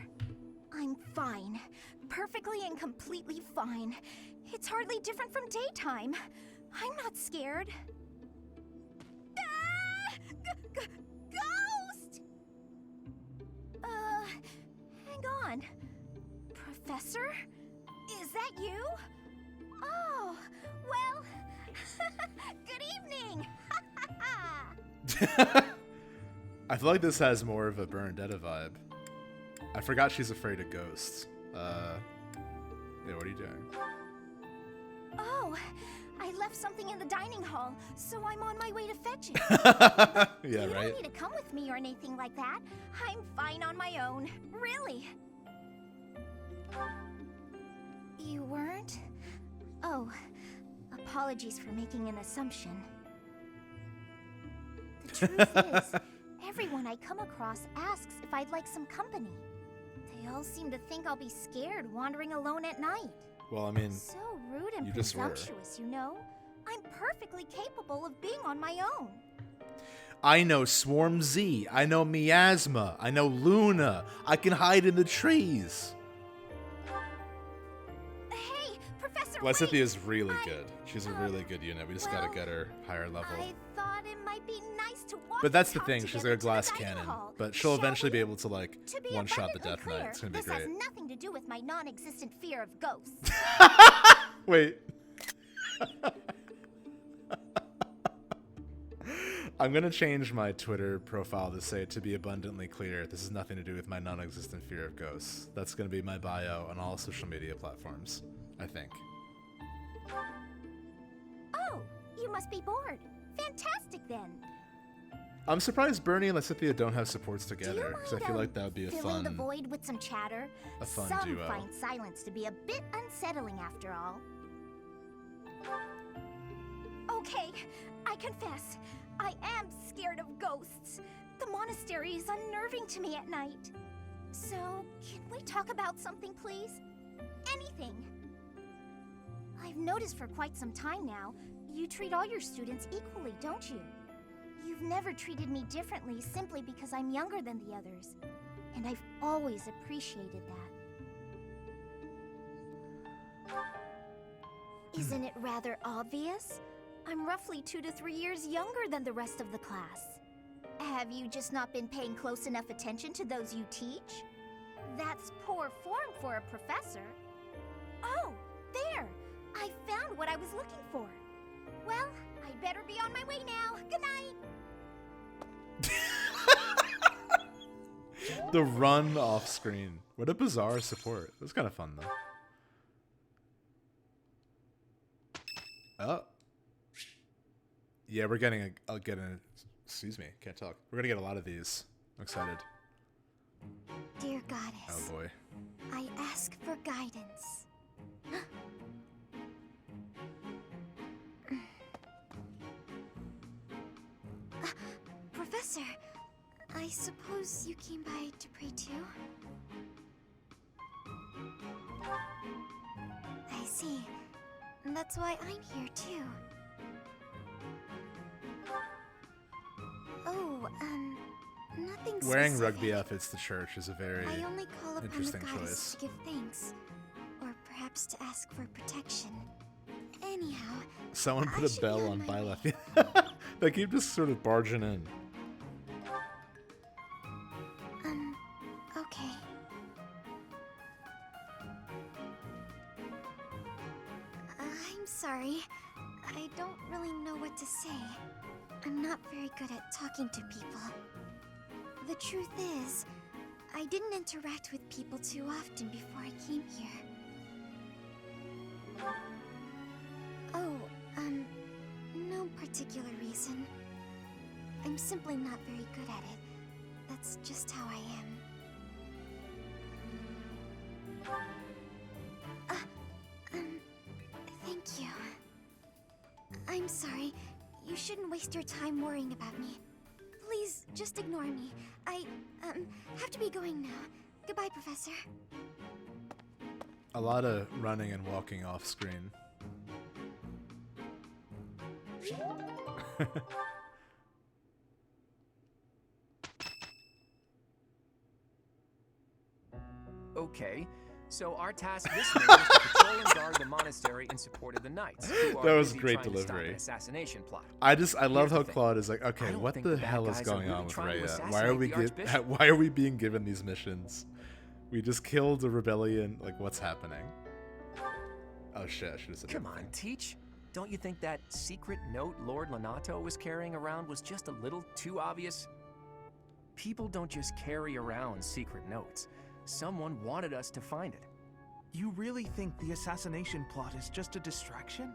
I'm fine. Perfectly and completely fine. It's hardly different from daytime. I'm not scared. Ghost! Hang on. Professor? Is that you? Oh, well, good evening! I feel like this has more of a Bernadetta vibe. I forgot she's afraid of ghosts. Yeah, what are you doing? Oh, I left something in the dining hall, so I'm on my way to fetch it. Yeah, you right? don't need to come with me or anything like that. I'm fine on my own. Really. You weren't? Oh, apologies for making an assumption. The truth is, everyone I come across asks if I'd like some company. They all seem to think I'll be scared wandering alone at night. Well, I mean, So rude and you just were. presumptuous, you know? I'm perfectly capable of being on my own. I know Swarm Z. I know Miasma. I know Luna. I can hide in the trees. Hey, Professor, Lysithia is really good. She's a really good unit. We just gotta get her higher level. I thought it might be nice to walk But that's the and thing. talk She's like together a to glass the dining cannon. hall. But she'll Shall eventually we? be able to like To be one-shot the abundantly Death clear, Knight. It's gonna be this great. has nothing to do with my non-existent fear of ghosts. Wait. I'm gonna change my Twitter profile to say, to be abundantly clear, this has nothing to do with my non-existent fear of ghosts. That's gonna be my bio on all social media platforms, I think. Oh, you must be bored. Fantastic then. I'm surprised Bernie and Lysithia don't have supports together, because I feel like that would be a filling the fun... void with some chatter? a fun Some duo. find silence to be a bit unsettling after all. Okay, I confess, I am scared of ghosts. The monastery is unnerving to me at night. So, can we talk about something, please? Anything. I've noticed for quite some time now, you treat all your students equally, don't you? You've never treated me differently simply because I'm younger than the others. And I've always appreciated that. Isn't it rather obvious? I'm roughly 2 to 3 years younger than the rest of the class. Have you just not been paying close enough attention to those you teach? That's poor form for a professor. Oh, there! I found what I was looking for. Well, I'd better be on my way now. Good night! The run off screen. What a bizarre support. It was kind of fun, though. Oh. Yeah, we're getting excuse me, can't talk. We're gonna get a lot of these. I'm excited. Dear Goddess. Oh boy. I ask for guidance. Professor, I suppose you came by to pray too? I see. That's why I'm here too. Oh, nothing Wearing specific. rugby outfits to church is a very I only call upon the interesting goddess choice. to give thanks, or perhaps to ask for protection. Anyhow, Someone I put should a be bell on on my buy left. They keep just sort of barging in. Okay. I'm sorry. I don't really know what to say. I'm not very good at talking to people. The truth is, I didn't interact with people too often before I came here. Oh, no particular reason. I'm simply not very good at it. That's just how I am. Thank you. I'm sorry. You shouldn't waste your time worrying about me. Please, just ignore me. I, have to be going now. Goodbye, Professor. A lot of running and walking off screen. Okay, so our task this year is to patrol and guard the monastery in support of the knights. Who are That was busy great trying to stop delivery. an assassination plot. I Here's love how the thing. Claude is like, okay, I don't what think the the bad hell is guys are going really on with trying to Rhea? assassinate Why are we being given these missions? We just killed a rebellion. Like, what's happening? Oh shit! I should have said. Come on, Teach. Don't you think that secret note Lord Lonato was carrying around was just a little too obvious? People don't just carry around secret notes. Someone wanted us to find it. You really think the assassination plot is just a distraction?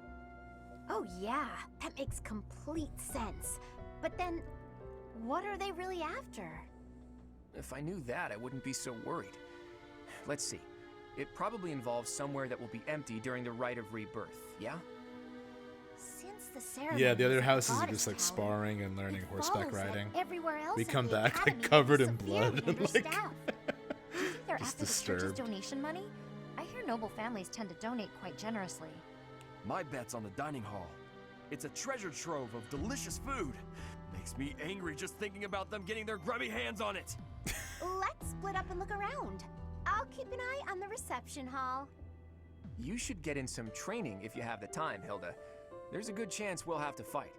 Oh yeah, that makes complete sense. But then, what are they really after? If I knew that, I wouldn't be so worried. Let's see. It probably involves somewhere that will be empty during the Rite of Rebirth, yeah? Since the ceremony Yeah, the other is at houses are Goddess just like Tower, sparring and learning horseback follows that riding. everywhere else We at come the back academy like covered will in be blood severely and like understaffed. Do you think they're just after the church's disturbed. donation money? I hear noble families tend to donate quite generously. My bet's on the dining hall. It's a treasure trove of delicious food. Makes me angry just thinking about them getting their grubby hands on it. Let's split up and look around. I'll keep an eye on the reception hall. You should get in some training if you have the time, Hilda. There's a good chance we'll have to fight.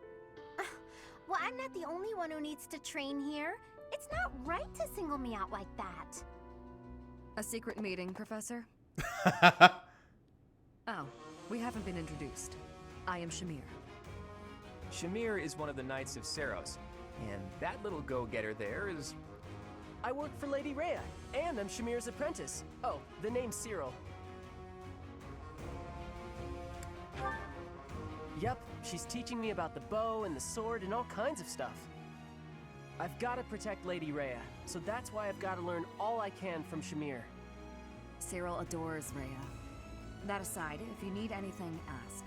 Well, I'm not the only one who needs to train here. It's not right to single me out like that. A secret meeting, Professor? Oh, we haven't been introduced. I am Shamir. Shamir is one of the Knights of Seros, and that little go-getter there is... I work for Lady Rhea, and I'm Shamir's apprentice. Oh, the name's Cyril. Yep, she's teaching me about the bow and the sword and all kinds of stuff. I've got to protect Lady Rhea, so that's why I've got to learn all I can from Shamir. Cyril adores Rhea. That aside, if you need anything, ask.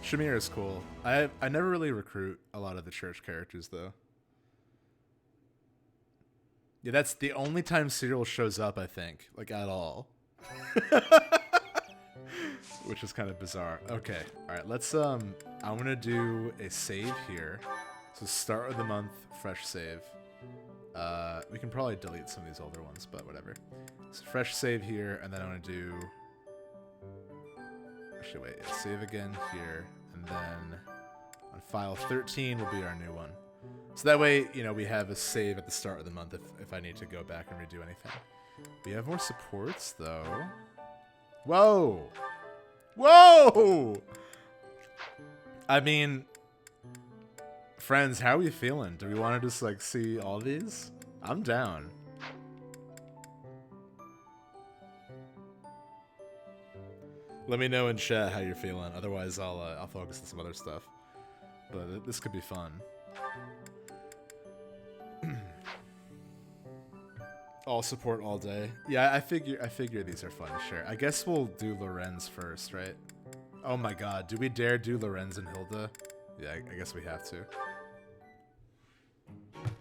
Shamir is cool. I never really recruit a lot of the church characters though. Yeah, that's the only time Cyril shows up, I think, like at all. Which is kind of bizarre. Okay, all right, let's I'm gonna do a save here. So start of the month, fresh save. We can probably delete some of these older ones, but whatever. So fresh save here, and then I'm gonna do. Actually, wait, yeah, save again here, and then on file 13 will be our new one. So that way, you know, we have a save at the start of the month if I need to go back and redo anything. We have more supports though. Whoa! Whoa! I mean, friends, how are we feeling? Do we want to just like see all these? I'm down. Let me know in chat how you're feeling. Otherwise, I'll focus on some other stuff. But this could be fun. All support all day. Yeah, I figure these are fun to share. I guess we'll do Lorenz first, right? Oh my god, do we dare do Lorenz and Hilda? Yeah, I guess we have to.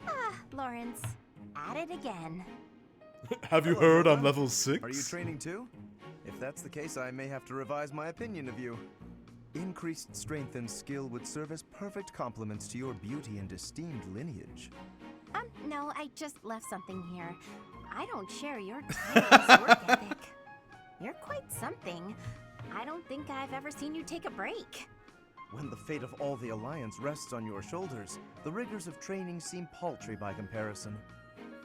Ah, Lawrence, at it again. Have you heard I'm level 6? Are you training too? If that's the case, I may have to revise my opinion of you. Increased strength and skill would serve as perfect complements to your beauty and esteemed lineage. No, I just left something here. I don't share your tireless work ethic. You're quite something. I don't think I've ever seen you take a break. When the fate of all the Alliance rests on your shoulders, the rigors of training seem paltry by comparison.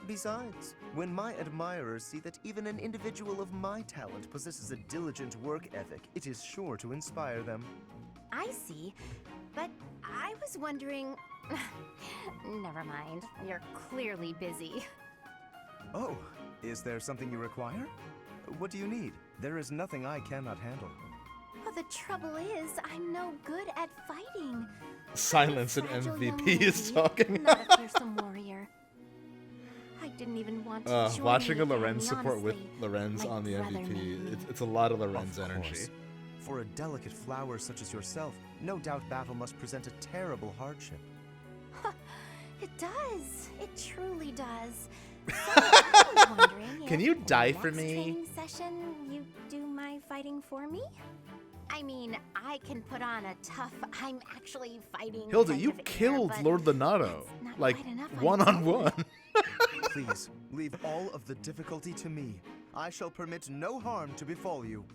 Besides, when my admirers see that even an individual of my talent possesses a diligent work ethic, it is sure to inspire them. I see, but I was wondering... Never mind, you're clearly busy. Oh, is there something you require? What do you need? There is nothing I cannot handle. Well, the trouble is, I'm no good at fighting. Silence and MVP is talking. Not a fearsome warrior. I didn't even want to join watching a the Lorenz academy, support with honestly. Lorenz My on the brother MVP, made me. it's a lot of Lorenz Of energy. course. For a delicate flower such as yourself, no doubt battle must present a terrible hardship. It does. It truly does. So, I was wondering Can if you in the die for next me? training session, you do my fighting for me? I mean, I can put on a tough, I'm actually fighting. Hilda, kind you of air, killed but Lord Lenato, not like quite enough on one-on-one. Please, leave all of the difficulty to me. I shall permit no harm to befall you.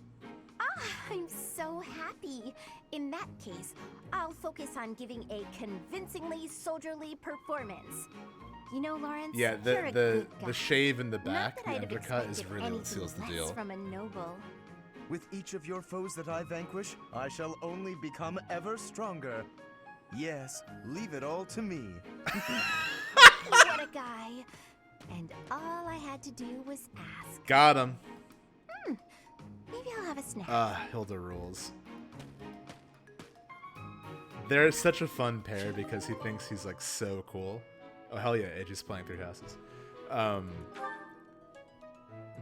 I'm so happy. In that case, I'll focus on giving a convincingly soldierly performance. You know, Lawrence, Yeah, you're a the good guy. the shave in the Not back, that the I'd have undercut is expected really what anything seals the less deal. from a noble. With each of your foes that I vanquish, I shall only become ever stronger. Yes, leave it all to me. What a guy. And all I had to do was ask. Got him. Maybe I'll have a snack. Hilda rules. They're such a fun pair because he thinks he's like so cool. Oh hell yeah, Edgy's playing Three Houses.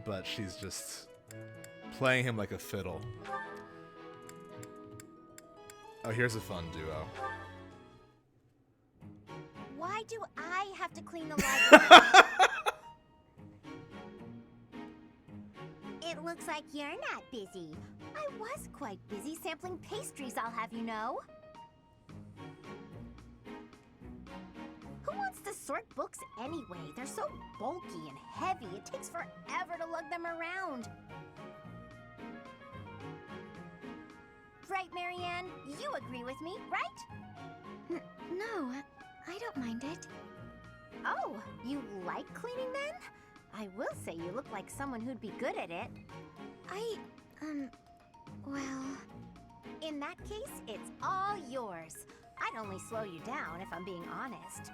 But she's just playing him like a fiddle. Oh, here's a fun duo. Why do I have to clean the library? It looks like you're not busy. I was quite busy sampling pastries, I'll have you know. Who wants to sort books anyway? They're so bulky and heavy, it takes forever to lug them around. Right, Marianne? You agree with me, right? No, I don't mind it. Oh, you like cleaning then? I will say you look like someone who'd be good at it. Well... In that case, it's all yours. I'd only slow you down if I'm being honest.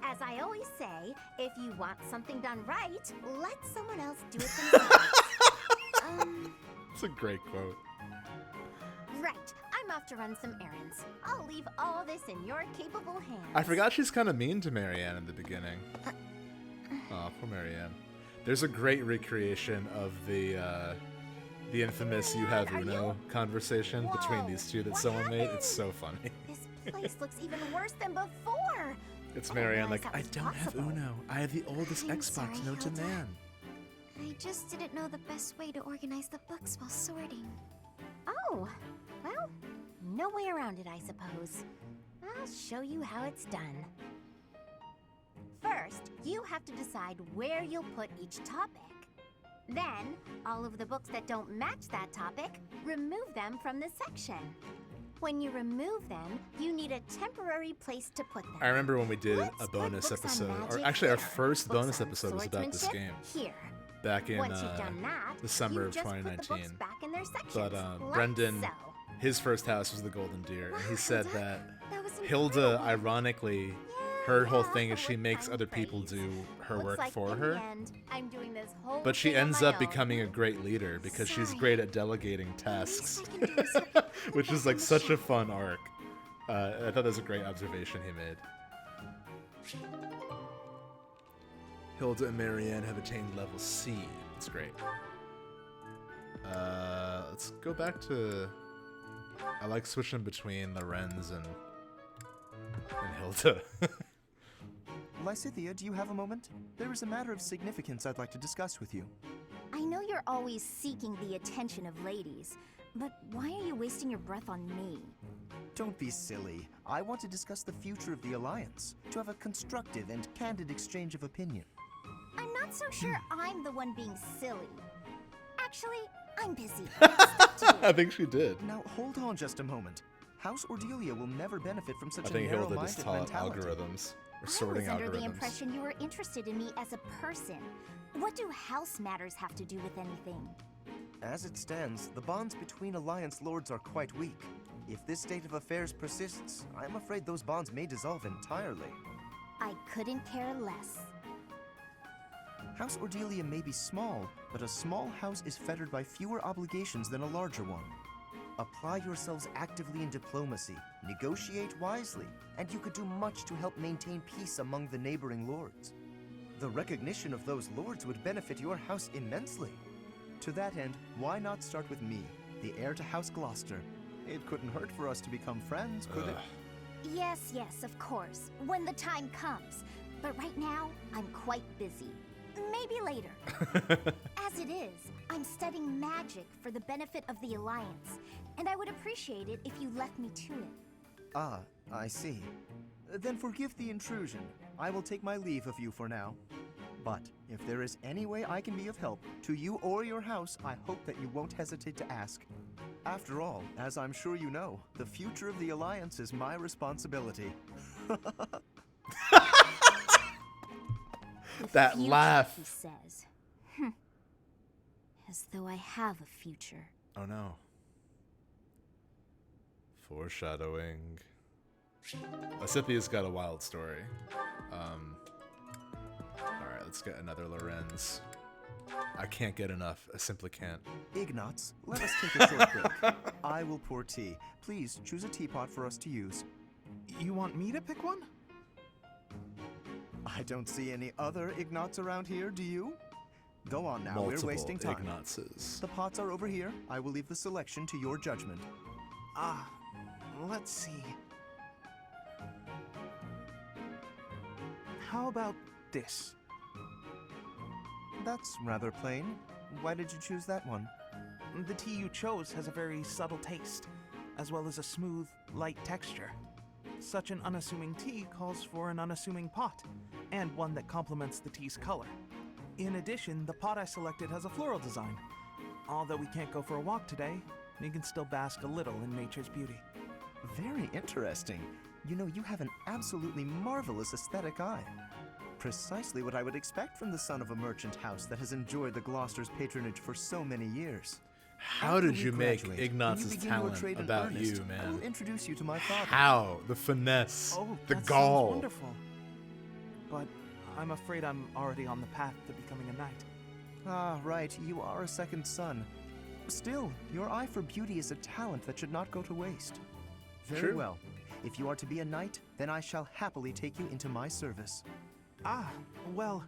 As I always say, if you want something done right, let someone else do it themselves. It's a great quote. Right. I'm off to run some errands. I'll leave all this in your capable hands. I forgot she's kind of mean to Marianne in the beginning. Oh, poor Marianne. There's a great recreation of the infamous "You Have Uno" conversation between these two that someone made. It's so funny. This place looks even worse than before. It's I Marianne didn't like, realize I that don't was have possible. Uno. I have the oldest I'm Xbox sorry, known to Hilda. man. I just didn't know the best way to organize the books while sorting. Oh, well, no way around it, I suppose. I'll show you how it's done. First, you have to decide where you'll put each topic. Then, all of the books that don't match that topic, remove them from the section. When you remove them, you need a temporary place to put them. I remember when we did Let's a put bonus books on episode, or magic actually our here. first Books bonus on episode was about this game. swordsmanship here. Back in Once you've done that, the summer you of just put the 2019. books back in their sections, But like Brendan, so. his first house was the Golden Deer, and he said that That was Hilda, ironically, her whole thing is she makes other people do her Looks work like for in her. the end, I'm doing this whole But she thing on ends my up own. becoming a great leader because she's Sorry. great at delegating tasks, I can do is help you put which them is back like in the such a shelf. fun arc. I thought that was a great observation he made. Hilda and Marianne have attained level C. It's great. Let's go back to... I like switching between Lorenz and Hilda. Lysithea, do you have a moment? There is a matter of significance I'd like to discuss with you. I know you're always seeking the attention of ladies, but why are you wasting your breath on me? Don't be silly. I want to discuss the future of the Alliance, to have a constructive and candid exchange of opinion. I'm not so sure I'm the one being silly. Actually, I'm busy. Stuff to do. I think she did. Now, hold on just a moment. House Ordelia will never benefit from such I a think Hilda just narrow-minded taught mentality. algorithms. Or I sorting was under algorithms. the impression you were interested in me as a person. What do house matters have to do with anything? As it stands, the bonds between Alliance lords are quite weak. If this state of affairs persists, I'm afraid those bonds may dissolve entirely. I couldn't care less. House Ordelia may be small, but a small house is fettered by fewer obligations than a larger one. Apply yourselves actively in diplomacy, negotiate wisely, and you could do much to help maintain peace among the neighboring lords. The recognition of those lords would benefit your house immensely. To that end, why not start with me, the heir to House Gloucester? It couldn't hurt for us to become friends, could it? Yes, of course, when the time comes. But right now, I'm quite busy. Maybe later. As it is, I'm studying magic for the benefit of the Alliance, and I would appreciate it if you left me to it. Ah, I see. Then forgive the intrusion. I will take my leave of you for now. But if there is any way I can be of help, to you or your house, I hope that you won't hesitate to ask. After all, as I'm sure you know, the future of the Alliance is my responsibility. That Future, laugh. he says. As though I have a future. Oh no. Foreshadowing. Ascipia's got a wild story. Alright, let's get another Lorenz. I can't get enough. I simply can't. Ignatz, let us take a short break. I will pour tea. Please choose a teapot for us to use. You want me to pick one? I don't see any other Ignatz around here, do you? Go on now, Multiple we're wasting time. Ignatzes. The pots are over here. I will leave the selection to your judgment. Let's see. How about this? That's rather plain. Why did you choose that one? The tea you chose has a very subtle taste, as well as a smooth, light texture. Such an unassuming tea calls for an unassuming pot, and one that complements the tea's color. In addition, the pot I selected has a floral design. Although we can't go for a walk today, we can still bask a little in nature's beauty. Very interesting. You know, you have an absolutely marvelous aesthetic eye. Precisely what I would expect from the son of a merchant house that has enjoyed the Gloucester's patronage for so many years. How After did we you make graduate, when Ignaz's begin your talent trade in about earnest, you, I will man? introduce you to my father. How? The finesse. Oh, the that gall. sounds wonderful. But I'm afraid I'm already on the path to becoming a knight. Ah, right, you are a second son. Still, your eye for beauty is a talent that should not go to waste. Very True. well. If you are to be a knight, then I shall happily take you into my service. Ah, well...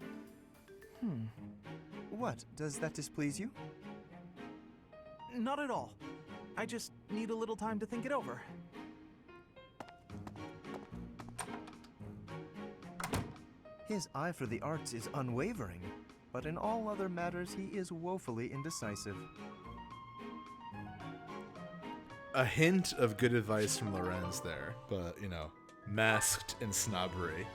What? Does that displease you? Not at all. I just need a little time to think it over. His eye for the arts is unwavering, but in all other matters he is woefully indecisive. A hint of good advice from Lorenz there, but, you know, masked in snobbery.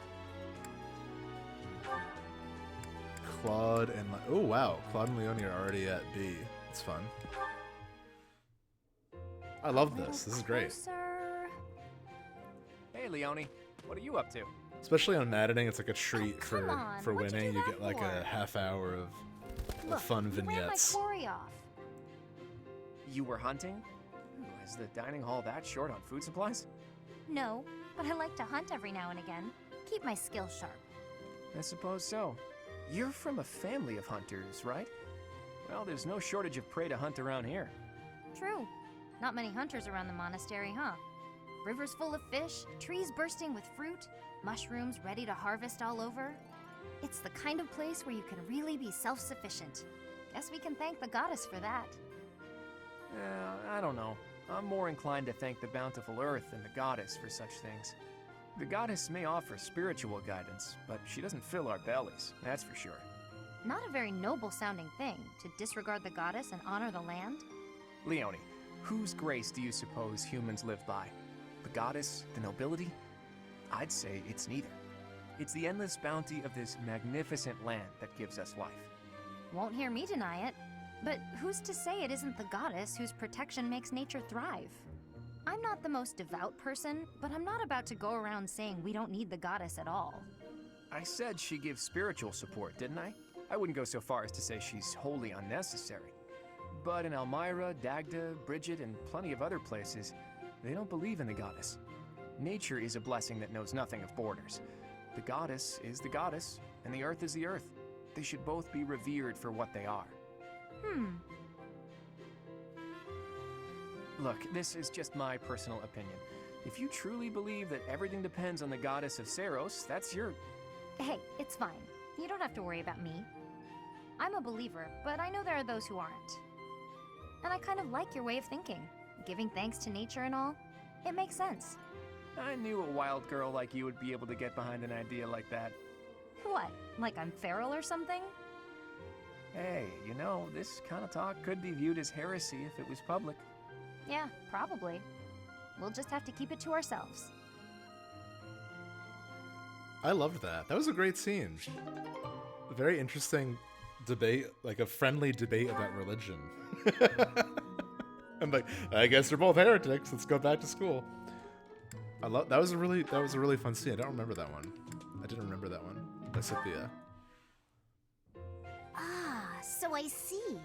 Claude and... oh, wow. Claude and Leonie are already at B. It's fun. I love this. This is great. Hey, Leonie. What are you up to? Especially on Maddening, it's like a treat for on, winning. You get like for? a half hour of Look, fun you ran my vignettes. quarry off. You were hunting? Ooh, is the dining hall that short on food supplies? No, but I like to hunt every now and again. Keep my skills sharp. I suppose so. You're from a family of hunters, right? Well, there's no shortage of prey to hunt around here. True. Not many hunters around the monastery, huh? Rivers full of fish, trees bursting with fruit, mushrooms ready to harvest all over. It's the kind of place where you can really be self-sufficient. Guess we can thank the goddess for that. I don't know. I'm more inclined to thank the bountiful earth and the goddess for such things. The goddess may offer spiritual guidance, but she doesn't fill our bellies, that's for sure. Not a very noble-sounding thing to disregard the goddess and honor the land. Leonie, whose grace do you suppose humans live by? The goddess? The nobility? I'd say it's neither. It's the endless bounty of this magnificent land that gives us life. Won't hear me deny it. But who's to say it isn't the goddess whose protection makes nature thrive? I'm not the most devout person, but I'm not about to go around saying we don't need the goddess at all. I said she gives spiritual support, didn't I? I wouldn't go so far as to say she's wholly unnecessary. But in Elmira, Dagda, Bridget, and plenty of other places, they don't believe in the goddess. Nature is a blessing that knows nothing of borders. The goddess is the goddess, and the earth is the earth. They should both be revered for what they are. Look, this is just my personal opinion. If you truly believe that everything depends on the goddess of Saros, that's your... Hey, it's fine. You don't have to worry about me. I'm a believer, but I know there are those who aren't. And I kind of like your way of thinking. Giving thanks to nature and all. It makes sense. I knew a wild girl like you would be able to get behind an idea like that. What? Like I'm feral or something? Hey, you know, this kind of talk could be viewed as heresy if it was public. Yeah, probably. We'll just have to keep it to ourselves. I loved that. That was a great scene. A very interesting debate, like a friendly debate about religion. I'm like, I guess they're both heretics. Let's go back to school. That was a really fun scene. I don't remember that one. I didn't remember that one. By Cynthia. Ah, so I see.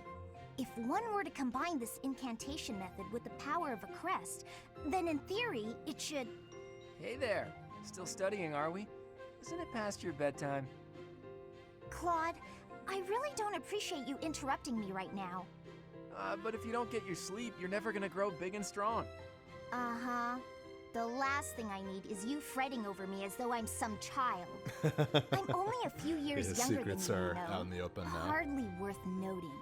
If one were to combine this incantation method with the power of a crest, then in theory, it should... Hey there. Still studying, are we? Isn't it past your bedtime? Claude, I really don't appreciate you interrupting me right now. But if you don't get your sleep, you're never gonna grow big and strong. Uh-huh. The last thing I need is you fretting over me as though I'm some child. I'm only a few years younger than you, are know. out in the open now. Hardly worth noting.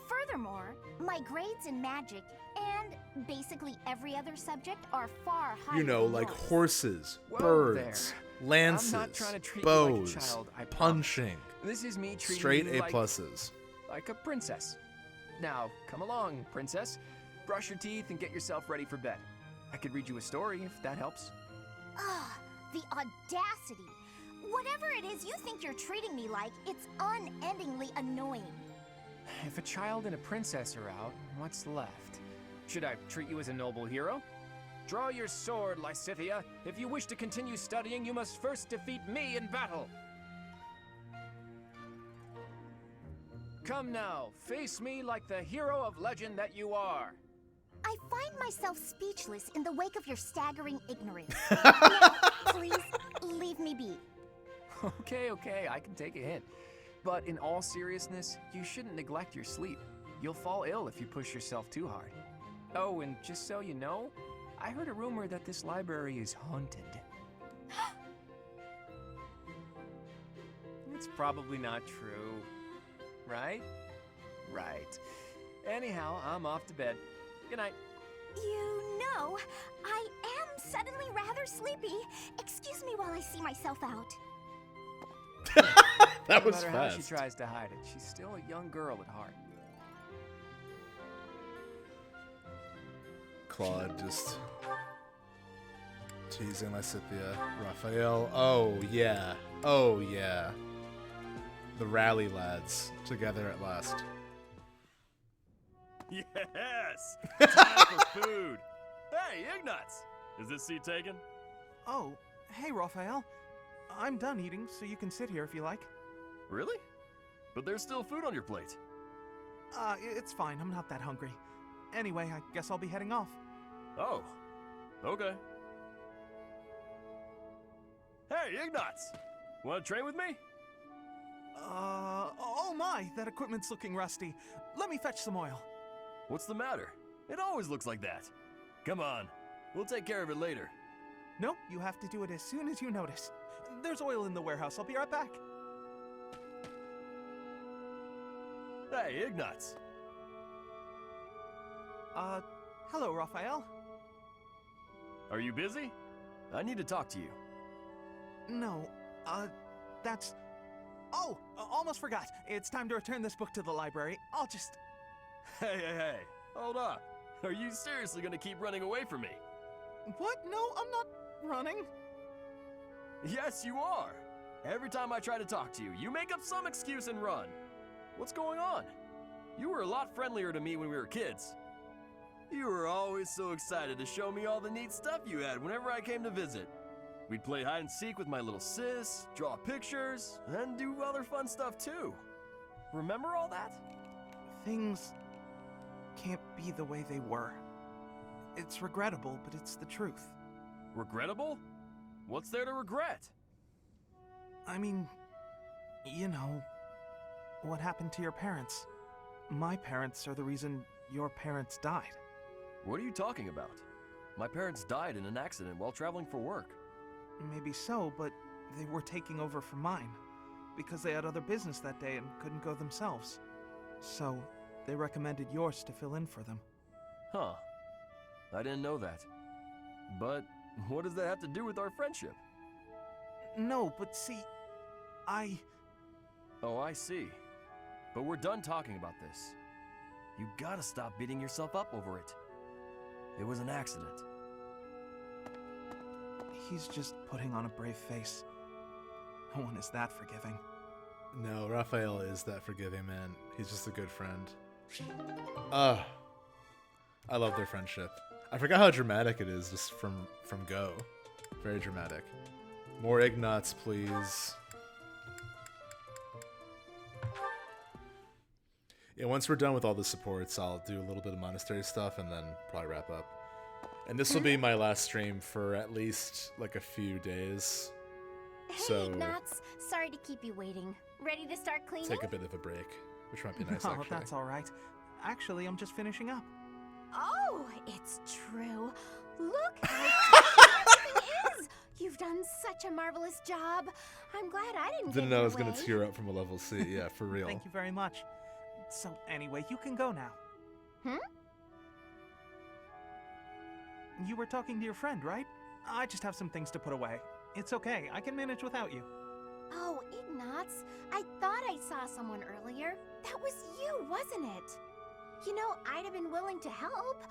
Furthermore, my grades in magic and basically every other subject are far higher. You know, than like yours. horses, Whoa birds, there. lances, I'm not trying to treat bows, you like a child, I promise. punching. This is me treating Straight you A like, pluses. like a princess. Now, come along, princess. Brush your teeth and get yourself ready for bed. I could read you a story if that helps. Ah, the audacity. Whatever it is you think you're treating me like, it's unendingly annoying. If a child and a princess are out, what's left? Should I treat you as a noble hero? Draw your sword, Lysithea. If you wish to continue studying, you must first defeat me in battle. Come now, face me like the hero of legend that you are. I find myself speechless in the wake of your staggering ignorance. Now, please, leave me be. Okay, I can take a hint. But in all seriousness, you shouldn't neglect your sleep. You'll fall ill if you push yourself too hard. Oh, and just so you know, I heard a rumor that this library is haunted. It's probably not true, right? Right. Anyhow, I'm off to bed. Good night. You know, I am suddenly rather sleepy. Excuse me while I see myself out. That was No matter fast. how she tries to hide it, she's still a young girl at heart. Claude just teasing Lysithea. Raphael. Oh yeah. Oh yeah. The rally lads together at last. Yes! Time for food! Hey, Ignatz! Is this seat taken? Oh, hey, Raphael. I'm done eating, so you can sit here if you like. Really? But there's still food on your plate. It's fine. I'm not that hungry. Anyway, I guess I'll be heading off. Oh, okay. Hey, Ignatz! Want to train with me? Oh my, that equipment's looking rusty. Let me fetch some oil. What's the matter? It always looks like that. Come on, we'll take care of it later. Nope, you have to do it as soon as you notice. There's oil in the warehouse. I'll be right back. Hey, Ignatz! Hello, Raphael. Are you busy? I need to talk to you. No, that's... Oh, almost forgot. It's time to return this book to the library. I'll just... Hey, hold up. Are you seriously gonna keep running away from me? What? No, I'm not running. Yes, you are. Every time I try to talk to you, you make up some excuse and run. What's going on? You were a lot friendlier to me when we were kids. You were always so excited to show me all the neat stuff you had whenever I came to visit. We'd play hide and seek with my little sis, draw pictures, and do other fun stuff too. Remember all that? Things can't be the way they were. It's regrettable, but it's the truth. Regrettable? What's there to regret? I mean, you know, what happened to your parents. My parents are the reason your parents died. What are you talking about? My parents died in an accident while traveling for work. Maybe so, but they were taking over for mine, because they had other business that day and couldn't go themselves. So, they recommended yours to fill in for them. Huh. I didn't know that. But what does that have to do with our friendship? No, but see, Oh, I see. But we're done talking about this. You gotta stop beating yourself up over it. It was an accident. He's just putting on a brave face. No one is that forgiving. No, Raphael is that forgiving, man. He's just a good friend. I love their friendship. I forgot how dramatic it is just from go. Very dramatic. More Ignats, please. Yeah, once we're done with all the supports, I'll do a little bit of monastery stuff and then probably wrap up. And this will be my last stream for at least like a few days. Hey, Ignats. Sorry to keep you waiting. Ready to start cleaning? Take a bit of a break, which might be nice, No, actually. that's all right. Actually, I'm just finishing up. Oh, it's true. Look how tiny everything is. You've done such a marvelous job. I'm glad I didn't Didn't get know I in was the gonna way. tear up from a level C. Yeah, for real. Thank you very much. So anyway, you can go now. You were talking to your friend, right? I just have some things to put away. It's okay, I can manage without you. Oh, Ignats, I thought I saw someone earlier. That was you, wasn't it? You know, I'd have been willing to help.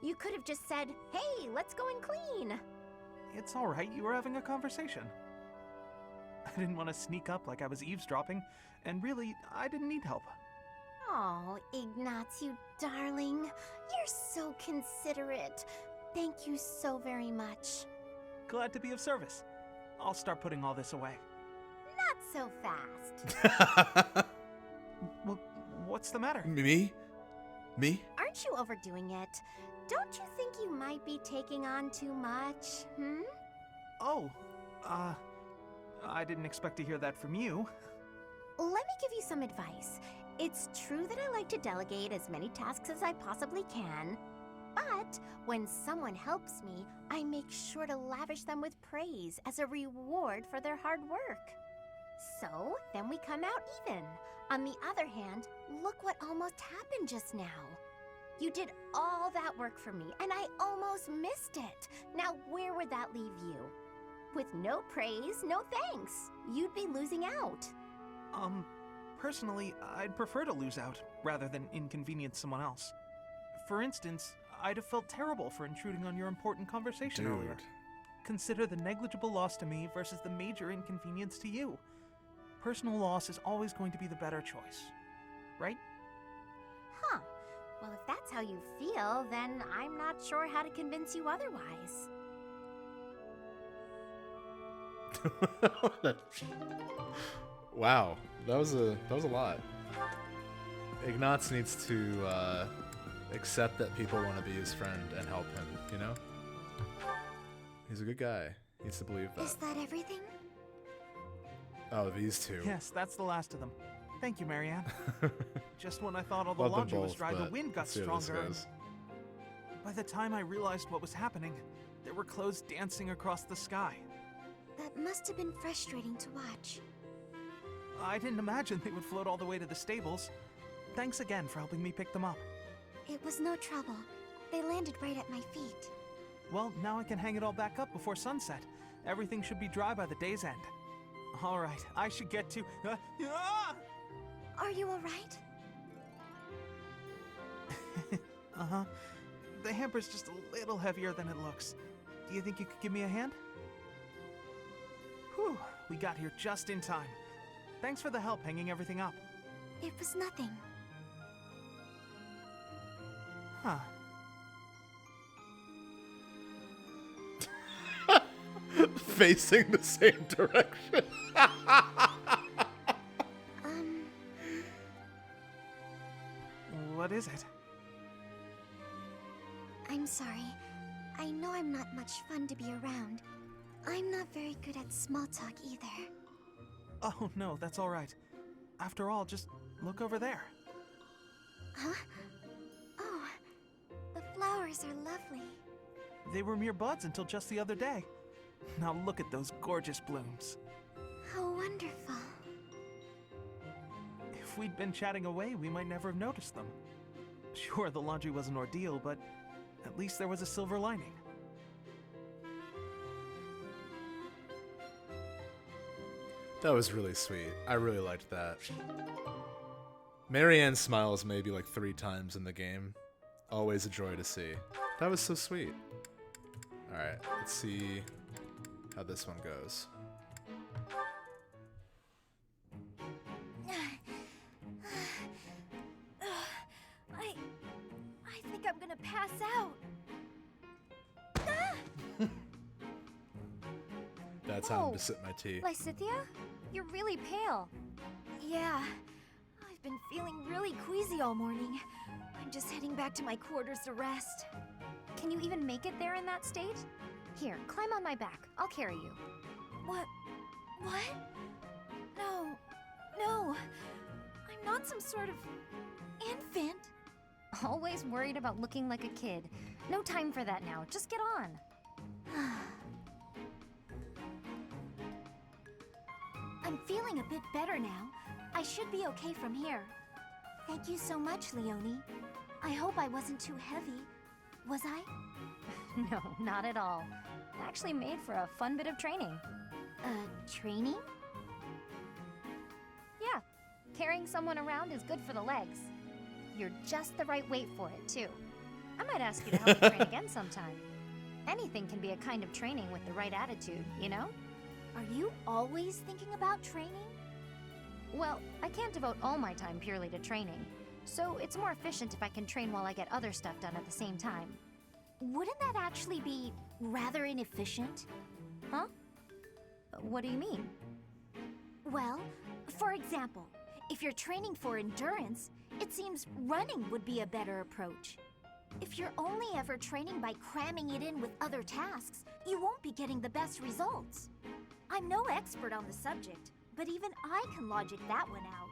You could have just said, hey, let's go and clean. It's all right, you were having a conversation. I didn't want to sneak up like I was eavesdropping, and really, I didn't need help. Oh, Ignats, you darling. You're so considerate. Thank you so very much. Glad to be of service. I'll start putting all this away. Not so fast. Well, what's the matter? Me? Aren't you overdoing it? Don't you think you might be taking on too much, Oh, I didn't expect to hear that from you. Let me give you some advice. It's true that I like to delegate as many tasks as I possibly can, but when someone helps me, I make sure to lavish them with praise as a reward for their hard work. So, then we come out even. On the other hand, look what almost happened just now. You did all that work for me, and I almost missed it. Now, where would that leave you? With no praise, no thanks. You'd be losing out. Personally, I'd prefer to lose out, rather than inconvenience someone else. For instance, I'd have felt terrible for intruding on your important conversation earlier. Consider the negligible loss to me versus the major inconvenience to you. Personal loss is always going to be the better choice, right? Huh. Well, if that's how you feel, then I'm not sure how to convince you otherwise. Wow, that was a lot. Ignatz needs to accept that people want to be his friend and help him, you know? He's a good guy. He needs to believe that. Is that everything? Oh, these two. Yes, that's the last of them. Thank you, Marianne. Just when I thought all the Love them laundry was both, dry, the but wind got let's see how this stronger. goes. By the time I realized what was happening, there were clothes dancing across the sky. That must have been frustrating to watch. I didn't imagine they would float all the way to the stables. Thanks again for helping me pick them up. It was no trouble. They landed right at my feet. Well, now I can hang it all back up before sunset. Everything should be dry by the day's end. All right, I should get to... Are you all right? Uh-huh. The hamper's just a little heavier than it looks. Do you think you could give me a hand? Whew, we got here just in time. Thanks for the help hanging everything up. It was nothing. Huh. Facing the same direction. What is it? I'm sorry. I know I'm not much fun to be around. I'm not very good at small talk either. Oh, no, that's all right. After all, just look over there. Huh? Oh, the flowers are lovely. They were mere buds until just the other day. Now look at those gorgeous blooms. How wonderful. If we'd been chatting away, we might never have noticed them. Sure, the laundry was an ordeal, but at least there was a silver lining. That was really sweet. I really liked that. Marianne smiles maybe like 3 times in the game. Always a joy to see. That was so sweet. Alright, let's see how this one goes. I think I'm gonna pass out. That's how I'm to sip my tea. Lysithea? You're really pale. Yeah, I've been feeling really queasy all morning. I'm just heading back to my quarters to rest. Can you even make it there in that state? Here, climb on my back. I'll carry you. What? No. I'm not some sort of infant. Always worried about looking like a kid. No time for that now. Just get on. I'm feeling a bit better now. I should be okay from here. Thank you so much, Leonie. I hope I wasn't too heavy. Was I? No, not at all. Actually made for a fun bit of training. Training? Yeah, carrying someone around is good for the legs. You're just the right weight for it, too. I might ask you to help me train again sometime. Anything can be a kind of training with the right attitude, you know? Are you always thinking about training? Well, I can't devote all my time purely to training, so it's more efficient if I can train while I get other stuff done at the same time. Wouldn't that actually be rather inefficient? Huh? What do you mean? Well, for example, if you're training for endurance, it seems running would be a better approach. If you're only ever training by cramming it in with other tasks, you won't be getting the best results. I'm no expert on the subject, but even I can logic that one out.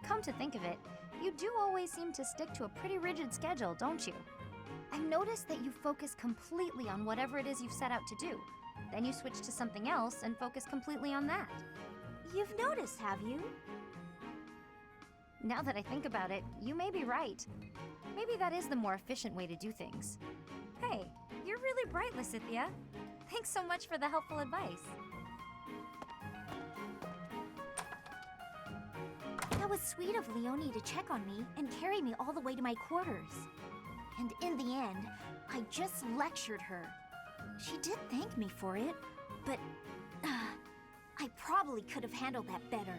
Come to think of it, you do always seem to stick to a pretty rigid schedule, don't you? I've noticed that you focus completely on whatever it is you've set out to do. Then you switch to something else and focus completely on that. You've noticed, have you? Now that I think about it, you may be right. Maybe that is the more efficient way to do things. Hey, you're really bright, Lysithea. Thanks so much for the helpful advice. That was sweet of Leonie to check on me and carry me all the way to my quarters. And in the end, I just lectured her. She did thank me for it, but I probably could have handled that better.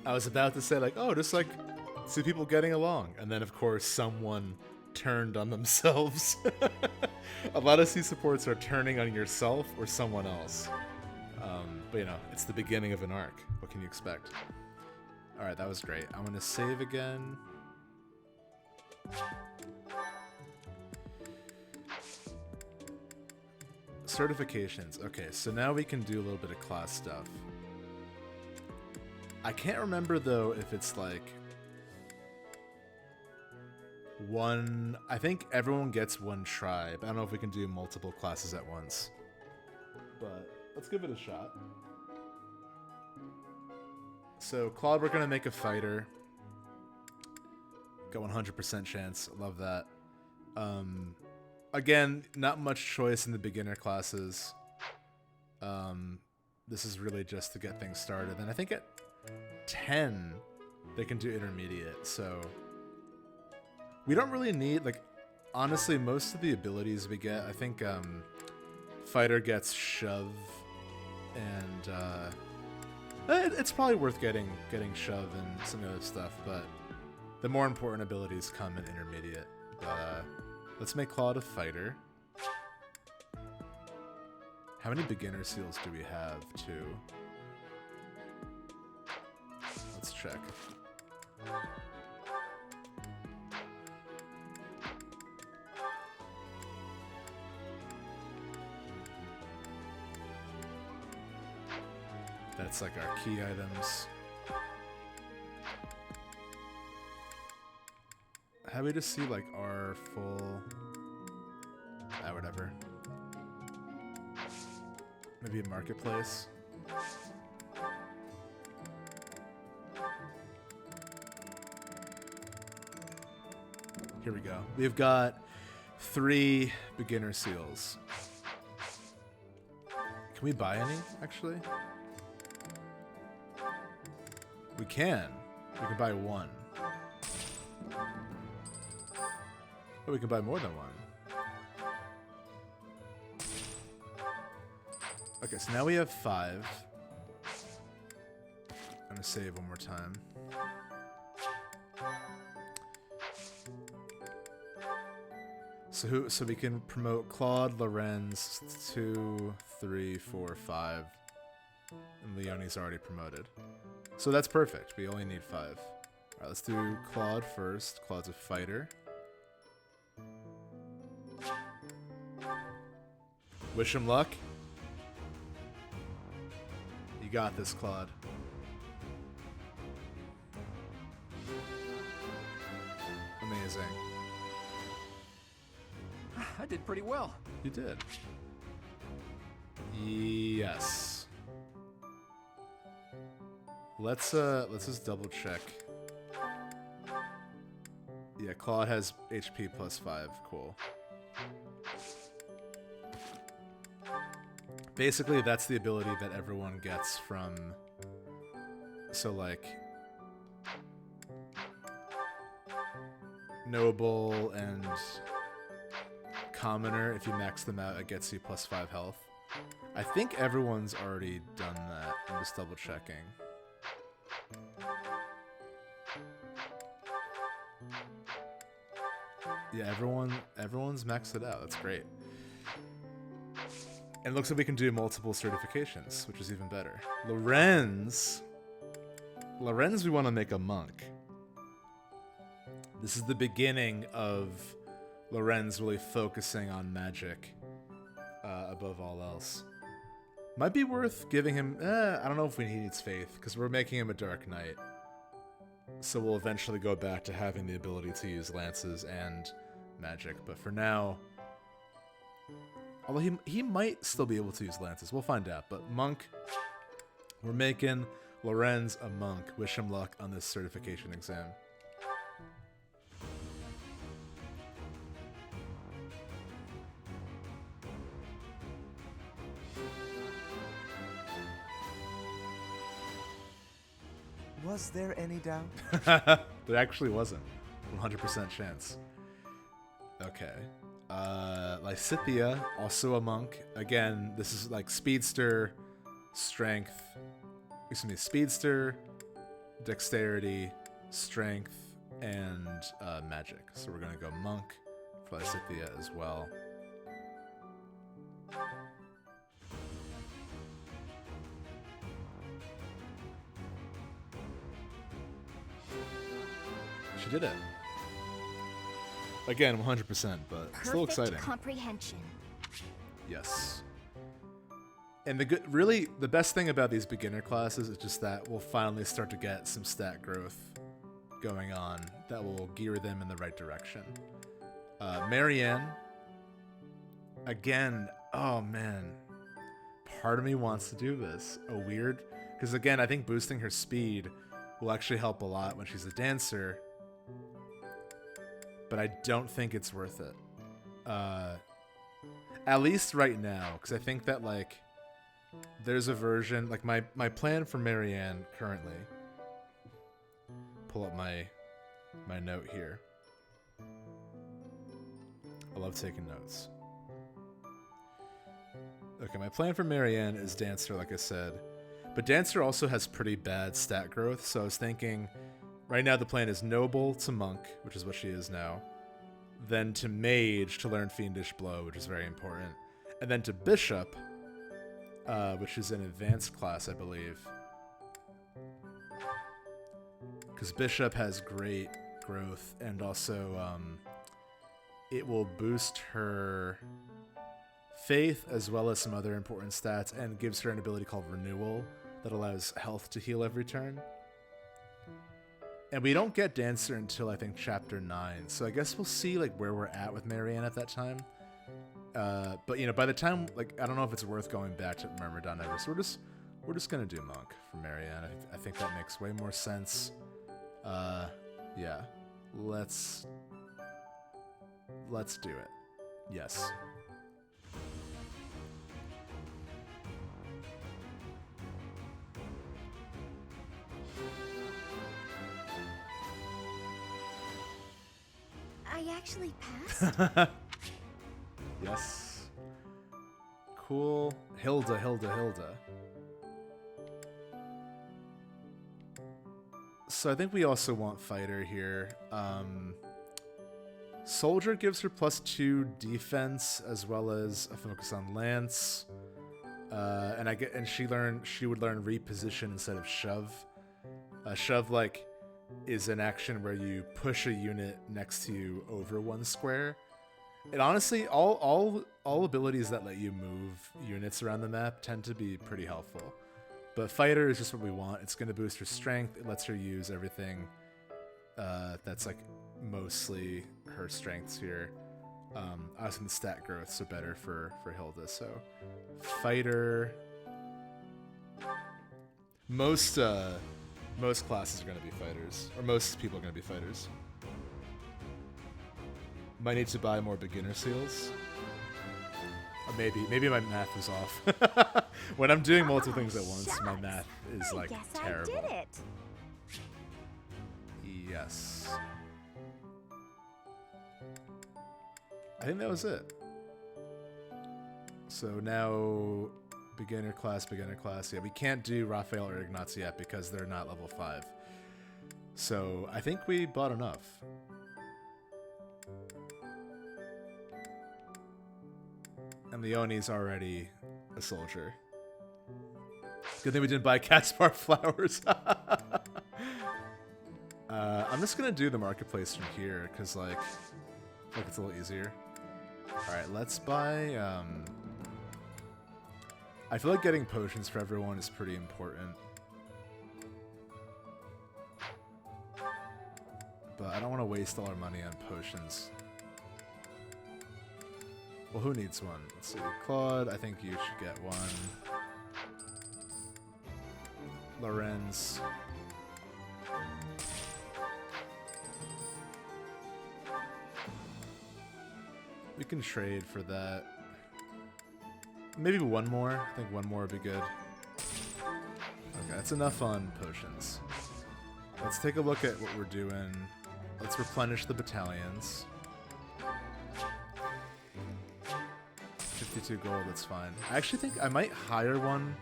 I was about to say, like, oh, just like see people getting along. And then, of course, someone turned on themselves. A lot of C supports are turning on yourself or someone else. But, you know, it's the beginning of an arc. What can you expect? All right, that was great. I'm going to save again. Certifications. Okay, so now we can do a little bit of class stuff. I can't remember, though, if it's like one... I think everyone gets one tribe. I don't know if we can do multiple classes at once. But let's give it a shot. So, Claude, we're going to make a fighter. Got 100% chance. Love that. Again, not much choice in the beginner classes. This is really just to get things started. And I think at 10, they can do intermediate. So, we don't really need, like, honestly, most of the abilities we get, I think fighter gets shove, and it's probably worth getting shove and some other stuff, but The more important abilities come in intermediate. But let's make Claude a fighter. How many beginner seals do we have, too? Let's check. That's like our key items. How we just see like our full... whatever. Maybe a marketplace. Here we go. We've got 3 beginner seals. Can we buy any, actually? We can. We can buy 1. Oh, we can buy more than 1. Okay, so now we have 5. I'm gonna save one more time. So we can promote Claude, Lorenz, 2, 3, 4, 5, and Leonie's already promoted. So that's perfect. We only need 5. All right, let's do Claude first. Claude's a fighter. Wish him luck. You got this, Claude. Amazing. I did pretty well. You did. Yes. Let's just double check. Yeah, Claude has HP plus 5. Cool. Basically, that's the ability that everyone gets from... So, like... Noble and... Commoner, if you max them out, it gets you plus 5 health. I think everyone's already done that. I'm just double checking. Yeah, everyone's maxed it out. That's great. And it looks like we can do multiple certifications, which is even better. Lorenz, we want to make a monk. This is the beginning of Lorenz really focusing on magic above all else. Might be worth giving him... I don't know if he needs faith, because we're making him a Dark Knight. So we'll eventually go back to having the ability to use lances and magic. But for now... Although he might still be able to use lances. We'll find out. But monk, we're making Lorenz a monk. Wish him luck on this certification exam. Was there any doubt? There actually wasn't. 100% chance. Okay. Lysithea, also a monk. Again, this is like speedster, strength. Excuse me, speedster, dexterity, strength, and magic. So we're gonna go monk for Lysithea as well. She did it. Again, 100%, but still exciting. Perfect comprehension. Yes. And the best thing about these beginner classes is just that we'll finally start to get some stat growth going on that will gear them in the right direction. Marianne, again, oh man, part of me wants to do this. Because again, I think boosting her speed will actually help a lot when she's a dancer. But I don't think it's worth it. At least right now, because I think that, like, there's a version... Like, my plan for Marianne currently... Pull up my note here. I love taking notes. Okay, my plan for Marianne is Dancer, like I said. But Dancer also has pretty bad stat growth, so I was thinking... Right now the plan is noble to monk, which is what she is now. Then to mage to learn fiendish blow, which is very important. And then to bishop, which is an advanced class, I believe. Because bishop has great growth, and also it will boost her faith as well as some other important stats, and gives her an ability called renewal that allows health to heal every turn. And we don't get Dancer until I think chapter 9, so I guess we'll see like where we're at with Marianne at that time. But you know, by the time, like, I don't know if it's worth going back to Myrmidon ever, so we're just gonna do monk for Marianne. I think that makes way more sense. Yeah, let's do it. Yes. I actually passed? Yes. Cool. Hilda. So I think we also want fighter here. Soldier gives her +2 defense as well as a focus on lance. And she would learn reposition instead of shove. Shove like is an action where you push a unit next to you over one square. And honestly, all abilities that let you move units around the map tend to be pretty helpful. But fighter is just what we want. It's going to boost her strength. It lets her use everything that's like mostly her strengths here. Obviously the stat growth, so better for Hilda. So fighter. Most classes are going to be fighters, or most people are going to be fighters. Might need to buy more beginner seals. Or maybe my math was off. When I'm doing multiple things at once, my math is like terrible. I did it. Yes. I think that was it. So now beginner class. Yeah, we can't do Raphael or Ignaz yet because they're not level 5. So I think we bought enough. And Leonie's already a soldier. Good thing we didn't buy Caspar flowers. I'm just gonna do the marketplace from here because like it's a little easier. All right, let's buy. I feel like getting potions for everyone is pretty important. But I don't want to waste all our money on potions. Well, who needs one? Let's see. Claude, I think you should get one. Lorenz. We can trade for that. Maybe one more. I think one more would be good. Okay, that's enough on potions. Let's take a look at what we're doing. Let's replenish the battalions. 52 gold, that's fine. I actually think I might hire one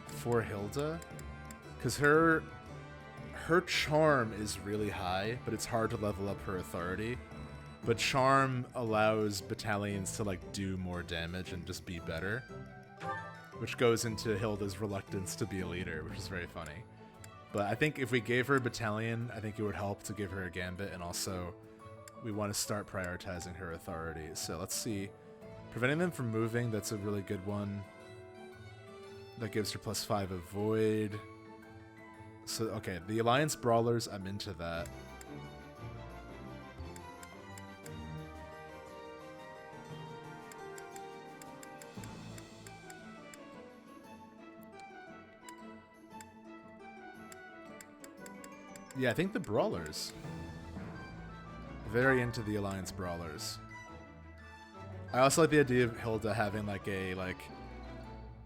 for Hilda, because her charm is really high, but it's hard to level up her authority. But charm allows battalions to like do more damage and just be better, which goes into Hilda's reluctance to be a leader, which is very funny. But I think if we gave her a battalion, I think it would help to give her a gambit, and also we want to start prioritizing her authority. So let's see. Preventing them from moving, that's a really good one. That gives her +5 avoid. So, okay, the Alliance Brawlers, I'm into that. Yeah, I think the Brawlers. Very into the Alliance Brawlers. I also like the idea of Hilda having like a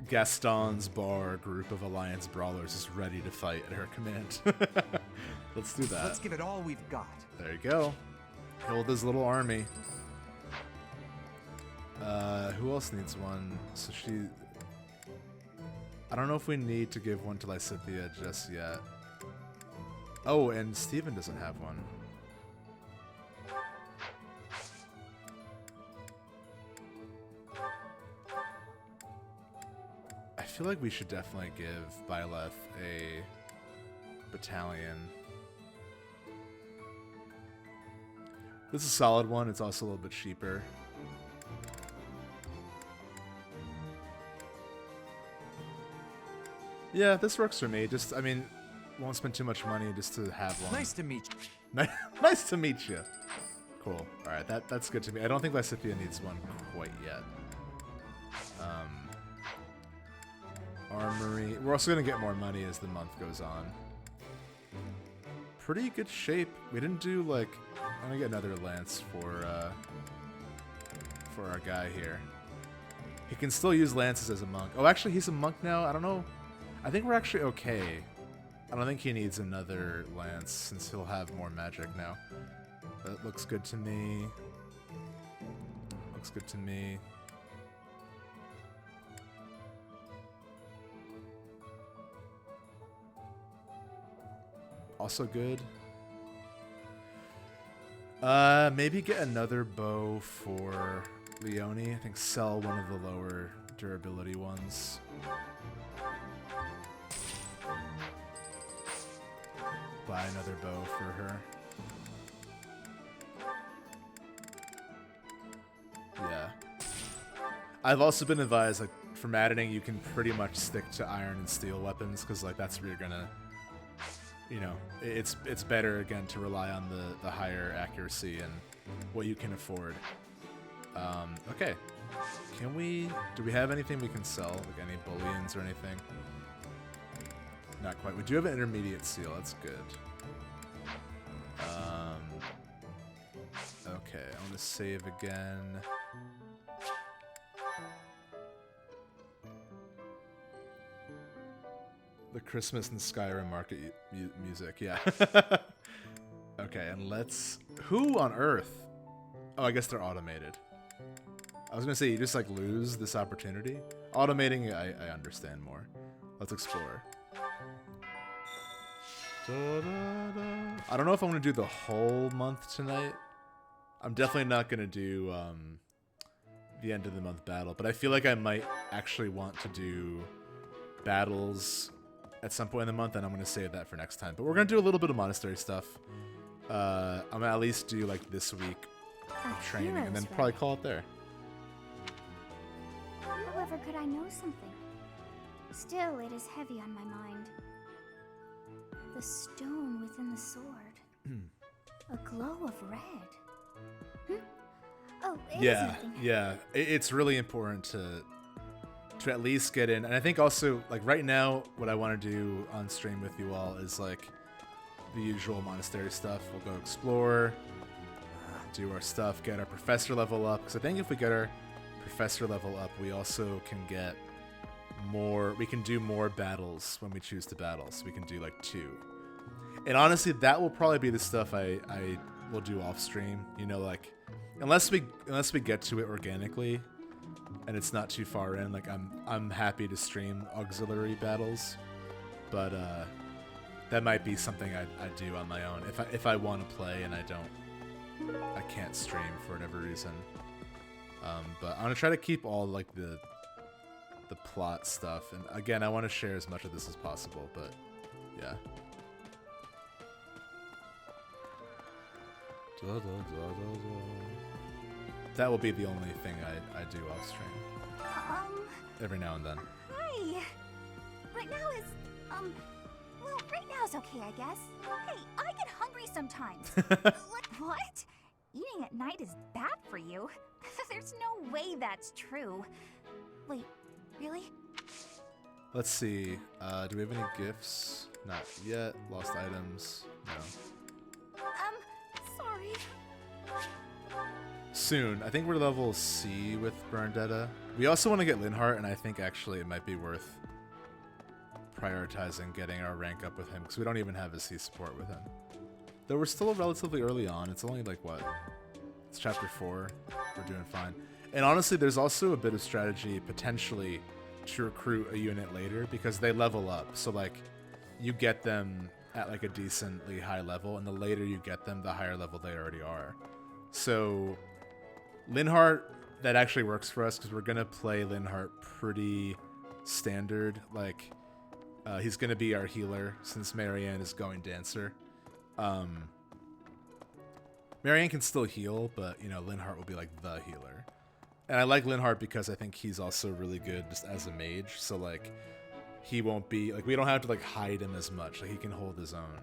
Gaston's Bar group of Alliance Brawlers just ready to fight at her command. Let's do that. Let's give it all we've got. There you go. Hilda's little army. Who else needs one? So I don't know if we need to give one to Lysithea just yet. Oh, and Steven doesn't have one. I feel like we should definitely give Byleth a battalion. This is a solid one. It's also a little bit cheaper. Yeah, this works for me. Just, I mean, won't spend too much money just to have one. Nice to meet you. Nice to meet you. Cool. All right, that's good to me. I don't think Lysithea needs one quite yet. Armory. We're also gonna get more money as the month goes on. Pretty good shape. We didn't do like. I'm gonna get another lance for our guy here. He can still use lances as a monk. Oh, actually, he's a monk now. I don't know. I think we're actually okay. I don't think he needs another lance since he'll have more magic now. That looks good to me. Looks good to me. Also good. Maybe get another bow for Leonie. I think sell one of the lower durability ones. Buy another bow for her. Yeah. I've also been advised, like, for Maddening, you can pretty much stick to iron and steel weapons, because, like, that's where you're gonna, you know, it's better, again, to rely on the higher accuracy and what you can afford. Okay. Do we have anything we can sell? Like, any bullions or anything? Not quite. We do have an intermediate seal. That's good. Okay, I'm going to save again. The Christmas and Skyrim market music, yeah. Okay, and let's... Who on earth? Oh, I guess they're automated. I was going to say, you just, like, lose this opportunity. Automating, I understand more. Let's explore. I don't know if I'm going to do the whole month tonight. I'm definitely not going to do the end of the month battle, but I feel like I might actually want to do battles at some point in the month, and I'm going to save that for next time. But we're going to do a little bit of monastery stuff. I'm going to at least do like this week of training, and then probably call it there. However, could I know something? Still, it is heavy on my mind. The stone within the sword. A glow of red. Oh, it is nothing. Yeah. It's really important to at least get in. And I think also, like, right now, what I want to do on stream with you all is, like, the usual monastery stuff. We'll go explore, do our stuff, get our professor level up. Because I think if we get our professor level up, we also can get more... We can do more battles when we choose to battle. So we can do, like, 2. And honestly, that will probably be the stuff I will do off stream. You know, like, unless we get to it organically, and it's not too far in, like, I'm happy to stream auxiliary battles, but that might be something I do on my own if I want to play and I can't stream for whatever reason. But I'm gonna try to keep all, like, the plot stuff, and again, I want to share as much of this as possible. But yeah. That will be the only thing I do off stream. Every now and then. Hi. Right now is, well, right now is okay, I guess. Hey, I get hungry sometimes. Like, what? Eating at night is bad for you? There's no way that's true. Wait, really? Let's see. Do we have any gifts? Not yet. Lost items? No. Sorry. Soon. I think we're level C with Bernadetta. We also want to get Linhart, and I think actually it might be worth prioritizing getting our rank up with him, because we don't even have a C support with him. Though we're still relatively early on. It's only like, what? It's chapter 4. We're doing fine. And honestly, there's also a bit of strategy potentially to recruit a unit later, because they level up. So, like, you get them at like a decently high level, and the later you get them, the higher level they already are. So Linhardt, that actually works for us because we're gonna play Linhardt pretty standard. Like he's gonna be our healer since Marianne is going dancer. Marianne can still heal, but you know Linhardt will be like the healer. And I like Linhardt because I think he's also really good just as a mage. So like he won't be like, we don't have to like hide him as much. Like he can hold his own.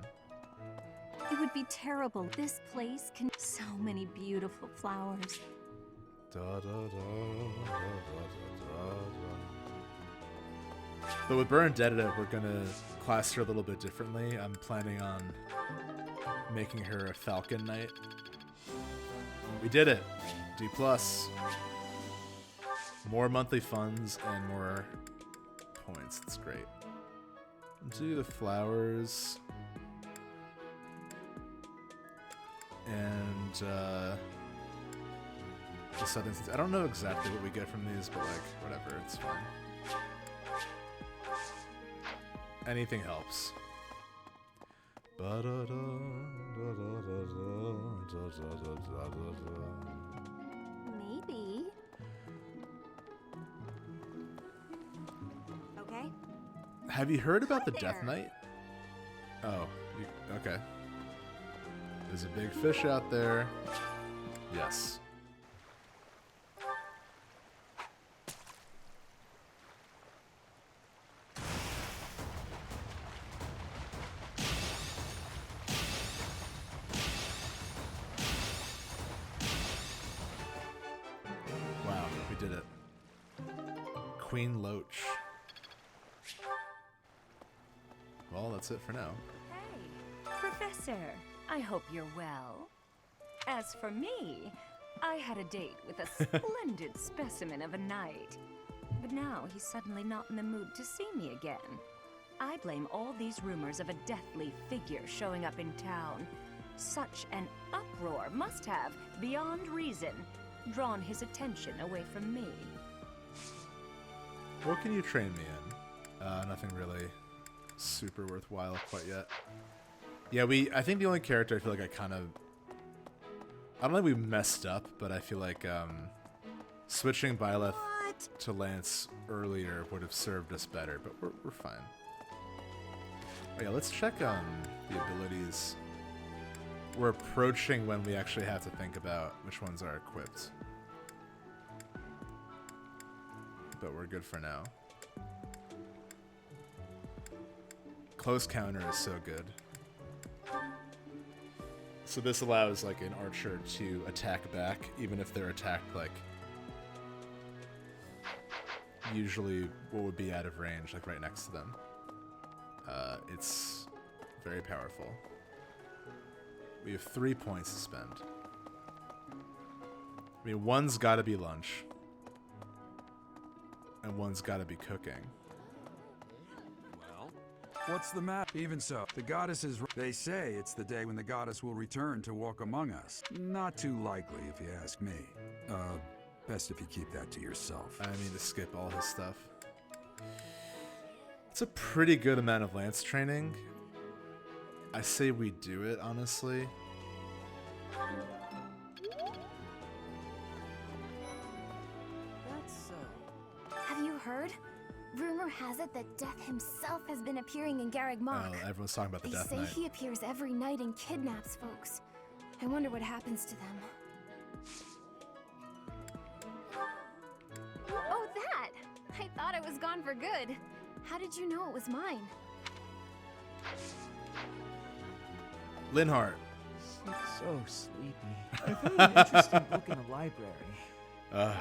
It would be terrible. This place can so many beautiful flowers. But with Bernadetta, we're gonna class her a little bit differently. I'm planning on making her a Falcon Knight. We did it. D+. More monthly funds and more points. That's great. Do the flowers. And the southern seeds. I don't know exactly what we get from these, but like whatever, it's fine. Anything helps. Maybe. Okay. Have you heard about the Death Knight? Oh, okay. There's a big fish out there. Yes. Wow, we did it. Queen Loach. Well, that's it for now. Professor, I hope you're well. As for me, I had a date with a splendid specimen of a knight. But now he's suddenly not in the mood to see me again. I blame all these rumors of a deathly figure showing up in town. Such an uproar must have, beyond reason, drawn his attention away from me. What can you train me in? Nothing really super worthwhile quite yet. Yeah, I think the only character I feel like I don't think we messed up, but I feel like switching Byleth to Lance earlier would have served us better, but we're fine. Oh yeah, let's check the abilities. We're approaching when we actually have to think about which ones are equipped. But we're good for now. Close counter is so good. So this allows like an archer to attack back, even if they're attacked like usually what would be out of range, like right next to them. It's very powerful. We have 3 points to spend. I mean, one's got to be lunch, and one's got to be cooking. What's the matter? Even so, the goddess is... They say it's the day when the goddess will return to walk among us. Not too likely, if you ask me. Best if you keep that to yourself. I mean to skip all his stuff. It's a pretty good amount of lance training. I say we do it, honestly. That's so. Have you heard? Rumor has it that Death himself has been appearing in Garreg Mach. Oh, everyone's talking about the Death Knight. They say he appears every night and kidnaps folks. I wonder what happens to them. Oh, that! I thought I was gone for good. How did you know it was mine? Linhardt. So sleepy. I found an interesting book in the library.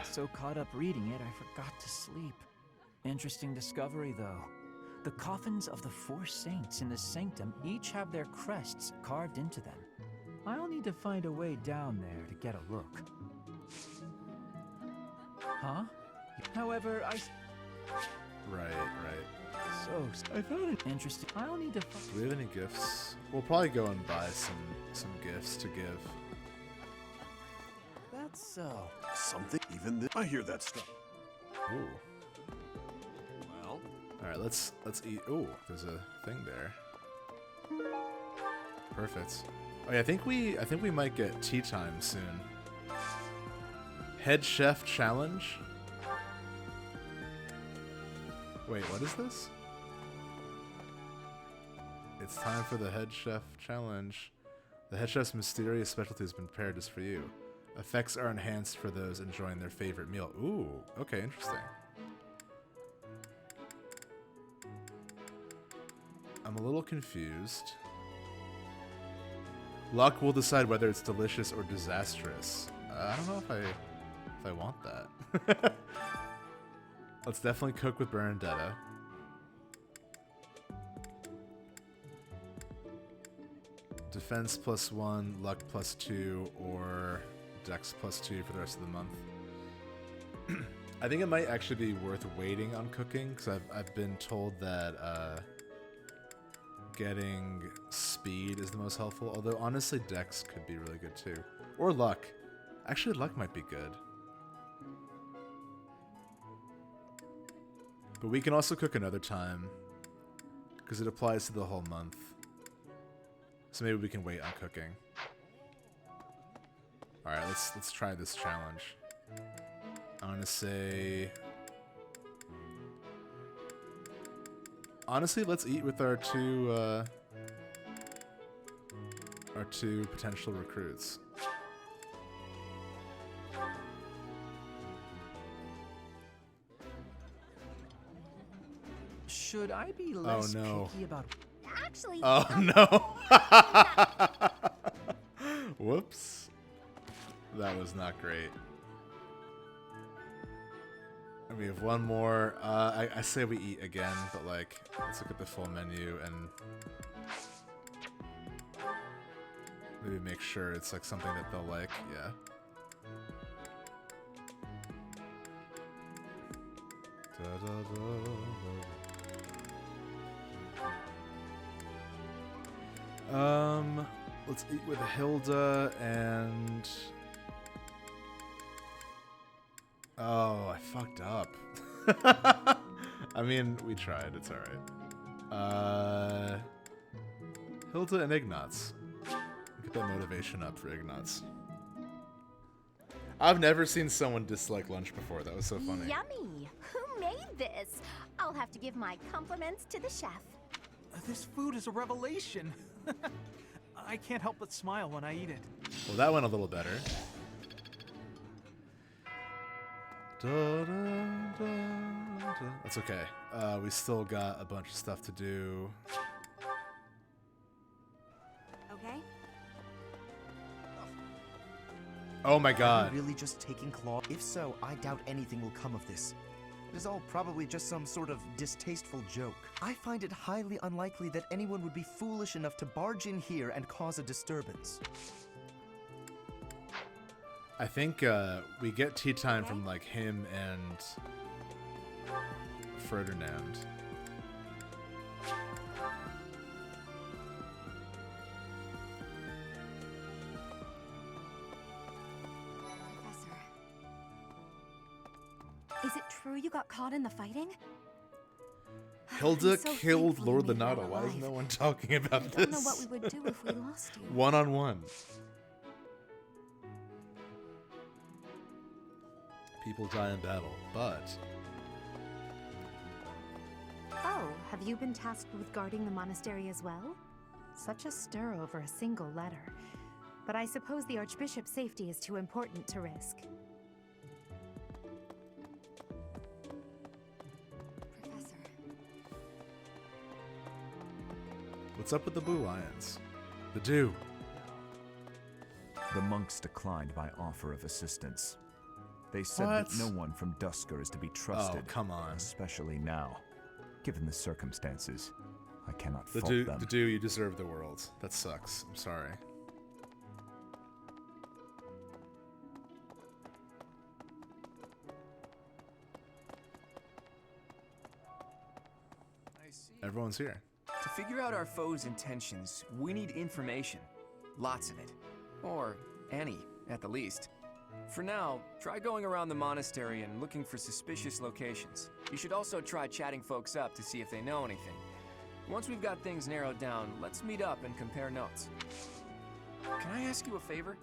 So caught up reading it, I forgot to sleep. Interesting discovery, though. The coffins of the 4 saints in the sanctum each have their crests carved into them. I'll need to find a way down there to get a look. Huh? However, Right. So, I found it interesting. I'll need to Do we have any gifts? We'll probably go and buy some gifts to give. That's something even this. I hear that stuff. Ooh. Well. All right, let's eat. Ooh, there's a thing there. Perfect. Oh yeah, I think we might get tea time soon. Head chef challenge. Wait, what is this? It's time for the head chef challenge. The head chef's mysterious specialty has been prepared just for you. Effects are enhanced for those enjoying their favorite meal. Ooh, okay, interesting. I'm a little confused. Luck will decide whether it's delicious or disastrous. I don't know if I want that. Let's definitely cook with Bernadetta. Defense +1, luck +2, or dex +2 for the rest of the month. I think it might actually be worth waiting on cooking, because I've been told that getting speed is the most helpful, although honestly dex could be really good too. Or luck. Actually, luck might be good. But we can also cook another time, because it applies to the whole month. So maybe we can wait on cooking. Alright, let's try this challenge. I'm gonna say... Honestly, let's eat with our two potential recruits. Should I be less picky about... Actually... Oh no! Whoops. That was not great. And we have one more. I say we eat again, but like, let's look at the full menu and maybe make sure it's like something that they'll like. Yeah. Let's eat with Hilda and... Oh, I fucked up. I mean, we tried. It's alright. Hilda and Ignatz. Get that motivation up for Ignatz. I've never seen someone dislike lunch before. That was so funny. Yummy! Who made this? I'll have to give my compliments to the chef. This food is a revelation. I can't help but smile when I eat it. Well, that went a little better. That's okay. We still got a bunch of stuff to do. Okay. Oh my god. Are you really just taking claw? If so, I doubt anything will come of this. It is all probably just some sort of distasteful joke. I find it highly unlikely that anyone would be foolish enough to barge in here and cause a disturbance. I think we get tea time from like him and Ferdinand. Is it true you got caught in the fighting? Hilda so killed thankful you Lord made it Lenata. out Why is alive. no one talking about I this? don't know what we would do if we lost you. One-on-one. People die in battle, but... Oh, have you been tasked with guarding the monastery as well? Such a stir over a single letter. But I suppose the Archbishop's safety is too important to risk. Professor. What's up with the Blue Lions? The Dew. The monks declined my offer of assistance. They said What? that no one from Dusker is to be trusted. Oh, come on. Especially now. Given the circumstances, I cannot The fault Dew, them. the Dew, you deserve the world. That sucks. I'm sorry. I see. Everyone's here. To figure out our foe's intentions, we need information. Lots of it. Or any, at the least. For now, try going around the monastery and looking for suspicious locations. You should also try chatting folks up to see if they know anything. Once we've got things narrowed down, let's meet up and compare notes. Can I ask you a favor?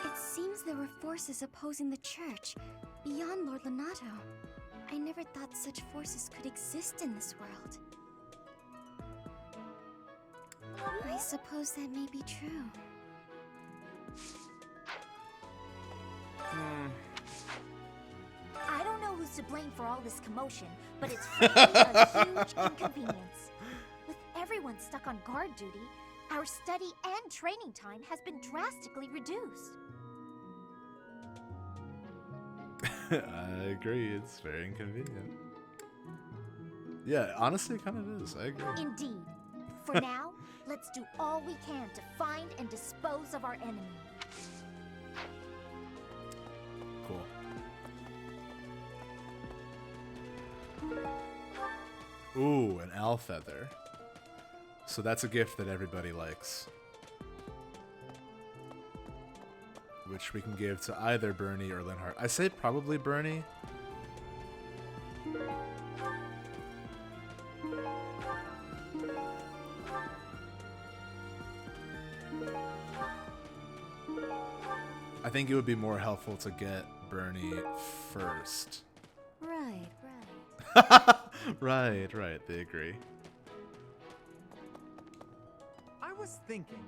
It seems there were forces opposing the church, beyond Lord Lonato. I never thought such forces could exist in this world. I suppose that may be true. I don't know who's to blame for all this commotion, but it's frankly a huge inconvenience. With everyone stuck on guard duty, our study and training time has been drastically reduced. I agree, it's very inconvenient. Yeah, honestly, it kind of is. I agree. Indeed. For now, let's do all we can to find and dispose of our enemy. Cool. Ooh, an owl feather. So that's a gift that everybody likes. Which we can give to either Bernie or Linhardt. I say probably Bernie. I think it would be more helpful to get Bernie first. Right. Right, they agree. I was thinking...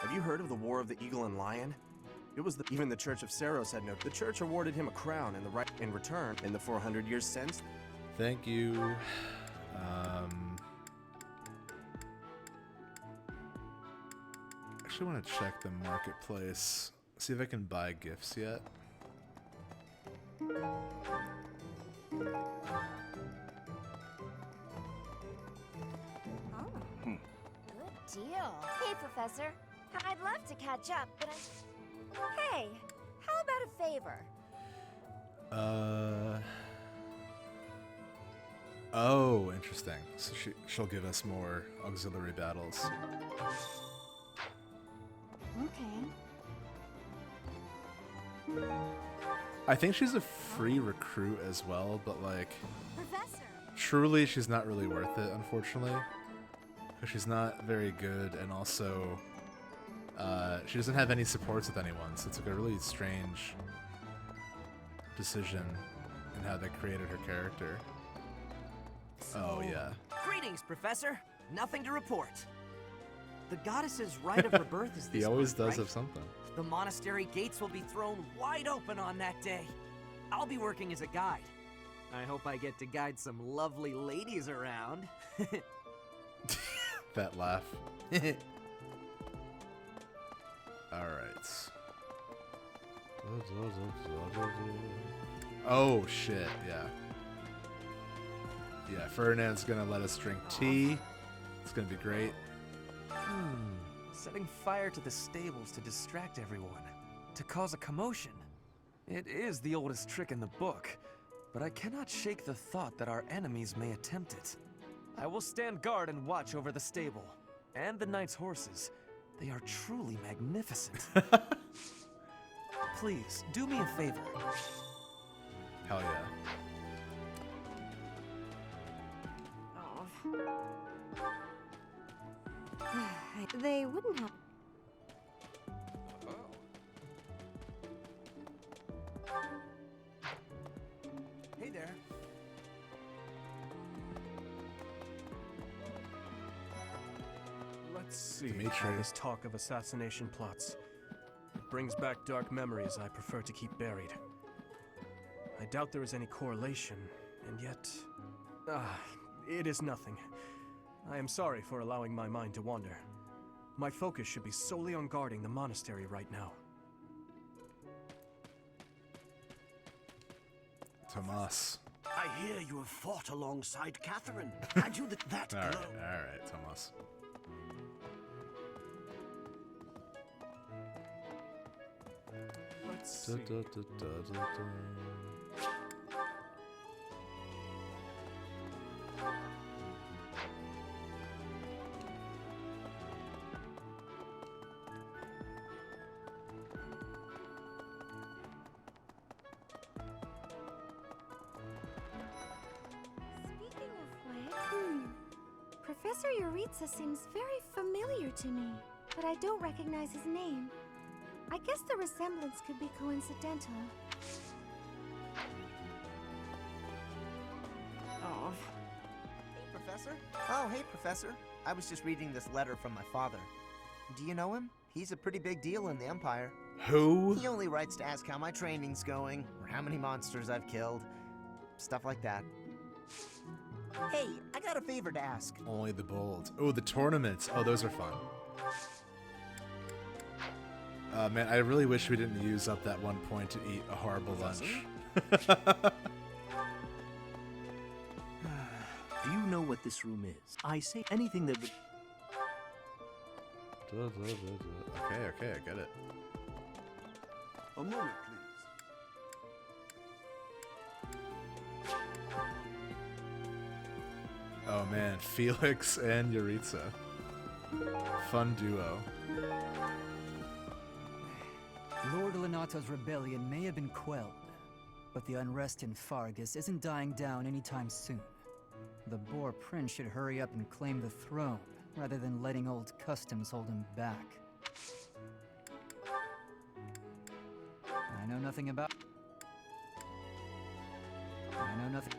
Have you heard of the War of the Eagle and Lion? It was even the Church of Saros had no... The church awarded him a crown and the right in return in the 400 years since. Thank you. Actually want to check the marketplace. See if I can buy gifts yet. Good deal. Hey, Professor. I'd love to catch up, but Hey, how about a favor? Oh, interesting. So she'll give us more auxiliary battles. Okay. I think she's a free recruit as well, but like... Professor! Truly, she's not really worth it, unfortunately. Because she's not very good, and also... she doesn't have any supports with anyone, so it's like a really strange decision in how they created her character. Oh, yeah. Greetings, Professor. Nothing to report. The goddess's rite of rebirth is this He always month, does right? have something. The monastery gates will be thrown wide open on that day. I'll be working as a guide. I hope I get to guide some lovely ladies around. That laugh. Alright. Oh, shit, yeah. Yeah, Ferdinand's gonna let us drink tea. It's gonna be great. Setting fire to the stables to distract everyone, to cause a commotion. It is the oldest trick in the book, but I cannot shake the thought that our enemies may attempt it. I will stand guard and watch over the stable, and the knight's horses. They are truly magnificent. Please, do me a favor. Hell yeah. They wouldn't have... Hey there. Let's see. Dimitri. All this talk of assassination plots. It brings back dark memories I prefer to keep buried. I doubt there is any correlation, and yet... it is nothing. I am sorry for allowing my mind to wander. My focus should be solely on guarding the monastery right now. Tomas. I hear you have fought alongside Catherine. Had you that glow? Alright, Tomas. Let's see. Professor Yuritsa seems very familiar to me, but I don't recognize his name. I guess the resemblance could be coincidental. Oh. Hey, Professor. Oh, hey, Professor. I was just reading this letter from my father. Do you know him? He's a pretty big deal in the Empire. Who? He only writes to ask how my training's going, or how many monsters I've killed. Stuff like that. Hey, I got a favor to ask. Only the bold. Oh, the tournaments. Oh, those are fun. Man, I really wish we didn't use up that 1 point to eat a horrible lunch. Do you know what this room is? I say anything that would... Okay, I get it. A moment, please. Oh man, Felix and Yuritsa. Fun duo. Lord Lenato's rebellion may have been quelled, but the unrest in Fargus isn't dying down anytime soon. The Boar Prince should hurry up and claim the throne, rather than letting old customs hold him back. I know nothing about... I know nothing...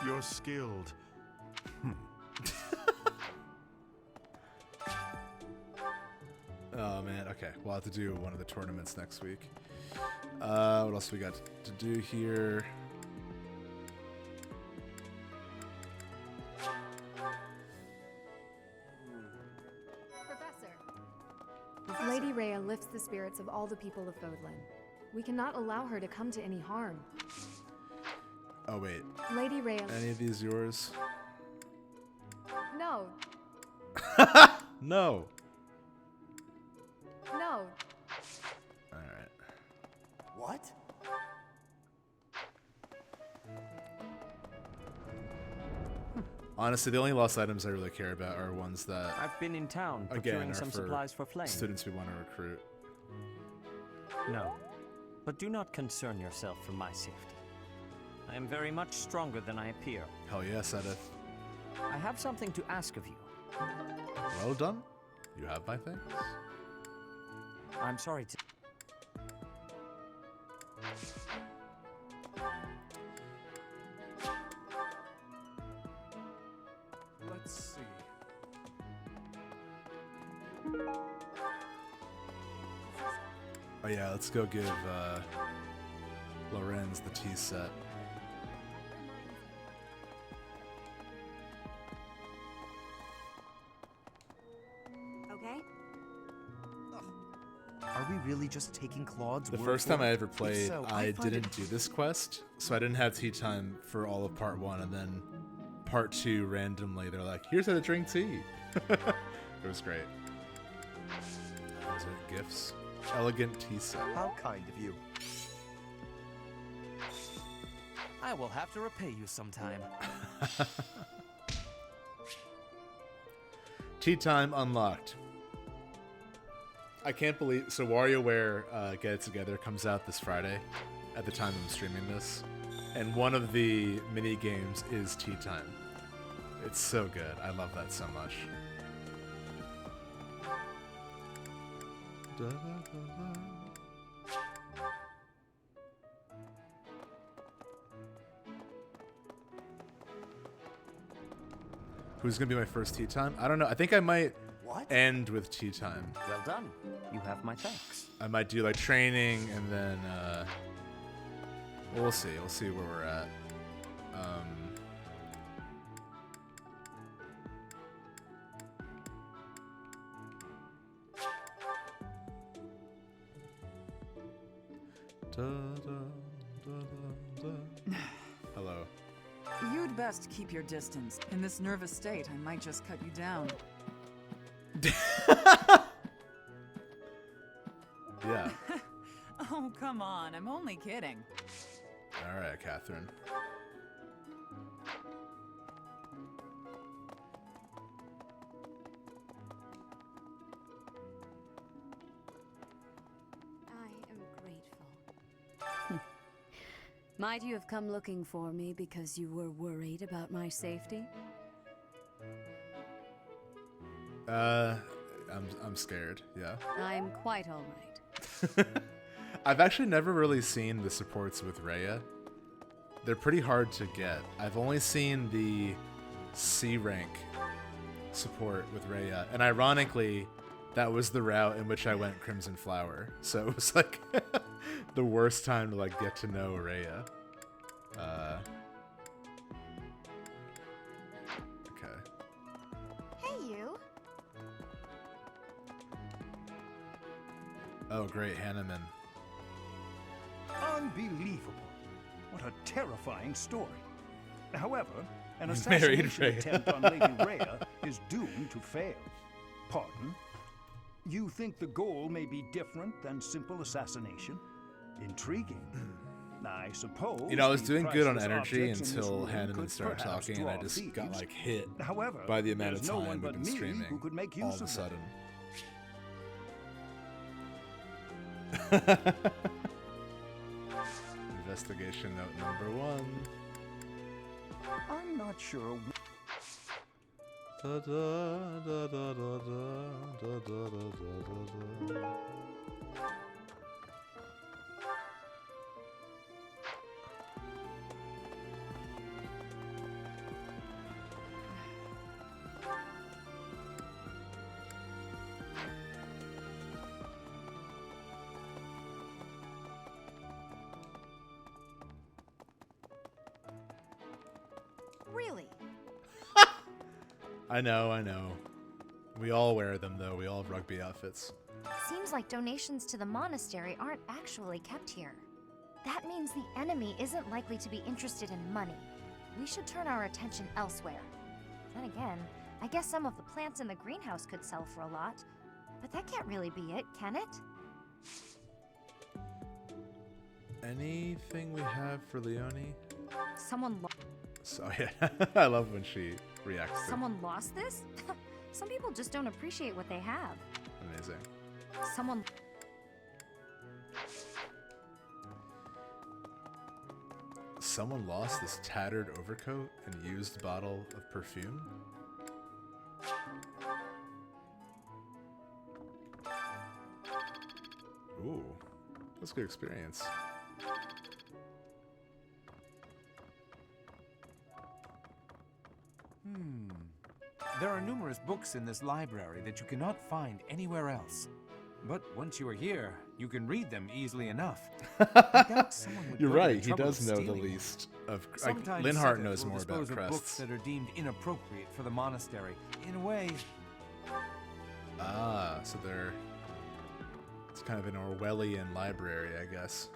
You're skilled. Oh man, okay. We'll have to do one of the tournaments next week. What else we got to do here? Professor. Lady Rhea lifts the spirits of all the people of Fodlan. We cannot allow her to come to any harm. Oh wait. Lady Rhea... Any of these yours? No. No. No. Alright. What? Honestly, the only lost items I really care about are ones that I've been in town again procuring are some for supplies for Flame. students we want to recruit. No, but do not concern yourself for my safety. I am very much stronger than I appear. Hell yeah, Sedith. I have something to ask of you. Well done. You have my thanks. I'm sorry to... Let's see. Oh yeah, let's go give Lorenz the tea set. Okay. Are we really just taking Claude's The word first for time I it? ever If played, so, I find didn't it- do this quest, so I didn't have tea time for all of part 1, and then part 2 randomly they're like, here's how to drink tea. It was great. Those are gifts. Elegant tea set. How kind of you. I will have to repay you sometime. Tea time unlocked. I can't believe... So WarioWare Get It Together comes out this Friday at the time I'm streaming this. And one of the mini games is tea time. It's so good. I love that so much. Who's gonna be my first tea time? I don't know. I think I might end with tea time. Well done. You have my thanks. I might do like training and then we'll see. We'll see where we're at. Hello. You'd best keep your distance. In this nervous state, I might just cut you down. Yeah. Oh, come on. I'm only kidding. All right, Catherine. I am grateful. Might you have come looking for me because you were worried about my safety? I'm scared, yeah. I'm quite all right. I've actually never really seen the supports with Rhea. They're pretty hard to get. I've only seen the C rank support with Rhea, and ironically, that was the route in which I went Crimson Flower. So it was like the worst time to like get to know Rhea. Okay. Hey, you. Oh, great, Hanneman. Unbelievable. What a terrifying story. However, an He's married assassination Rhea. attempt on Lady Rhea is doomed to fail. Pardon? You think the goal may be different than simple assassination? Intriguing. I suppose. You know, I was the doing good on priceless energy objects in this until room Hanneman could started perhaps talking, and I draw just got thieves. like hit However, by the amount of there's no time one we've but been me streaming. who could make use All of a of them. sudden. Investigation note number 1. I'm not sure. Da, da, da, da, da, da, da, da, da, da. Really? I know. We all wear them, though. We all have rugby outfits. Seems like donations to the monastery aren't actually kept here. That means the enemy isn't likely to be interested in money. We should turn our attention elsewhere. Then again, I guess some of the plants in the greenhouse could sell for a lot. But that can't really be it, can it? Anything we have for Leonie? Someone So yeah, I love when she reacts to Someone lost this? Some people just don't appreciate what they have. Amazing. Someone... Someone lost this tattered overcoat and used bottle of perfume? Ooh, that's a good experience. There are numerous books in this library that you cannot find anywhere else. But once you are here, you can read them easily enough. I doubt someone would You're go to the right, he trouble does of know the stealing them. least of... Like, Sometimes Linhart Sithis knows will more about dispose of books crests. that are deemed inappropriate for the monastery. In a way, Ah, so they're... It's kind of an Orwellian library, I guess.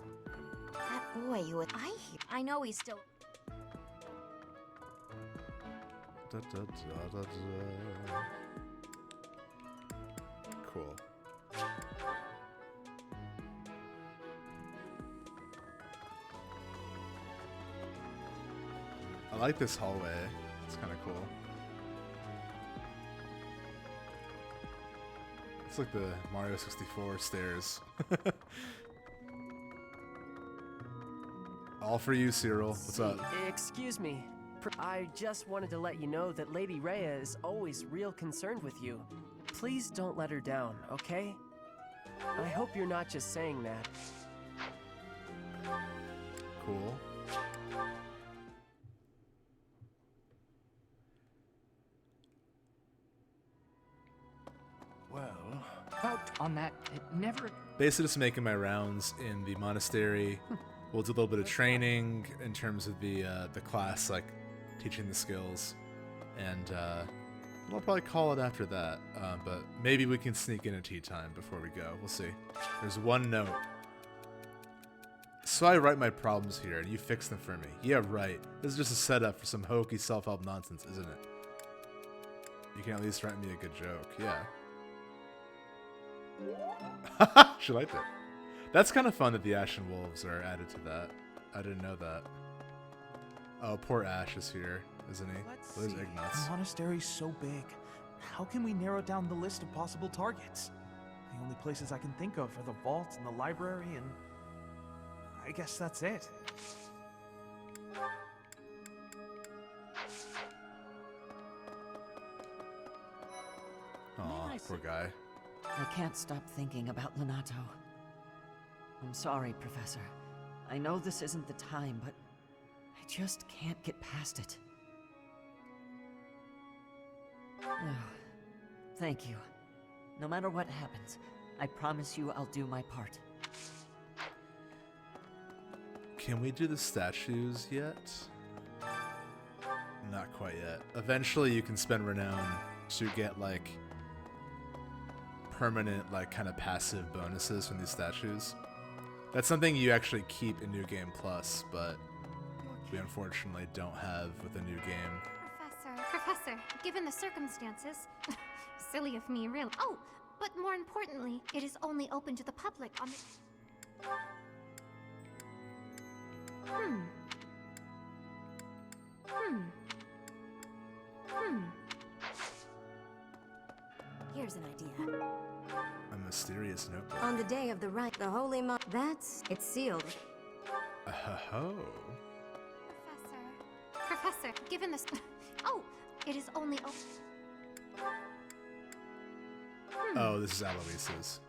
That boy you would... I know he's still... Da, da, da, da, da. Cool. I like this hallway. It's kind of cool. It's like the Mario 64 stairs. All for you, Cyril. What's up? Excuse me. I just wanted to let you know that Lady Rhea is always real concerned with you. Please don't let her down, okay? I hope you're not just saying that. Cool. well, about on that, it never... Basically just making my rounds in the monastery. We'll do a little bit of training in terms of the class, like teaching the skills, and we'll probably call it after that. But maybe we can sneak in a tea time before we go. We'll see. There's one note. So I write my problems here, and you fix them for me. Yeah, right. This is just a setup for some hokey self-help nonsense, isn't it? You can at least write me a good joke. Yeah. She liked it. That's kind of fun that the Ashen Wolves are added to that. I didn't know that. Oh, poor Ash is here, isn't he? There's Ignatz. The monastery's so big. How can we narrow down the list of possible targets? The only places I can think of are the vault and the library, and I guess that's it. Aw, poor guy. I can't stop thinking about Lenato. I'm sorry, Professor. I know this isn't the time, but I just can't get past it. Oh, thank you. No matter what happens, I promise you I'll do my part. Can we do the statues yet? Not quite yet. Eventually you can spend renown to get like permanent, like kind of passive bonuses from these statues. That's something you actually keep in New Game Plus, but we unfortunately don't have with a new game. Professor, given the circumstances, silly of me, really. Oh, but more importantly, it is only open to the public on the... Here's an idea. A mysterious notebook. On the day of the rite, the Holy it's sealed. Oh. Professor, given this... Oh, it is only open... Oh, this is Aloysius.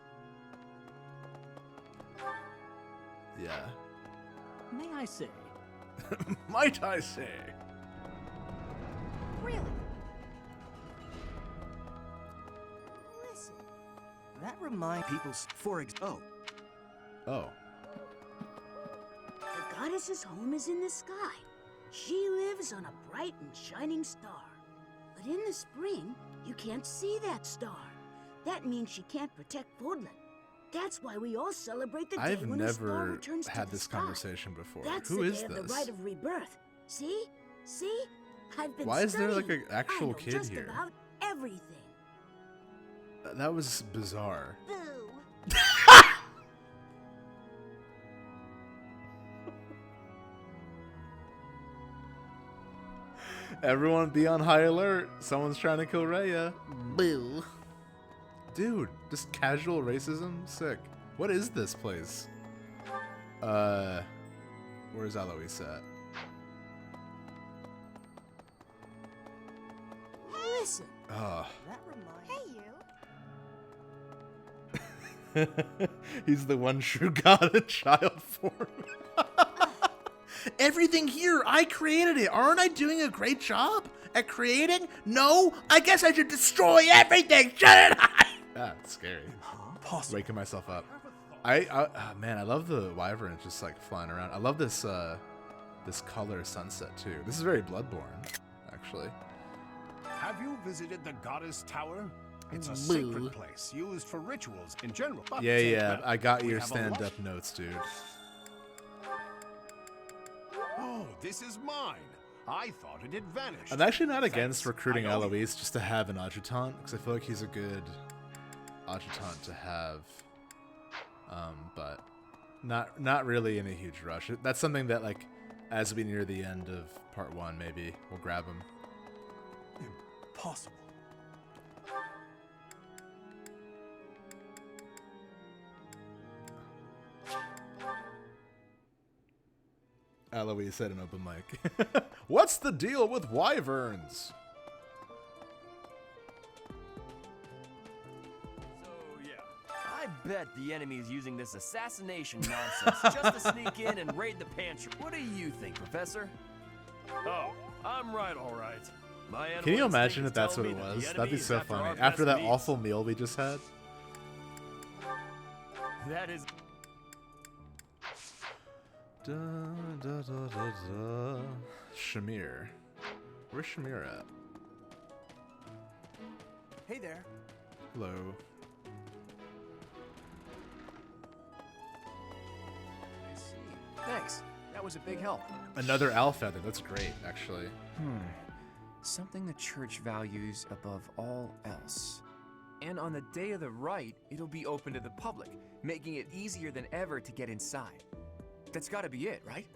Yeah. May I say? Might I say? Really? Listen. That reminds people's Oh. Oh. The goddess's home is in the sky. She lives on a bright and shining star. But in the spring, you can't see that star. That means she can't protect Fodlan. That's why we all celebrate the day when the star returns to the sky. I've never had this conversation before. That's Who the is day of this? the rite of rebirth. See? See? I've been Why is there like studying. an actual I know kid just here? about everything. That was bizarre. Boo. Everyone be on high alert. Someone's trying to kill Raya. Boo. Dude, just casual racism? Sick. What is this place? Where's Alois at? Listen. Ah. Hey, you. He's the one true god in child form. Everything here, I created it. Aren't I doing a great job at creating? No? I guess I should destroy everything, shouldn't I? Ah, it's scary. Waking myself up. Oh, man, I love the wyverns just like flying around. I love this this color sunset too. This is very Bloodborne, actually. Have you visited the Goddess Tower? It's a Boo. sacred place used for rituals in general. But Yeah, I got we your have a lot- stand-up notes, dude. Oh, this is mine. I thought it had vanished. I'm actually not against Thanks. recruiting I owe you. Alois just to have an adjutant, because I feel like he's a good adjutant to have. But not really in a huge rush. That's something that, like, as we near the end of part 1, maybe we'll grab him. Impossible. Alois said an open mic. What's the deal with wyverns? I bet the enemy is using this assassination nonsense just to sneak in and raid the pantry. What do you think, Professor? Oh, I'm right, all right. My Can you animal imagine instinct if that's is what telling it me that was? the That'd be enemy is so after our funny. best After that meat. awful meal we just had. That is. Da, da, da, da, da. Shamir. Where's Shamir at? Hey there. Hello. I see. Thanks. That was a big help. Another owl feather. That's great, actually. Something the church values above all else. And on the day of the rite, it'll be open to the public, making it easier than ever to get inside. That's gotta be it, right?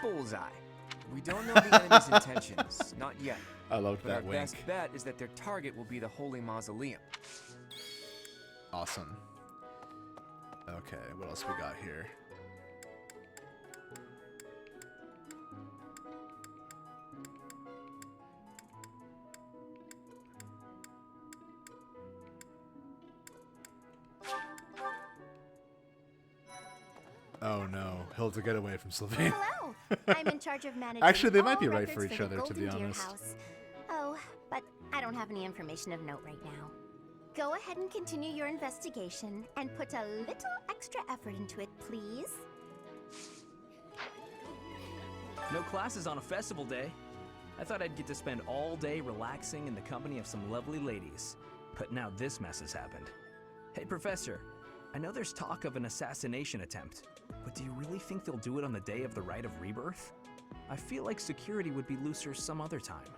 Bullseye. We don't know the enemy's intentions, not yet. I love but that our wink. best bet is that their target will be the Holy Mausoleum. Awesome. Okay, what else we got here? Oh no, Hilda, get away from Sylvain. Hello. I'm in charge of managing Actually, they might be all right for records each the other, to be Golden Deer honest. House. Oh, but I don't have any information of note right now. Go ahead and continue your investigation and put a little extra effort into it, please. No classes on a festival day. I thought I'd get to spend all day relaxing in the company of some lovely ladies. But now this mess has happened. Hey, Professor. I know there's talk of an assassination attempt, but do you really think they'll do it on the day of the Rite of Rebirth? I feel like security would be looser some other time.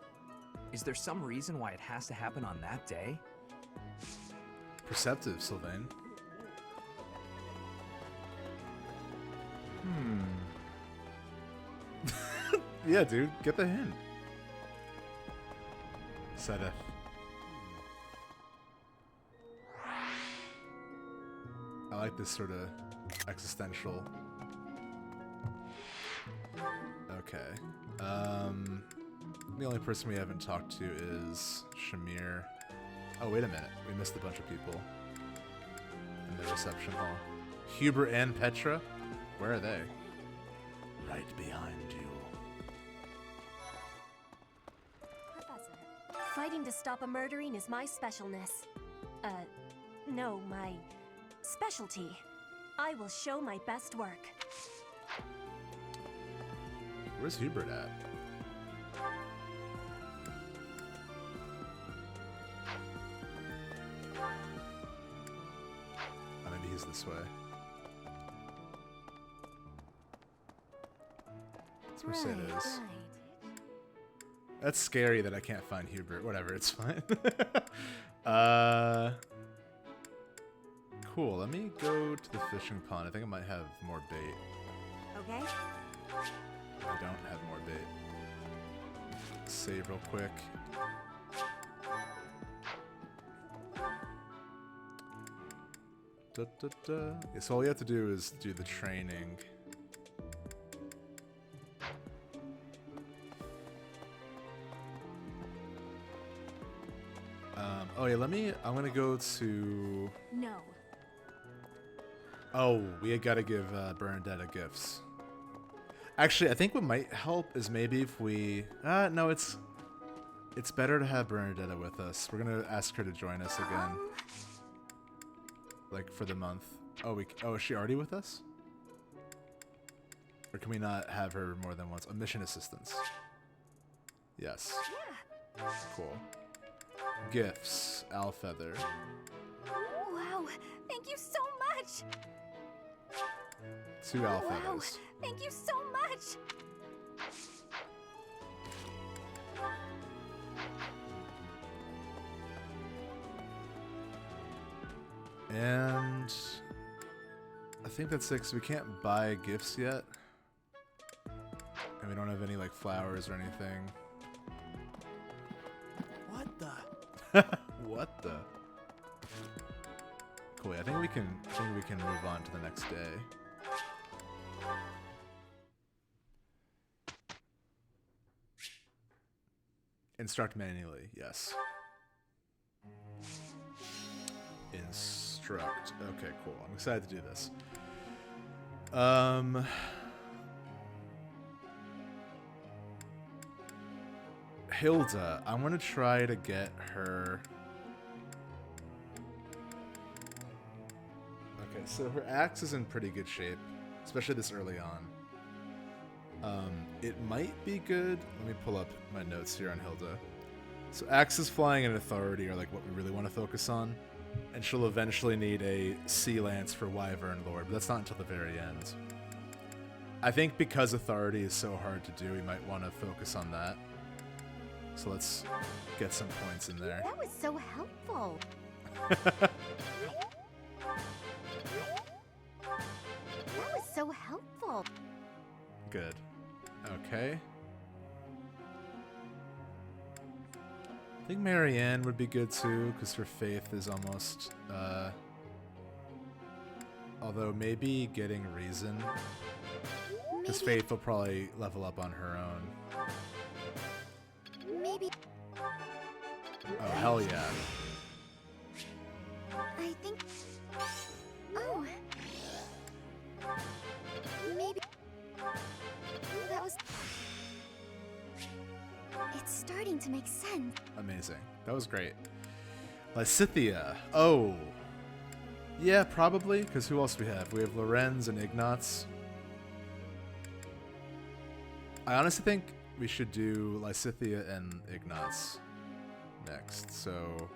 Is there some reason why it has to happen on that day? Perceptive, Sylvain. Yeah, dude, get the hint. Sedef. I like this sort of existential. Okay. The only person we haven't talked to is Shamir. Oh, wait a minute. We missed a bunch of people in the reception hall. Hubert and Petra? Where are they? Right behind you. Professor, fighting to stop a murdering is my specialness. No, my specialty. I will show my best work. Where's Hubert at? Oh, maybe he's this way. That's Mercedes. Right. That's scary that I can't find Hubert. Whatever, it's fine. Cool, let me go to the fishing pond. I think I might have more bait. Okay. I don't have more bait. Save real quick. Yeah, so all you have to do is do the training. Oh yeah, I'm gonna go to... No. Oh, we gotta give Bernadetta gifts. Actually, I think what might help is maybe if we... no, it's better to have Bernadetta with us. We're gonna ask her to join us again. Like, for the month. Oh, is she already with us? Or can we not have her more than once? Oh, mission assistance. Yes. Yeah. Cool. Gifts. Owl feather. Wow, thank you so much. 2 owl Wow, feathers. thank you so much. And I think that's it, 'cause we can't buy gifts yet. And we don't have any like flowers or anything. What the? What the? Cool. I think we can move on to the next day. Instruct manually. Yes. Instruct. Okay, cool. I'm excited to do this. Hilda, I want to try to get her... Okay, so her axe is in pretty good shape, especially this early on. It might be good. Let me pull up my notes here on Hilda. So axes, flying, and authority are like what we really want to focus on. And she'll eventually need a sea lance for Wyvern Lord, but that's not until the very end. I think because authority is so hard to do, we might want to focus on that. So let's get some points in there. That was so helpful. That was so helpful. Good. Okay. I think Marianne would be good too, because her faith is almost, although maybe getting reason, because faith will probably level up on her own. Maybe. Oh, hell yeah. I think. Oh. starting to make sense. Amazing. That was great. Lysithea. Oh. Yeah, probably, because who else do we have? We have Lorenz and Ignatz. I honestly think we should do Lysithea and Ignatz next. So,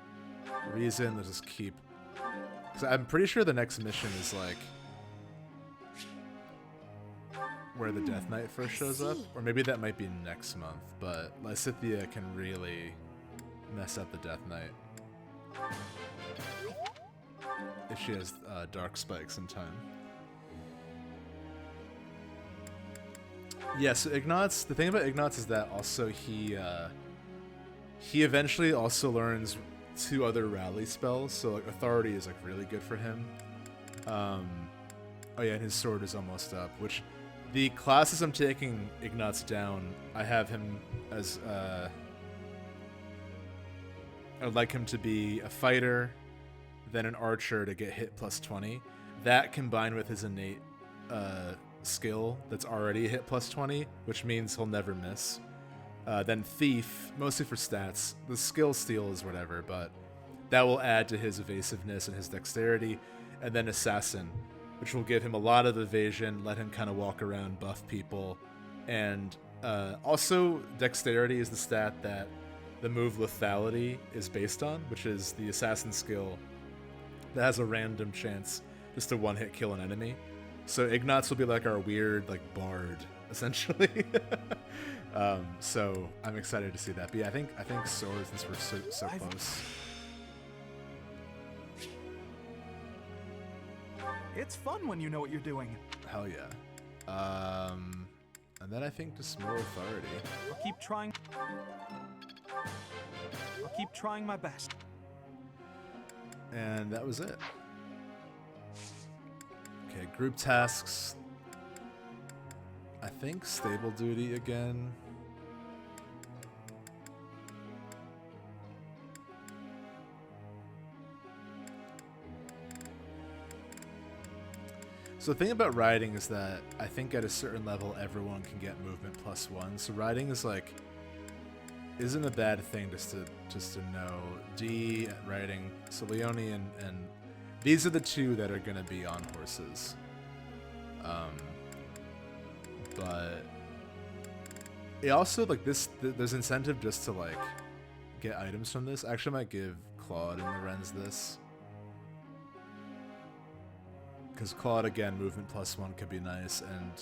reason, let's just keep... Because I'm pretty sure the next mission is like... where the Death Knight first shows up. Or maybe that might be next month, but Lysithea can really mess up the Death Knight. If she has dark spikes in time. Yeah, so Ignatz, the thing about Ignatz is that also he eventually also learns 2 other rally spells, so like Authority is like really good for him. Oh yeah, and his sword is almost up, which the classes I'm taking Ignatz down, I have him as I'd like him to be a fighter, then an archer to get hit plus 20. That combined with his innate skill that's already hit plus 20, which means he'll never miss. Then thief, mostly for stats. The skill steal is whatever, but that will add to his evasiveness and his dexterity. And then assassin, which will give him a lot of evasion, let him kind of walk around, buff people. And also dexterity is the stat that the move lethality is based on, which is the assassin skill that has a random chance just to one-hit kill an enemy. So Ignatz will be like our weird, like, bard, essentially. So I'm excited to see that. But yeah, I think sword, since we're so close. It's fun when you know what you're doing. Hell yeah. And then I think just more authority. I'll keep trying. I'll keep trying my best. And that was it. Okay, group tasks. I think stable duty again. So the thing about riding is that I think at a certain level everyone can get movement +1. So riding is like isn't a bad thing just to know. D at riding. So Leone and these are the 2 that are gonna be on horses. But it also like there's incentive just to like get items from this. I actually might give Claude and Lorenz this. Because Claude, again, movement +1 could be nice, and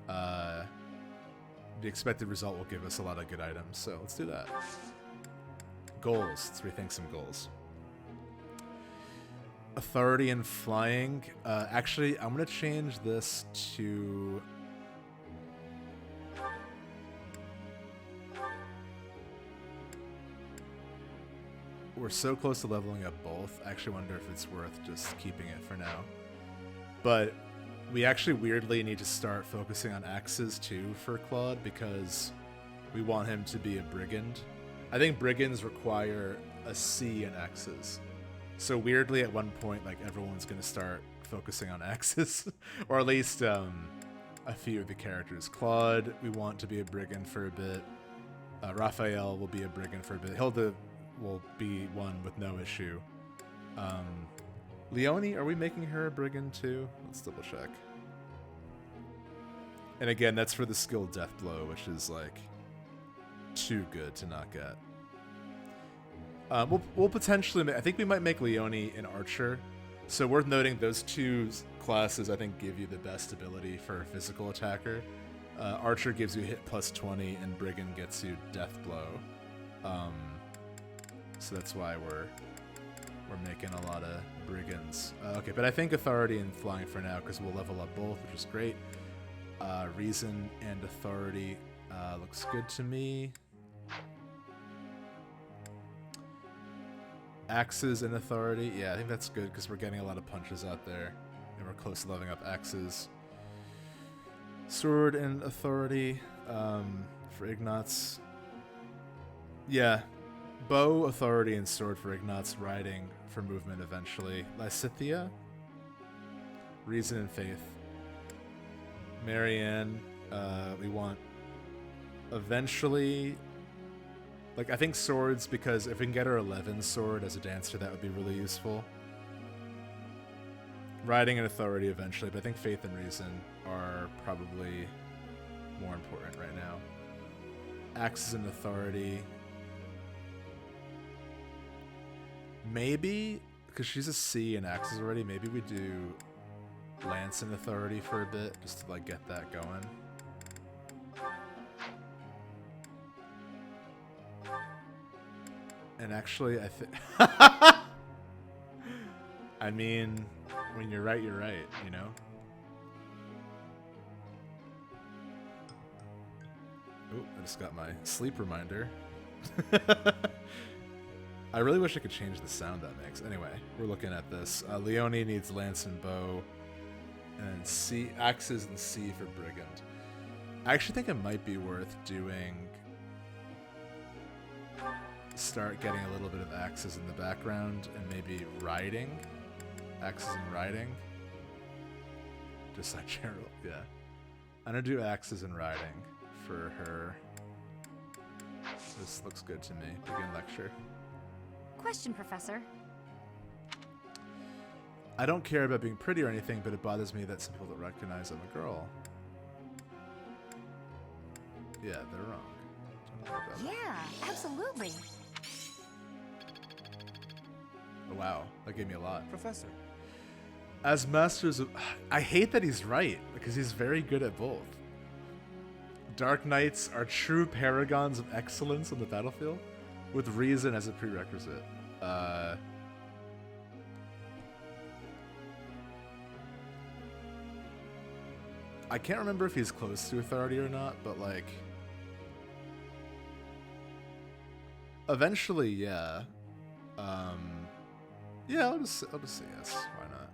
the expected result will give us a lot of good items, so let's do that. Goals. Let's rethink some goals. Authority and flying. Actually, I'm going to change this to... We're so close to leveling up both. I actually wonder if it's worth just keeping it for now. But we actually weirdly need to start focusing on axes too for Claude because we want him to be a brigand. I think brigands require a C in axes. So weirdly at one point like everyone's going to start focusing on axes or at least a few of the characters. Claude, we want to be a brigand for a bit. Raphael will be a brigand for a bit. Hilda will be one with no issue. Leone, are we making her a brigand too? Let's double check. And again, that's for the skill Death Blow, which is like too good to not get. We'll potentially, I think we might make Leone an archer. So worth noting, those 2 classes I think give you the best ability for a physical attacker. Archer gives you hit +20, and brigand gets you Death Blow. So that's why we're making a lot of brigands. Okay, but I think authority and flying for now because we'll level up both, which is great. Reason and authority looks good to me. Axes and authority, yeah, I think that's good because we're getting a lot of punches out there, and we're close to leveling up axes. Sword and authority for Ignatz. Yeah. Bow, authority, and sword for Ignatz, riding for movement eventually. Lysithea, reason and faith. Marianne, we want eventually Like, I think swords, because if we can get her 11 sword as a dancer, that would be really useful. Riding and authority eventually, but I think faith and reason are probably more important right now. Axes and authority. Maybe, because she's a C in axes already, maybe we do lance and authority for a bit, just to like get that going. And actually, I think... I mean, when you're right, you know? Oh, I just got my sleep reminder. I really wish I could change the sound that makes. Anyway, we're looking at this. Leone needs lance and bow. And C, axes and C for brigand. I actually think it might be worth doing... Start getting a little bit of axes in the background and maybe riding. Axes and riding. Just like Gerald, yeah. I'm gonna do axes and riding for her. This looks good to me. Begin lecture. Question, Professor. I don't care about being pretty or anything, but it bothers me that some people don't recognize I'm a girl. Yeah, they're wrong. Don't worry about it. Yeah, absolutely. Oh, wow, that gave me a lot. Professor. As masters of... I hate that he's right, because he's very good at both. Dark Knights are true paragons of excellence on the battlefield, with reason as a prerequisite. I can't remember if he's close to authority or not, but like... Eventually, yeah. Yeah, I'll just say yes. Why not?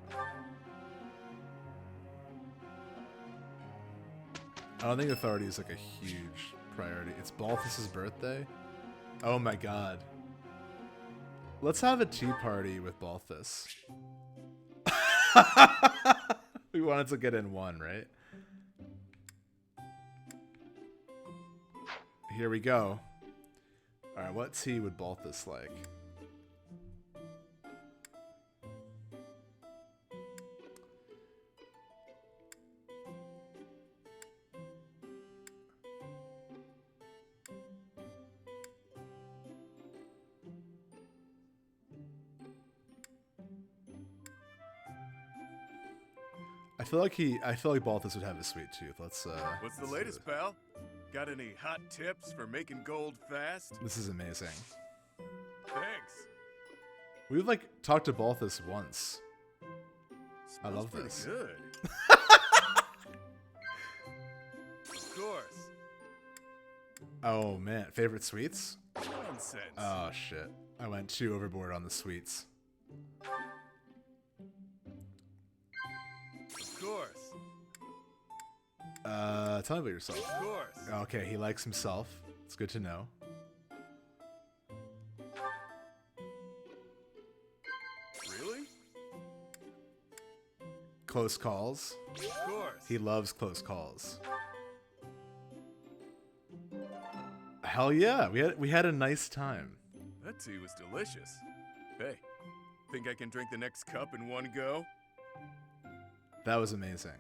I don't think authority is like a huge priority. It's Balthus's birthday. Oh my god. Let's have a tea party with Balthus. We wanted to get in one, right? Here we go. Alright, what tea would Balthus like? I feel like Balthus would have a sweet tooth. Let's What's the latest, pal? Got any hot tips for making gold fast? This is amazing. Thanks. We've like talked to Balthus once. I Smells love pretty this. Good. Of course. Oh man, favorite sweets? Nonsense. Oh shit. I went too overboard on the sweets. Of course. Tell me about yourself. Of course. Okay, he likes himself. It's good to know. Really? Close calls. Of course. He loves close calls. Hell yeah, we had a nice time. That tea was delicious. Hey, think I can drink the next cup in one go? That was amazing.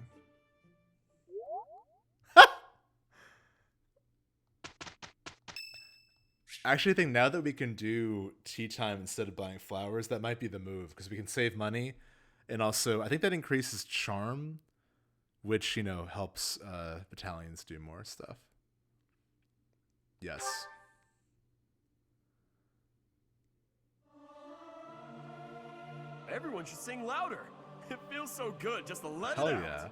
I actually think now that we can do tea time instead of buying flowers, that might be the move, because we can save money, and also I think that increases charm, which, you know, helps battalions do more stuff. Yes. Everyone should sing louder. It feels so good just to let Hell it out. yeah.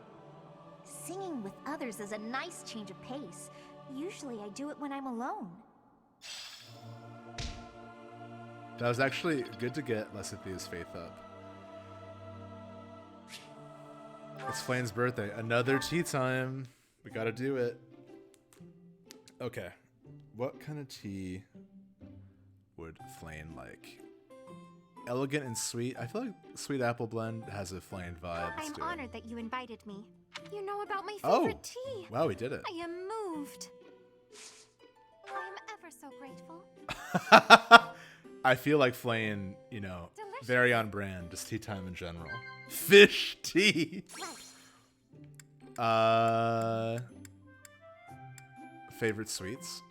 Singing with others is a nice change of pace. Usually I do it when I'm alone. That was actually good to get Lesithia's faith up. It's Flane's birthday. Another tea time. We gotta do it. Okay. What kind of tea would Flane like? Elegant and sweet. I feel like Sweet Apple Blend has a Flane vibe. Let's I'm do it. honored that you invited me. You know about my Oh! favorite tea. Wow, we did it. I am moved. I am ever so grateful. I feel like Flayn, you know, very on brand, just tea time in general. Fish tea. Favorite sweets?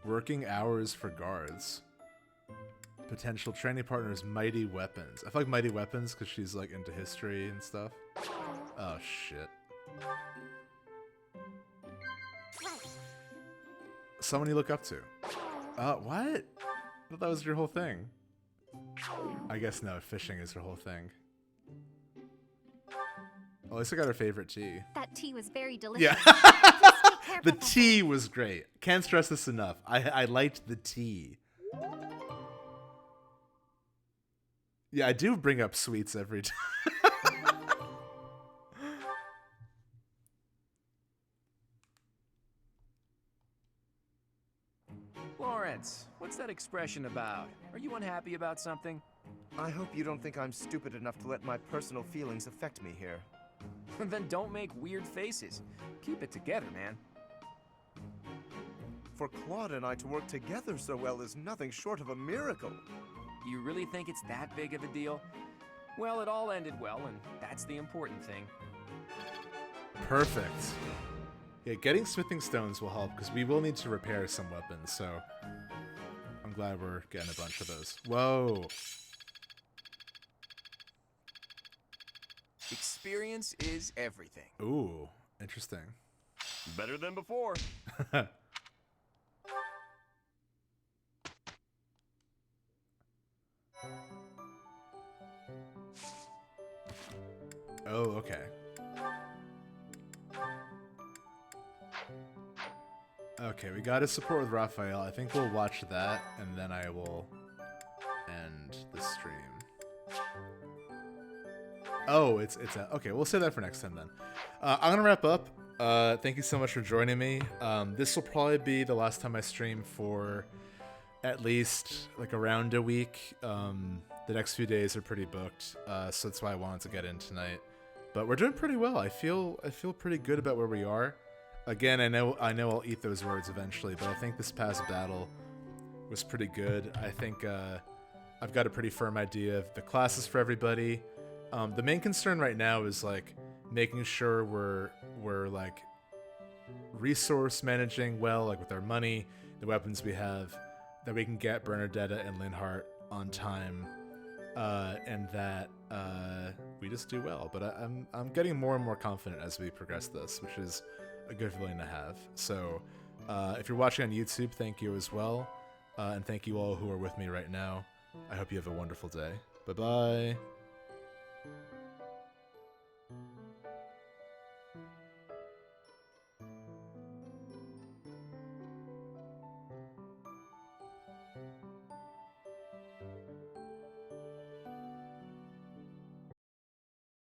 Working hours for guards. Potential training partners, mighty weapons. I feel like mighty weapons because she's like into history and stuff. Oh shit. Someone you look up to. What? I thought that was your whole thing. I guess no, fishing is her whole thing. Well, at least I got her favorite tea. That tea was very delicious. Yeah. The tea was great. Can't stress this enough. I liked the tea. Yeah, I do bring up sweets every time. Lawrence, what's that expression about? Are you unhappy about something? I hope you don't think I'm stupid enough to let my personal feelings affect me here. Then don't make weird faces. Keep it together, man. For Claude and I to work together so well is nothing short of a miracle. You really think it's that big of a deal? Well, it all ended well, and that's the important thing. Perfect. Yeah, getting smithing stones will help, because we will need to repair some weapons, so I'm glad we're getting a bunch of those. Whoa. Experience is everything. Ooh, interesting. Better than before. Oh, okay. Okay, we got his support with Raphael. I think we'll watch that, and then I will end the stream. Oh, it's okay. We'll save that for next time then. I'm gonna wrap up. Thank you so much for joining me. This will probably be the last time I stream for at least like around a week. The next few days are pretty booked, so that's why I wanted to get in tonight. But we're doing pretty well. I feel pretty good about where we are. Again, I know I'll eat those words eventually, but I think this past battle was pretty good. I think I've got a pretty firm idea of the classes for everybody. The main concern right now is like making sure we're like resource managing well, like with our money, the weapons we have, that we can get Bernadetta and Linhart on time, and that we just do well. But I'm getting more and more confident as we progress this, which is a good feeling to have. So if you're watching on YouTube, thank you as well, and thank you all who are with me right now. I hope you have a wonderful day. Bye bye.